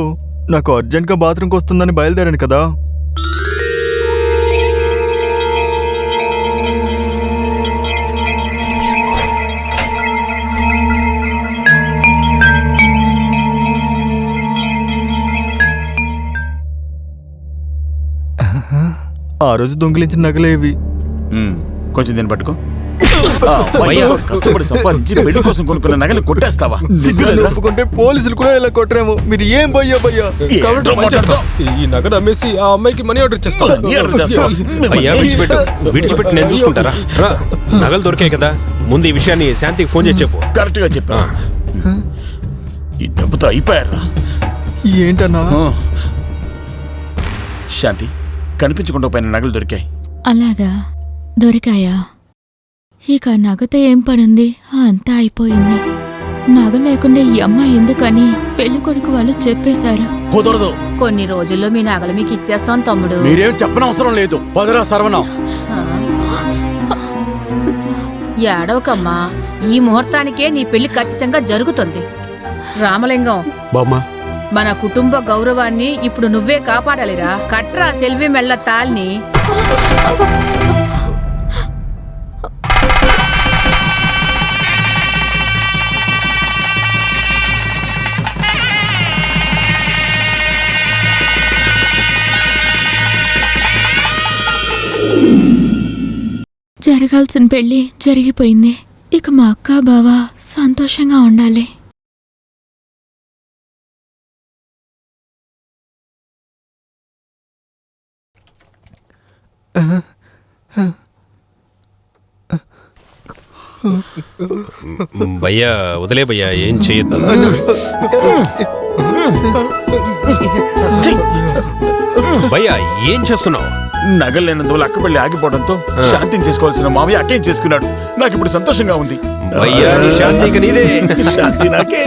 నాకు అర్జెంట్గా బాత్రూమ్కి వస్తుందని బయలుదేరాను కదా. ఆ రోజు దొంగిలించిన నగలేవి. కొంచెం దీన్ని పట్టుకో. కష్టపడి సంపాదించి పెళ్లి కోసం కొనుక్కున్న నగలు కొట్టేస్తావా? ఒప్పుకుంటే పోలీసులు కూడా ఇలా కొట్టరేమో. మీరు ఏం భయ్యా ఈ నగలు అమ్మేసి ఆ అమ్మాయికి మనీ ఆర్డర్ చేస్తాం. విడిచిపెట్టి నేను చూసుకుంటారా? నగలు దొరికాయి కదా, ముందు ఈ విషయాన్ని శాంతికి ఫోన్ చేసి చెప్పు. కరెక్ట్ గా చెప్పా. ఈ దెబ్బతో అయిపోయారా? ఏంటన్నా? శాంతి, కనిపించకుండా పోయిన నగలు దొరికాయి. అలాగా? దొరికాయా? ఇక నగతో ఏం పనుంది? అంతా అయిపోయింది. నగ లేకుండా ఈ అమ్మాయి ఎందుకని పెళ్లి కొడుకు వాళ్ళు చెప్పేశారు. కుదరదు. కొన్ని రోజుల్లో మీ నగలు మీకు ఇచ్చేస్తాం తమ్ముడు. మీరేం చెప్పనవసరం లేదు. పదరా సర్వనం. ఏడవకమ్మా, ఈ ముహూర్తానికే నీ పెళ్లి ఖచ్చితంగా జరుగుతుంది. రామలింగం, మన కుటుంబ గౌరవాన్ని ఇప్పుడు నువ్వే కాపాడాలిరా. కట్రా సెల్వి మెళ్ళ తాల్ని. జరగాల్సిన పెళ్లి జరిగిపోయింది. ఇక మా అక్క బావ సంతోషంగా ఉండాలి. భయ్యా వదిలే భయ్యా, ఏం చేయొద్దు. భయ్యా ఏం చేస్తున్నావు? నగలు లేనందువల్ల అక్క పెళ్లి ఆగిపోవడంతో శాంతిని చేసుకోవాల్సిన మావయ్య అక్కేం చేసుకున్నాడు. నాకు ఇప్పుడు సంతోషంగా ఉంది. భయ్యా శాంతికి నీదే. శాంతి నాకే.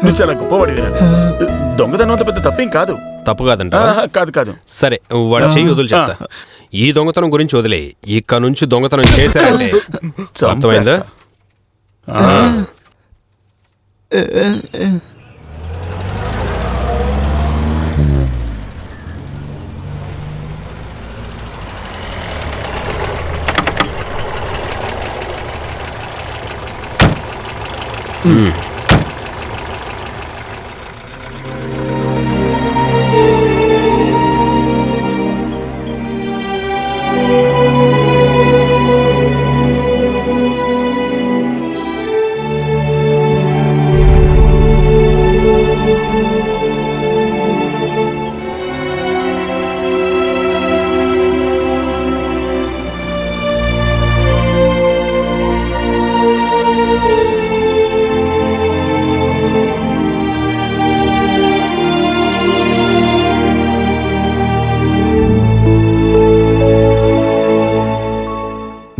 నువ్వు చాలా గొప్పవాడివిరా. దొంగతనం అంత పెద్ద తప్పేం కాదు. తప్పు కాదంట? కాదు. సరే వాడు చెయ్యి వదులు చెప్తా. ఈ దొంగతనం గురించి వదిలే, ఇక్కడ నుంచి దొంగతనం చేశారంటే అర్థమైందా?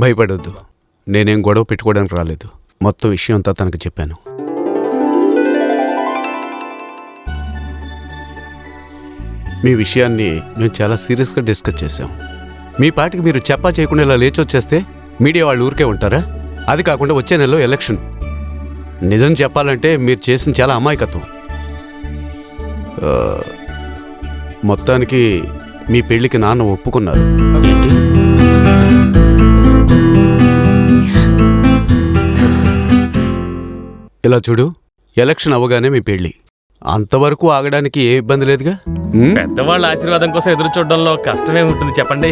భయపడొద్దు. నేనేం గొడవ పెట్టుకోవడానికి రాలేదు. మొత్తం విషయం అంతా తనకు చెప్పాను. మీ విషయాన్ని మేము చాలా సీరియస్గా డిస్కస్ చేశాం. మీ పాటికి మీరు చెప్పా చేయకుండా ఇలా లేచి వచ్చేస్తే మీడియా వాళ్ళు ఊరికే ఉంటారా? అది కాకుండా వచ్చే నెలలో ఎలక్షన్. నిజం చెప్పాలంటే మీరు చేసిన చాలా అమాయకత్వం. మొత్తానికి మీ పెళ్లికి నాన్న ఒప్పుకున్నారు. ఏంటి? ఇలా చూడు, ఎలక్షన్ అవ్వగానే మీ పెళ్లి. అంతవరకు ఆగడానికి ఏ ఇబ్బంది లేదుగా. పెద్దవాళ్ళ ఆశీర్వాదం కోసం ఎదురు చూడడంలో కష్టమే ఉంటుంది చెప్పండి.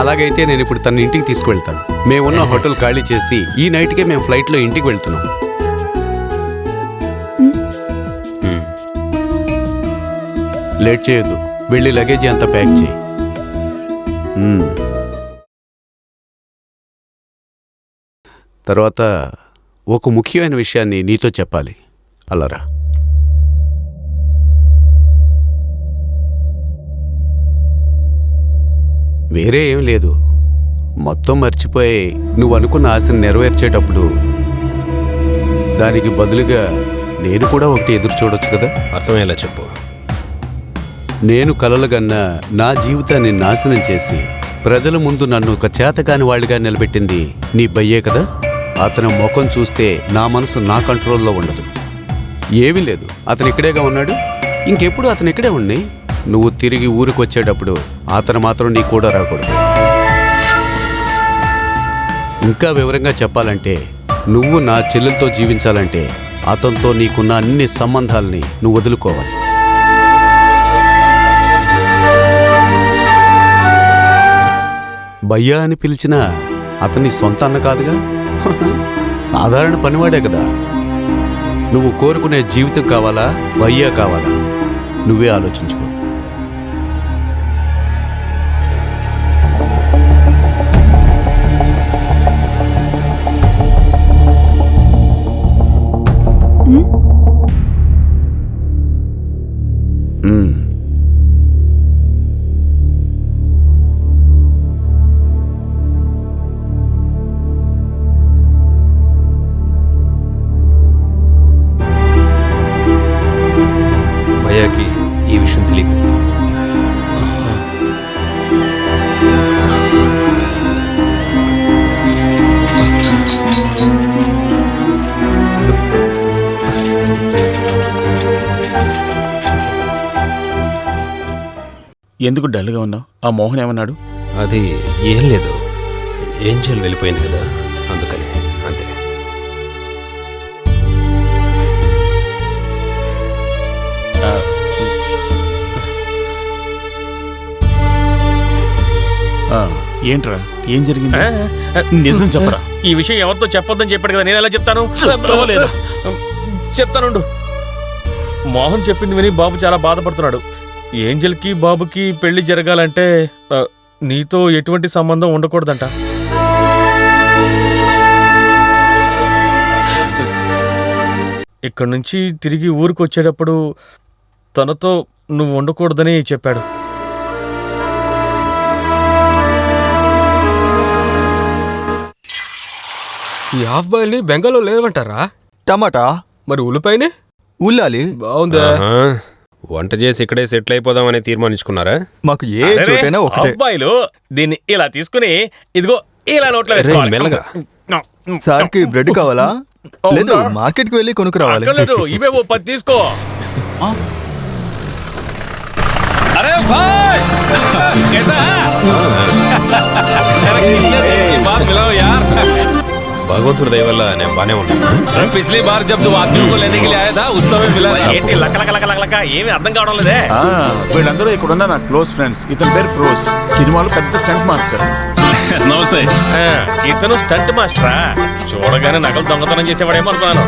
అలాగైతే నేను ఇప్పుడు తన ఇంటికి తీసుకువెళ్తాను. మేమున్న హోటల్ ఖాళీ చేసి ఈ నైట్కే మేము ఫ్లైట్లో ఇంటికి వెళ్తున్నాం. లేట్ చేయొద్దు, వెళ్ళి లగేజీ అంతా ప్యాక్ చేయి. తర్వాత ఒక ముఖ్యమైన విషయాన్ని నీతో చెప్పాలి. అల్లరా, వేరే ఏం లేదు. మొత్తం మర్చిపోయి నువ్వు అనుకున్న ఆశను నెరవేర్చేటప్పుడు దానికి బదులుగా నేను కూడా ఒకటి ఎదురు చూడొచ్చు కదా. అర్థమయ్యేలా చెప్పు. నేను కలలుగన్నా నా జీవితాన్ని నాశనం చేసి ప్రజల ముందు నన్ను ఒక చేతకాని వాళ్ళుగా నిలబెట్టింది నీ బయ్యే కదా. అతని ముఖం చూస్తే నా మనసు నా కంట్రోల్లో ఉండదు. ఏమీ లేదు, అతను ఇక్కడేగా ఉన్నాడు. ఇంకెప్పుడు అతను ఇక్కడే ఉండి నువ్వు తిరిగి ఊరికి వచ్చేటప్పుడు అతను మాత్రం నీ కూడా రాకూడదు. ఇంకా వివరంగా చెప్పాలంటే నువ్వు నా చెల్లెలతో జీవించాలంటే అతనితో నీకున్న అన్ని సంబంధాలని నువ్వు వదులుకోవాలి. భయ్యా అని పిలిచినా అతని సొంత అన్న కాదుగా, సాధారణ పనివాడే కదా. నువ్వు కోరుకునే జీవితం కావాలా, భయ్యా కావాలా, నువ్వే ఆలోచించుకో. భయ్యాకి ఈ విషయం తెలియకూడదు. ఎందుకు డల్గా ఉన్నావు? ఆ మోహన్ ఏమన్నాడు? అది ఏం లేదు, ఏంజల్ వెళ్ళిపోయింది కదా, అందుకని అంతే. ఏంట్రా, ఏం జరిగింది? నిజం చెప్పరా. ఈ విషయం ఎవరితో చెప్పొద్దని చెప్పాడు కదా, నేను ఎలా చెప్తాను? లేదా చెప్తానుండు. మోహన్ చెప్పింది విని బాబు చాలా బాధపడుతున్నాడు. ఏంజల్కి బాబుకి పెళ్లి జరగాలంటే నీతో ఎటువంటి సంబంధం ఉండకూడదంట. ఇక్కడి నుంచి తిరిగి ఊరికి వచ్చేటప్పుడు తనతో నువ్వు ఉండకూడదని చెప్పాడు. ఈ హాఫ్ బాయిల్ని బెంగాల్లో లేవంటారా? టమాటా. మరి ఉల్లిపాయని? ఉల్లాలి. బాగుందా? వంట చేసి ఇక్కడే సెటిల్ అయిపోదామని తీర్మానించుకున్నారా? మాకు ఏ చోటైనా ఒకటే. అబ్బాయిలు దీన్ని ఇలా తీసుకుని ఇదిగో ఇలా నోట్లో వేసుకోవాలి. మెల్లగా. సార్కి బ్రెడ్ కావాలా? లేదు, మార్కెట్కి వెళ్ళి కొనుక్కురావాలి. ఇవే ఓ 10 తీసుకో. अरे भाई कैसा है? बात मिलाओ यार. భగవంతుడి దయ వల్ల నేను బానే ఉన్నాను. पिछली बार जब तुम आदमियों को लेने के लिए आया था उस समय मिला. ఏంటి లక ఏమీ అర్థం కావడం లేదే. వీళ్ళందరూ ఇక్కడున్న నా క్లోజ్ ఫ్రెండ్స్. ఇతని పేరు ఫిరోజ్, సినిమాలో పెద్ద స్టంట్ మాస్టర్. నమస్తే. ఇతను స్టంట్ మాస్టరా? చూడగానే నగలు దొంగతనం చేసేవాడేమో అనుకున్నాను.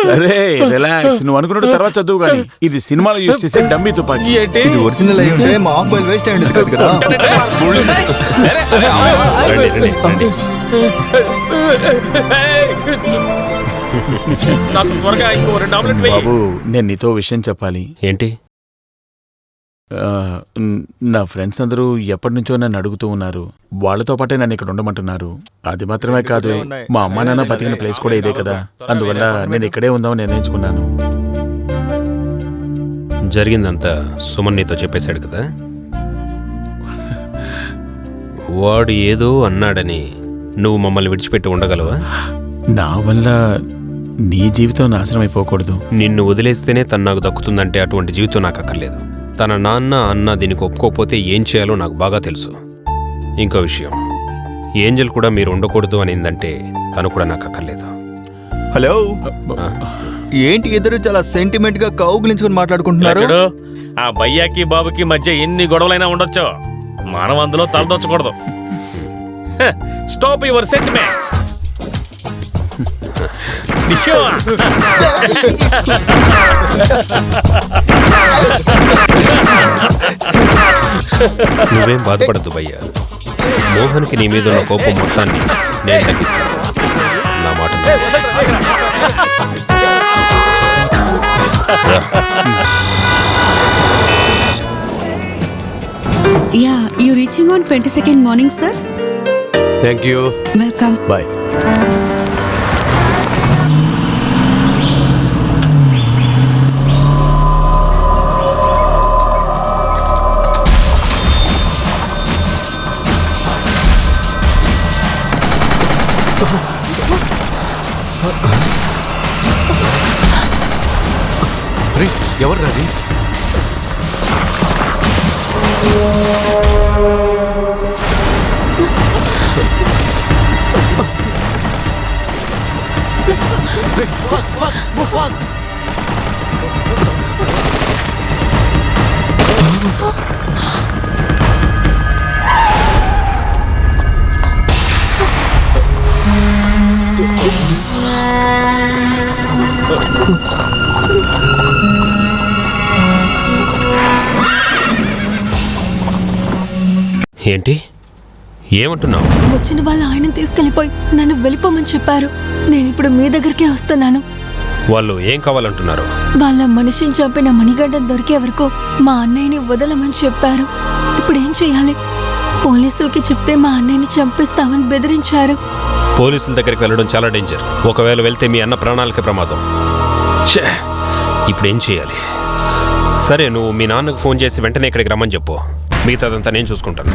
సరే రిలాక్స్, నువ్వు అనుకున్నట్టు తర్వాత చదువు కానీ ఇది సినిమాలో యూజ్ చేసే డమ్మీ తుపాకీ. ఇది ఒరిజినల్ అయి ఉంటే మా మొబైల్ వేస్ట్ అయ్యింది కదా. నాకు త్వరగా ఇంకో 2 ఆమ్లెట్ వేయి. బాబు నేను నీతో విషయం చెప్పాలి. ఏంటి? నా ఫ్రెండ్స్ అందరూ ఎప్పటి నుంచో నన్ను అడుగుతూ ఉన్నారు. వాళ్ళతో పాటే నన్ను ఇక్కడ ఉండమంటున్నారు. అది మాత్రమే కాదు, మా అమ్మా నాన్న బతికిన ప్లేస్ కూడా ఇదే కదా, అందువల్ల నేను ఇక్కడే ఉందామని నిర్ణయించుకున్నాను. జరిగిందంతా సుమన్ నీతో చెప్పేశాడు కదా. వాడు ఏదో అన్నాడని నువ్వు మమ్మల్ని విడిచిపెట్టి ఉండగలవా? నా వల్ల నీ జీవితం నాశనం అయిపోకూడదు. నిన్ను వదిలేస్తేనే తను నాకు దక్కుతుందంటే అటువంటి జీవితం నాకు అక్కర్లేదు. తన నాన్న అన్న దీనికి ఒప్పుకోకపోతే ఏం చేయాలో నాకు బాగా తెలుసు. ఇంకో విషయం, ఏంజల్ కూడా మీరు ఉండకూడదు అనిందంటే తను కూడా నాకు అక్కర్లేదు. హలో, ఏంటి ఇద్దరు చాలా సెంటిమెంట్ గా కౌగులించుకుని మాట్లాడుకుంటున్నారు? చూడు, ఆ భయ్యాకి బాబుకి మధ్య ఎన్ని గొడవలైనా ఉండొచ్చు, మనం అందులో తలదొచ్చకూడదు. Stop your sentiments. నువ్వేం బాధపడద్దు భయ్యా. మోహన్కి నీ మీద ఉన్న కోపం మొత్తాన్ని నేను తగ్గిస్తాను. నా మాట Yeah, you're reaching on 22nd morning, sir. Thank you. Welcome. Bye. ఎవరు రాది? ఏంటి ఏమంటున్నావు? వచ్చిన వాళ్ళు ఆయనను తీసుకెళ్లిపోయి నన్ను వెళ్ళిపోమని చెప్పారు. నేను ఇప్పుడు మీ దగ్గరికే వస్తున్నాను. వాళ్ళు ఏం కావాలంటున్నారు? వాళ్ళ మనిషిని చంపిన మణిగడ్డ దొరికే వరకు మా అన్నయ్యని వదలమని చెప్పారు. ఇప్పుడు ఏం చేయాలి? పోలీసులకి చెప్తే మా అన్నయ్యని చంపిస్తామని బెదిరించారు. పోలీసుల దగ్గరికి వెళ్ళడం చాలా డేంజర్. ఒకవేళ వెళ్తే మీ అన్న ప్రాణాలకి ప్రమాదం. ఇప్పుడు ఏం చేయాలి? సరే, నువ్వు మీ నాన్నకు ఫోన్ చేసి వెంటనే ఇక్కడికి రమ్మని చెప్పు. మిగతాదంతా నేను చూసుకుంటాను.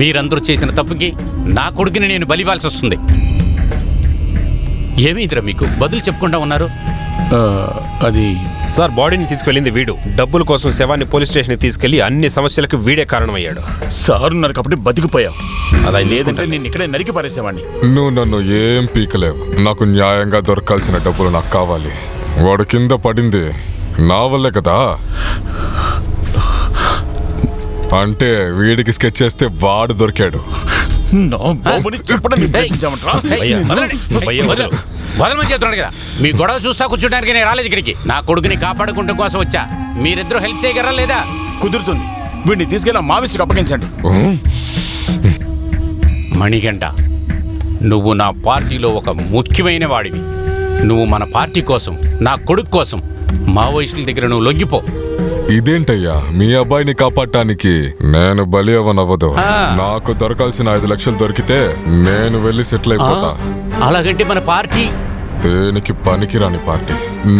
మీరందరూ చేసిన తప్పుకి నా కొడుకుని నేను బలివ్వాల్సి వస్తుంది. ఏమైందిరా మీకు బదులు చెప్పకుండా ఉన్నారు? అది సార్, బాడీని తీసుకెళ్ళింది వీడు. డబ్బుల కోసం శవాన్ని పోలీస్ స్టేషన్కి తీసుకెళ్లి అన్ని సమస్యలకు వీడే కారణమయ్యాడు. సారు ఉన్నారు కాబట్టి బతికిపోయావు. అలా లేదంటే నేను ఇక్కడే నరికి పారేసేవాడిని. నువ్వు నన్ను ఏం పీకలేవు. నాకు న్యాయంగా దొరకాల్సిన డబ్బులు నాకు కావాలి. వాడు కింద పడింది నా వల్లే కదా. అంటే వీడికి స్కెచ్ చేస్తే వాడు దొరికాడు. మీ గొడవ చూస్తా కూర్చోడానికి నేను రాలేదు ఇక్కడికి. నా కొడుకుని కాపాడుకుంటూ కోసం వచ్చా. మీరిద్దరూ హెల్ప్ చేయగలరా లేదా? కుదురుతుంది. వీడిని తీసుకెళ్ళి మావిస్కి అప్పగించండి. మణిగంట, నువ్వు నా పార్టీలో ఒక ముఖ్యమైన వాడివి. నువ్వు మన పార్టీ కోసం, నా కొడుకు కోసం మావోయిస్టుల దగ్గర నువ్వు లొంగిపో. ఇదేంటయ్యా, మీ అబ్బాయిని కాపాడటానికి నేను బలి అవ్వనవ్వదు. నాకు దొరకాల్సిన 5 లక్షలు దొరికితే నేను వెళ్ళి సెటిల్ అయిపోతా. అలాగంటే మన పార్టీ దేనికి పనికిరాని పార్టీ.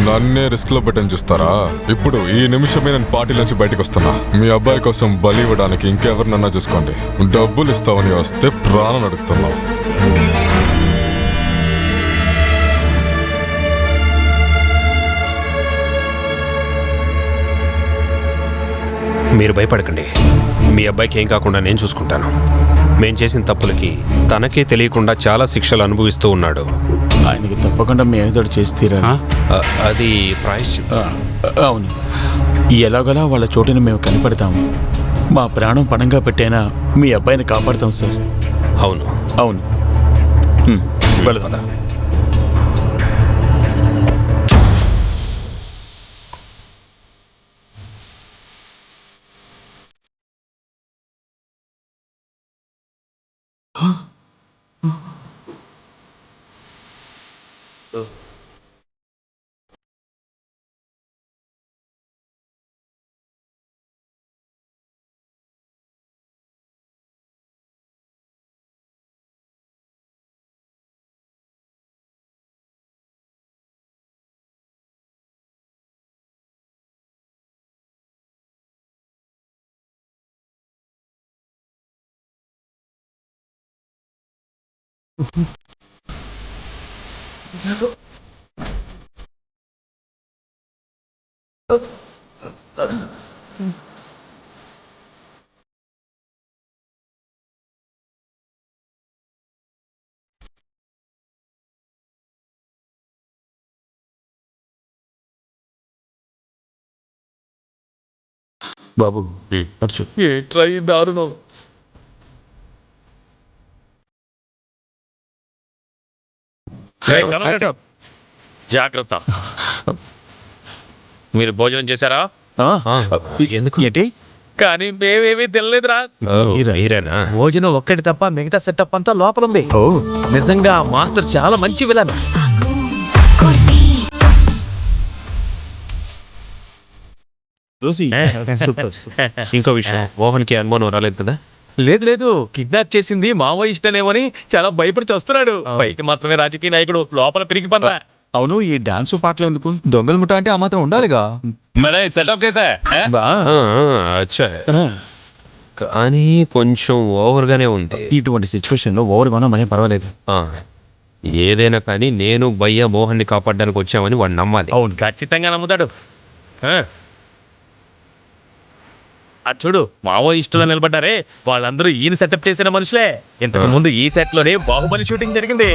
నన్నే రిస్క్ లో పెట్టని చూస్తారా? ఇప్పుడు ఈ నిమిషమే నేను పార్టీ నుంచి బయటకు వస్తున్నా. మీ అబ్బాయి కోసం బలి ఇవ్వడానికి ఇంకెవరినన్నా చూసుకోండి. డబ్బులు ఇస్తామని వస్తే ప్రాణం అడుగుతున్నావు. మీరు భయపడకండి. మీ అబ్బాయికి ఏం కాకుండా నేను చూసుకుంటాను. మేం చేసిన తప్పులకి తనకే తెలియకుండా చాలా శిక్షలు అనుభవిస్తూ ఉన్నాడు. ఆయనకి తప్పకుండా మేమేదో చేసి తీరాలి. అది ప్రాయశ్చిత్తం. అవును, ఎలాగోలా వాళ్ళ చోటుని మేము కనిపెడతాము. మా ప్రాణం పణంగా పెట్టైనా మీ అబ్బాయిని కాపాడుతాం సార్. అవును అవును, వెళదాం. Huh? బాబు ఏట్రా ఈ దారుణం. జాగ్రత్త. మీరు భోజనం చేశారా? ఎందుకు ఏంటి? కానీ మేమేమీ తినలేదురా. భోజనం ఒక్కటి తప్ప మిగతా సెటప్ అంతా లోపల ఉంది. నిజంగా మాస్టర్ చాలా మంచి విలన్. ఇంకో విషయం, మోహన్కి అనుమానం రాలేదు కదా? లేదు లేదు, కిడ్నాప్ చేసింది మావోయిస్టనేమని చాలా భయపడి వస్తున్నాడు. పైకి మాత్రమే రాజకీయ నాయకుడు, లోపల పిరికి పందా. అవును, ఈ డాన్స్ పాటలు ఎందుకు? దొంగల ముఠా అంటే ఆ మాత్రం ఉండాలిగా. సెటప్ చేసా అచ్చా, కానీ కొంచెం ఓవర్గానే ఉంది. ఇటువంటి సిచ్యువేషన్ లో ఓవర్గా మనమే పర్వాలేదు. ఏదైనా కానీ నేను భయ్య మోహన్ని కాపాడడానికి వచ్చామని వాడు నమ్మాలి. అవును, ఖచ్చితంగా నమ్ముతాడు. అది చూడు, మావోయిస్టులు నిలబడ్డారే, వాళ్ళందరూ ఈయన సెటప్ చేసిన మనుషులే. ఇంతకు ముందు ఈ సెట్ లోనే బాహుబలి షూటింగ్ జరిగింది.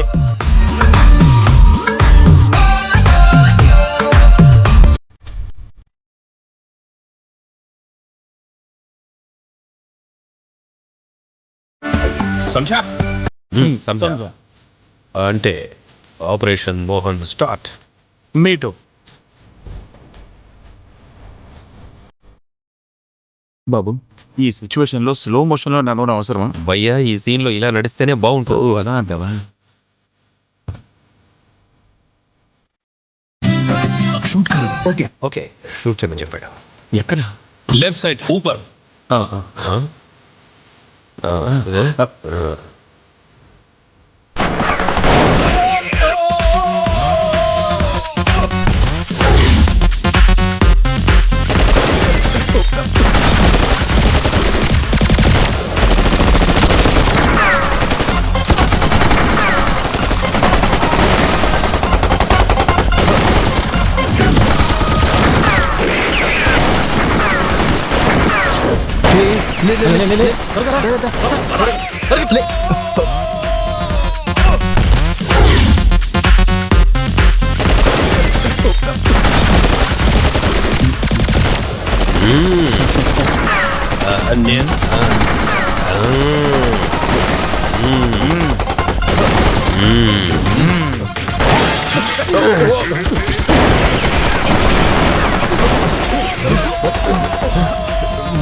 అంటే ఆపరేషన్ మోహన్ స్టార్ట్. మీటు బాబు, ఈ సిచ్యువేషన్ లో స్లో మోషన్ లో నడవడం అవసరమా? భయ్యా, ఈ సీన్ లో ఇలా నడిస్తేనే బాగుంటుంది. అలా అంటావా? ఓకే, షూట్ చేయమని చెప్పాడు. ఎక్కడ? లెఫ్ట్ సైడ్ ఊపర్.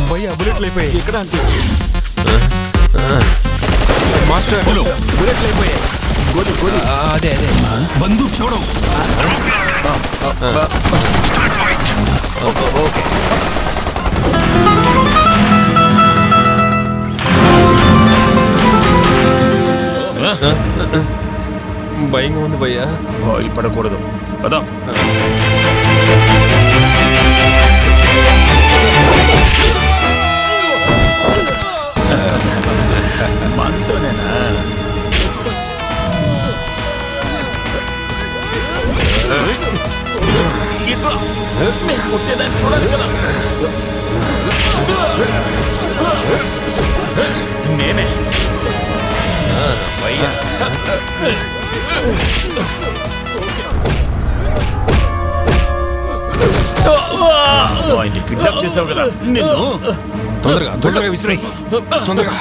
భయ్యా, బుల్లెట్లు అయిపోయాయి. ఇక్కడ మాస్టర్, బుల్లెట్లు అయిపోయాయి. గోలి గోలి. అదే అదే బందూక్ చూడు. ఓకే. భయంగా ఉంది భయ్యా. భయపడకూడదు, పదా. మనతోనేనా? కొట్టేదాన్ని చూడాలి కదా. నేనే భయ్యా. ఆయన్ని కిడ్నాప్ చేసావు కదా, నిన్ను తొందరగా విసిరి. తొందరగా.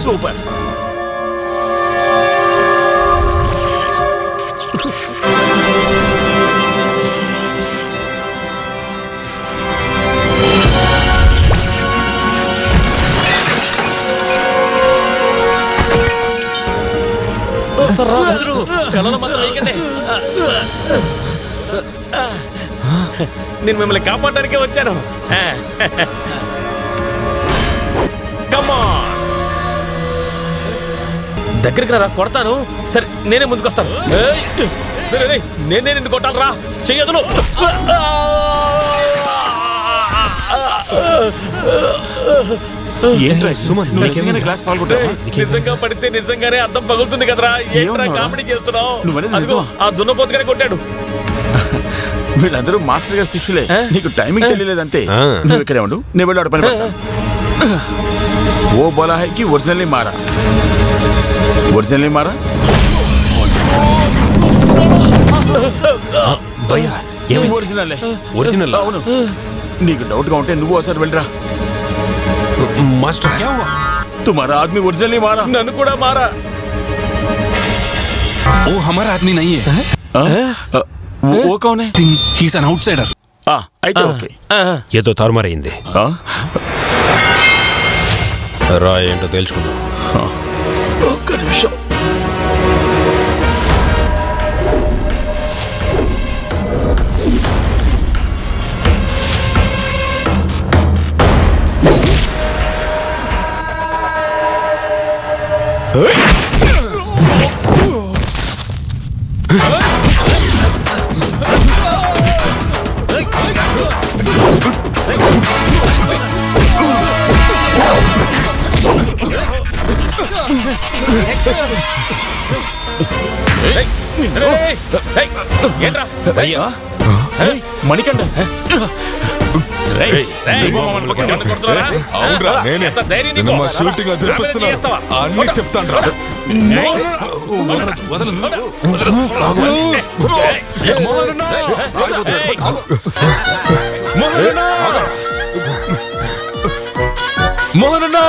సూపర్. కలలో మాత్రం వేయకండి. నేను మిమ్మల్ని కాపాడడానికే వచ్చాను. దగ్గరికి రా, కొడతాను. సరే నేనే ముందుకొస్తాను. నేనే నిన్ను కొట్టాలరా, చెయ్యదును. నిజంగా పడితే నిజంగానే అర్థం పగులుతుంది కదరా. ఏంట్రా కామెడీ చేస్తున్నావు? ఆ దున్నపోతుగానే కొట్టాడు. వీళ్ళందరూ మాస్టర్ గారి శిష్యులే. నీకు టైమింగ్ తెలియలేదంతే. నువ్వు ఇక్కడే ఉండు, నేను వెళ్ళి పని పెడతాను. ఓ బోలా హై కి ఒరిజినల్లీ మారా. ఒరిజినల్లీ మారా. ఒరిజినల్ అవును. నీకు డౌట్ గా ఉంటే నువ్వు ఒకసారి వెళ్ళరా. మాస్టర్ तुम्हारा आदमी ओरिजिनली मारा. నన్ను కూడా మారా. वो हमारा आदमी नहीं है. वो कौन है? He is an outsider. అయితే ఓకే. ఏదో తారుమారైంది. రా, ఏంటో తెలుసుకుందాం. ఒక్క నిమిషం. మణికండ సినిమా షూటింగ్ అన్ని చెప్తాను రా. మోహనన్నా,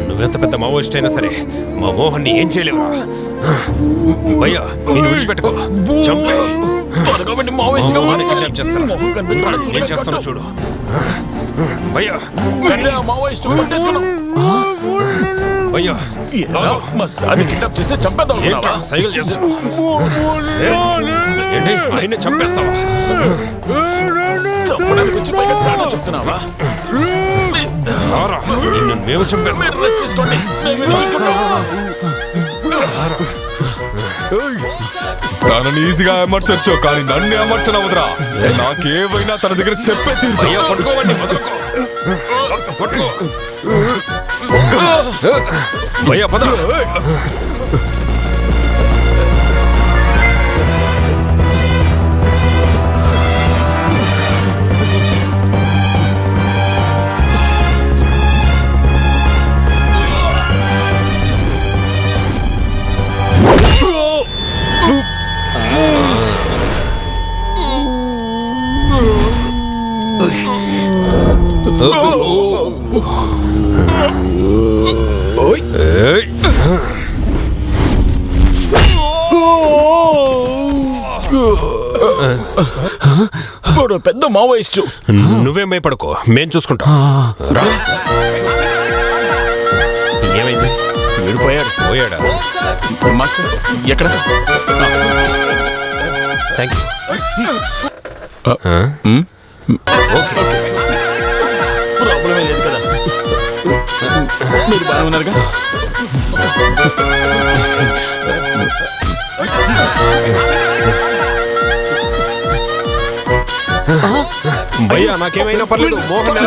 నువ్వెంత పెద్ద మావోయిస్ట్ అయినా సరే మా మోహన్ని ఏం చేయలేవు. భయ్యా, నేను విడిచిపెట్టుకో. చంపే ఏం చేస్తాను చూడు. భయ్యా, భయ్యా సైకిల్ చేస్తున్నావు ఏంటి? ఆయన చంపేస్తావా? చెప్తున్నావా? మేము చంపేస్తాం. తనని ఈజీగా అమర్చొచ్చు, కానీ నన్ను అమర్చనవదురా. నాకేమైనా తన దగ్గర చెప్పే తీరు. పట్టుకోవండి, భయ్యా పద. పెద్ద మావోయిస్టు. నువ్వేం భయపడకో, మేం చూసుకుంటాం. ఏమైంది? విడిపోయాడు. పోయాడా? ఎక్కడ? Thank you. ప్రాబ్లమే లేదు కదా. మీరు బాగా ఉన్నారుగా? భయ్యా, నాకేమైనా పర్లేదు. మోహన్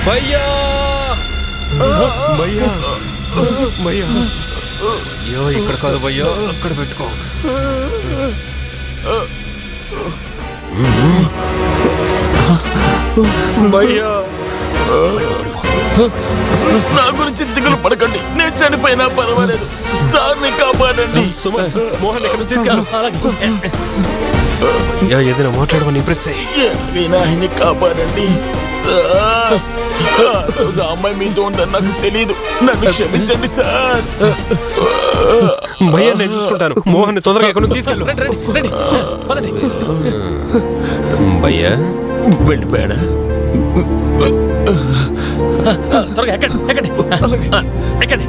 భయ్యా, భయ్యా, భయ్యా. అయ్యో, ఇక్కడ కాదు భయ్యా, అక్కడ పెట్టుకో. భయ్యా నా గురించి దిగులు పడకండి, నేను చనిపోయినా పర్వాలేదు. సార్ని కాపాడండి. మోహన్ ఎక్కడ తీసుకెళ్ళు. ఏదైనా మాట్లాడమని ఇంప్రెస్ ఎలాగైనా ఆయన్ని కాపాడండి సార్. ఆ అమ్మాయి మీతో ఉందని నాకు తెలియదు, నన్ను క్షమించండి సార్. భయ్యా నేను చూసుకుంటాను. మోహన్ తొందరగా ఎక్కడ తీసుకెళ్ళు. భయ్యా వెళ్ళిపోయాడా? త్వరగా ఎక్కండి ఎక్కండి ఎక్కండి.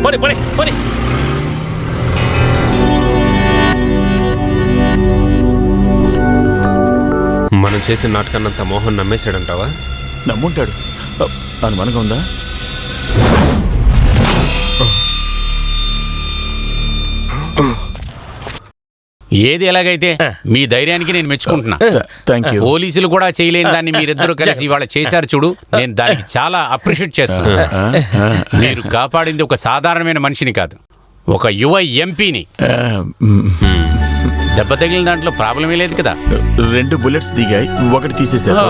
పోనీ పోనీ పోనీ. మనం చేసిన నాటకాన్నంతా మోహన్ నమ్మేశాడంటావా? నమ్ముంటాడు. అనుమానంగా ఉందా? ఏది ఎలాగైతే మీ ధైర్యానికి నేను మెచ్చుకుంటున్నా. పోలీసులు కూడా చేయలేని దాన్ని మీరిద్దరూ కలిసి ఇవాళ చేశారు చూడు, నేను దానికి చాలా అప్రిషియేట్ చేస్తున్నా. మీరు కాపాడింది ఒక సాధారణమైన మనిషిని కాదు, ఒక యువ ఎంపీని. దెబ్బ తగిలిన దాంట్లో ప్రాబ్లమే లేదు కదా. 2 బుల్లెట్స్ దిగాయి, ఒకటి తీసేశారు.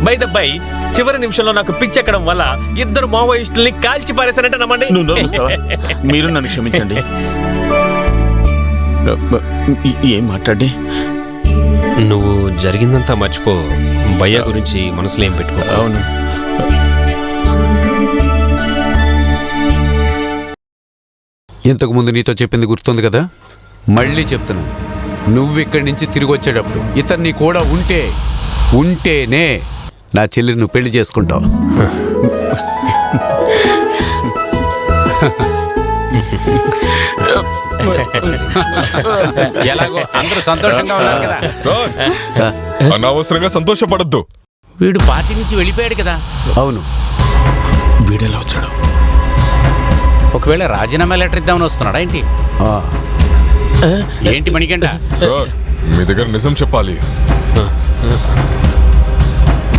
బై ద బై, చివరి నిమిషంలో నాకు పిచ్చెక్కడం వల్ల 2 మావోయిస్టుల్ని కాల్చి పారేశారంటే నమ్మండి. మీరు నన్ను క్షమించండి. ఏం మాట్లాడి? నువ్వు జరిగిందంతా మర్చిపో. భయ్యా గురించి మనసులో ఏం పెట్టుకో. అవును. ఇంతకుముందు నీతో చెప్పింది గుర్తుంది కదా, మళ్ళీ చెప్తున్నా. నువ్వు ఇక్కడి నుంచి తిరిగి వచ్చేటప్పుడు ఇతన్ని కూడా ఉంటేనే నా చెల్లిని నువ్వు పెళ్లి చేసుకుంటావు. ఎలాగో అందరూ సంతోషంగా ఉన్నారు కదా. అనవసరంగా సంతోషపడద్దు. వీడు పార్టీ నుంచి వెళ్ళిపోయాడు కదా. అవును. వీడెలా వచ్చాడు? ఒకవేళ రాజీనామా లెటర్ ఇద్దామని వస్తున్నాడా ఏంటి? ఏంటి మణికంఠ? మీ దగ్గర నిజం చెప్పాలి.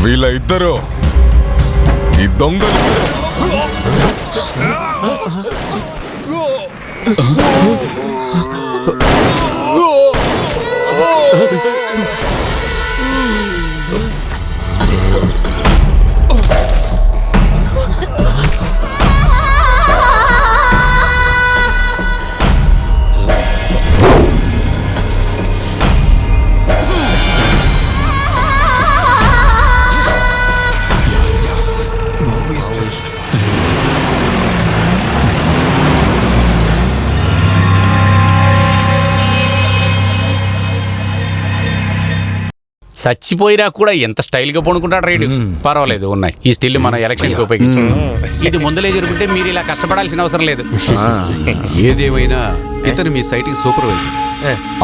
వీళ్ళ ఇద్దరు ఈ దొంగలు. చచ్చిపోయినా కూడా ఎంత స్టైల్ గా పడుకుంటాడు రైడు. పర్వాలేదు, ఉన్నాయి. ఈ స్టిల్ మన ఎలక్షన్ కి ఉపయోగించుకుంటాం. ఇది ముందలే జరుగుతుంటే మీరు ఇలా కష్టపడాల్సిన అవసరం లేదు. ఏదేమైనా ఇతను మీ సైట్కి సూపర్వైజర్,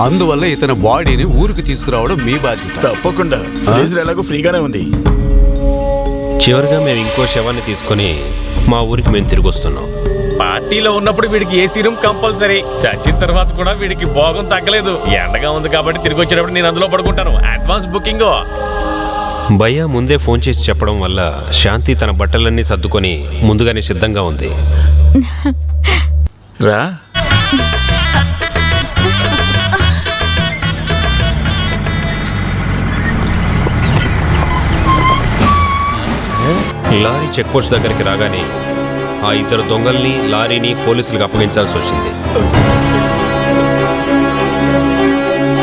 అందువల్ల ఇతని బాడీని ఊరికి తీసుకురావడం మీ బాధ్యత. తప్పకుండా. ఎలాగో ఫ్రీగానే ఉంది. చివరిగా మేము ఇంకో శవాన్ని తీసుకొని మా ఊరికి మేము తిరిగి వస్తున్నాం. పార్టీలో ఉన్నప్పుడు వీడికి ఏసీ రూమ్ కంపల్సరీ. చచ్చిన తర్వాత కూడా వీడికి భోగం తగ్గలేదు. ఎండగా ఉంది కాబట్టి తిరిగి వచ్చేటప్పుడు నేను అందులో పడుకుంటాను. Advance booking. భయ్యా ముందే ఫోన్ చేసి చెప్పడం వల్ల శాంతి తన బట్టలన్నీ సర్దుకొని ముందుగానే సిద్ధంగా ఉంది. రా. లారీ చెక్ పోస్ట్ దగ్గరికి రాగానే ఆ 2 దొంగల్ని, లారీని పోలీసులకు అప్పగించాల్సి వచ్చింది.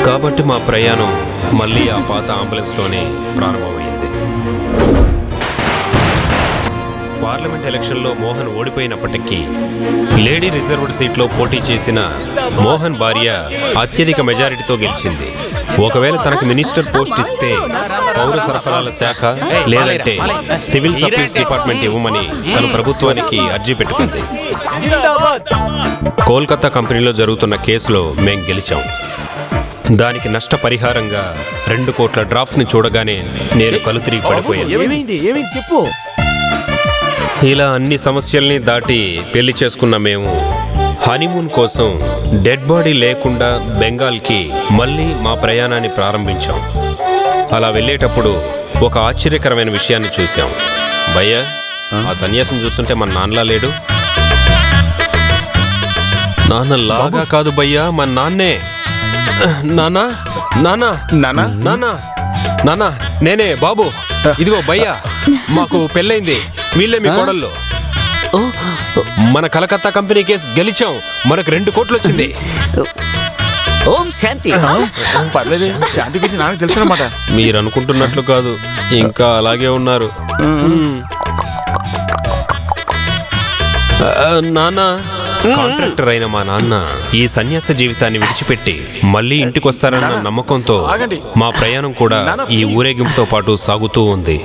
కాబట్టి మా ప్రయాణం మళ్ళీ ఆ పాత అంబులెన్స్లోనే ప్రారంభమైంది. పార్లమెంట్ ఎలక్షన్లో మోహన్ ఓడిపోయినప్పటికీ లేడీ రిజర్వ్డ్ సీట్లో పోటీ చేసిన మోహన్ భార్య అత్యధిక మెజారిటీతో గెలిచింది. ఒకవేళ తనకు మినిస్టర్ పోస్ట్ ఇస్తే పౌర సరఫరాల శాఖ లేదంటే సివిల్ సప్లైస్ డిపార్ట్మెంట్ ఇవ్వమని తన ప్రభుత్వానికి అర్జీ పెట్టుకుంది. కోల్కతా కంపెనీలో జరుగుతున్న కేసులో మేం గెలిచాం. దానికి నష్టపరిహారంగా 2 కోట్ల డ్రాఫ్ట్ ని చూడగానే నేను కలు తిరిగి పడిపోయాను. చెప్పు. ఇలా అన్ని సమస్యల్ని దాటి పెళ్లి చేసుకున్న మేము హనీమూన్ కోసం డెడ్ బాడీ లేకుండా బెంగాల్కి మళ్ళీ మా ప్రయాణాన్ని ప్రారంభించాం. అలా వెళ్ళేటప్పుడు ఒక ఆశ్చర్యకరమైన విషయాన్ని చూసాం. భయ్యా, ఆ సన్యాసం చూస్తుంటే మన నాన్నలా లేడు. నాన్న లాగా కాదు భయ్యా, మన నాన్నే. నాన్న నానా నానా నానా నానా నేనే బాబు. ఇదిగో భయ్యా, మాకు పెళ్ళైంది. వీళ్ళే మీ కోడళ్ళు. మన కలకత్తా కంపెనీ కేసు గెలిచాం. మనకు 2 కోట్లు వచ్చింది. ఓం శాంతి. పర్లేదు, శాంతి గురించి నాకు తెలుసు అన్నమాట. మీరు అనుకుంటున్నట్లు కాదు, ఇంకా అలాగే ఉన్నారు. నాన్న, కాంట్రాక్టర్ అయిన మా నాన్న ఈ సన్యాస జీవితాన్ని విడిచిపెట్టి మళ్ళీ ఇంటికొస్తారన్న నమ్మకంతో మా ప్రయాణం కూడా ఈ ఊరేగింపుతో పాటు సాగుతూ ఉంది.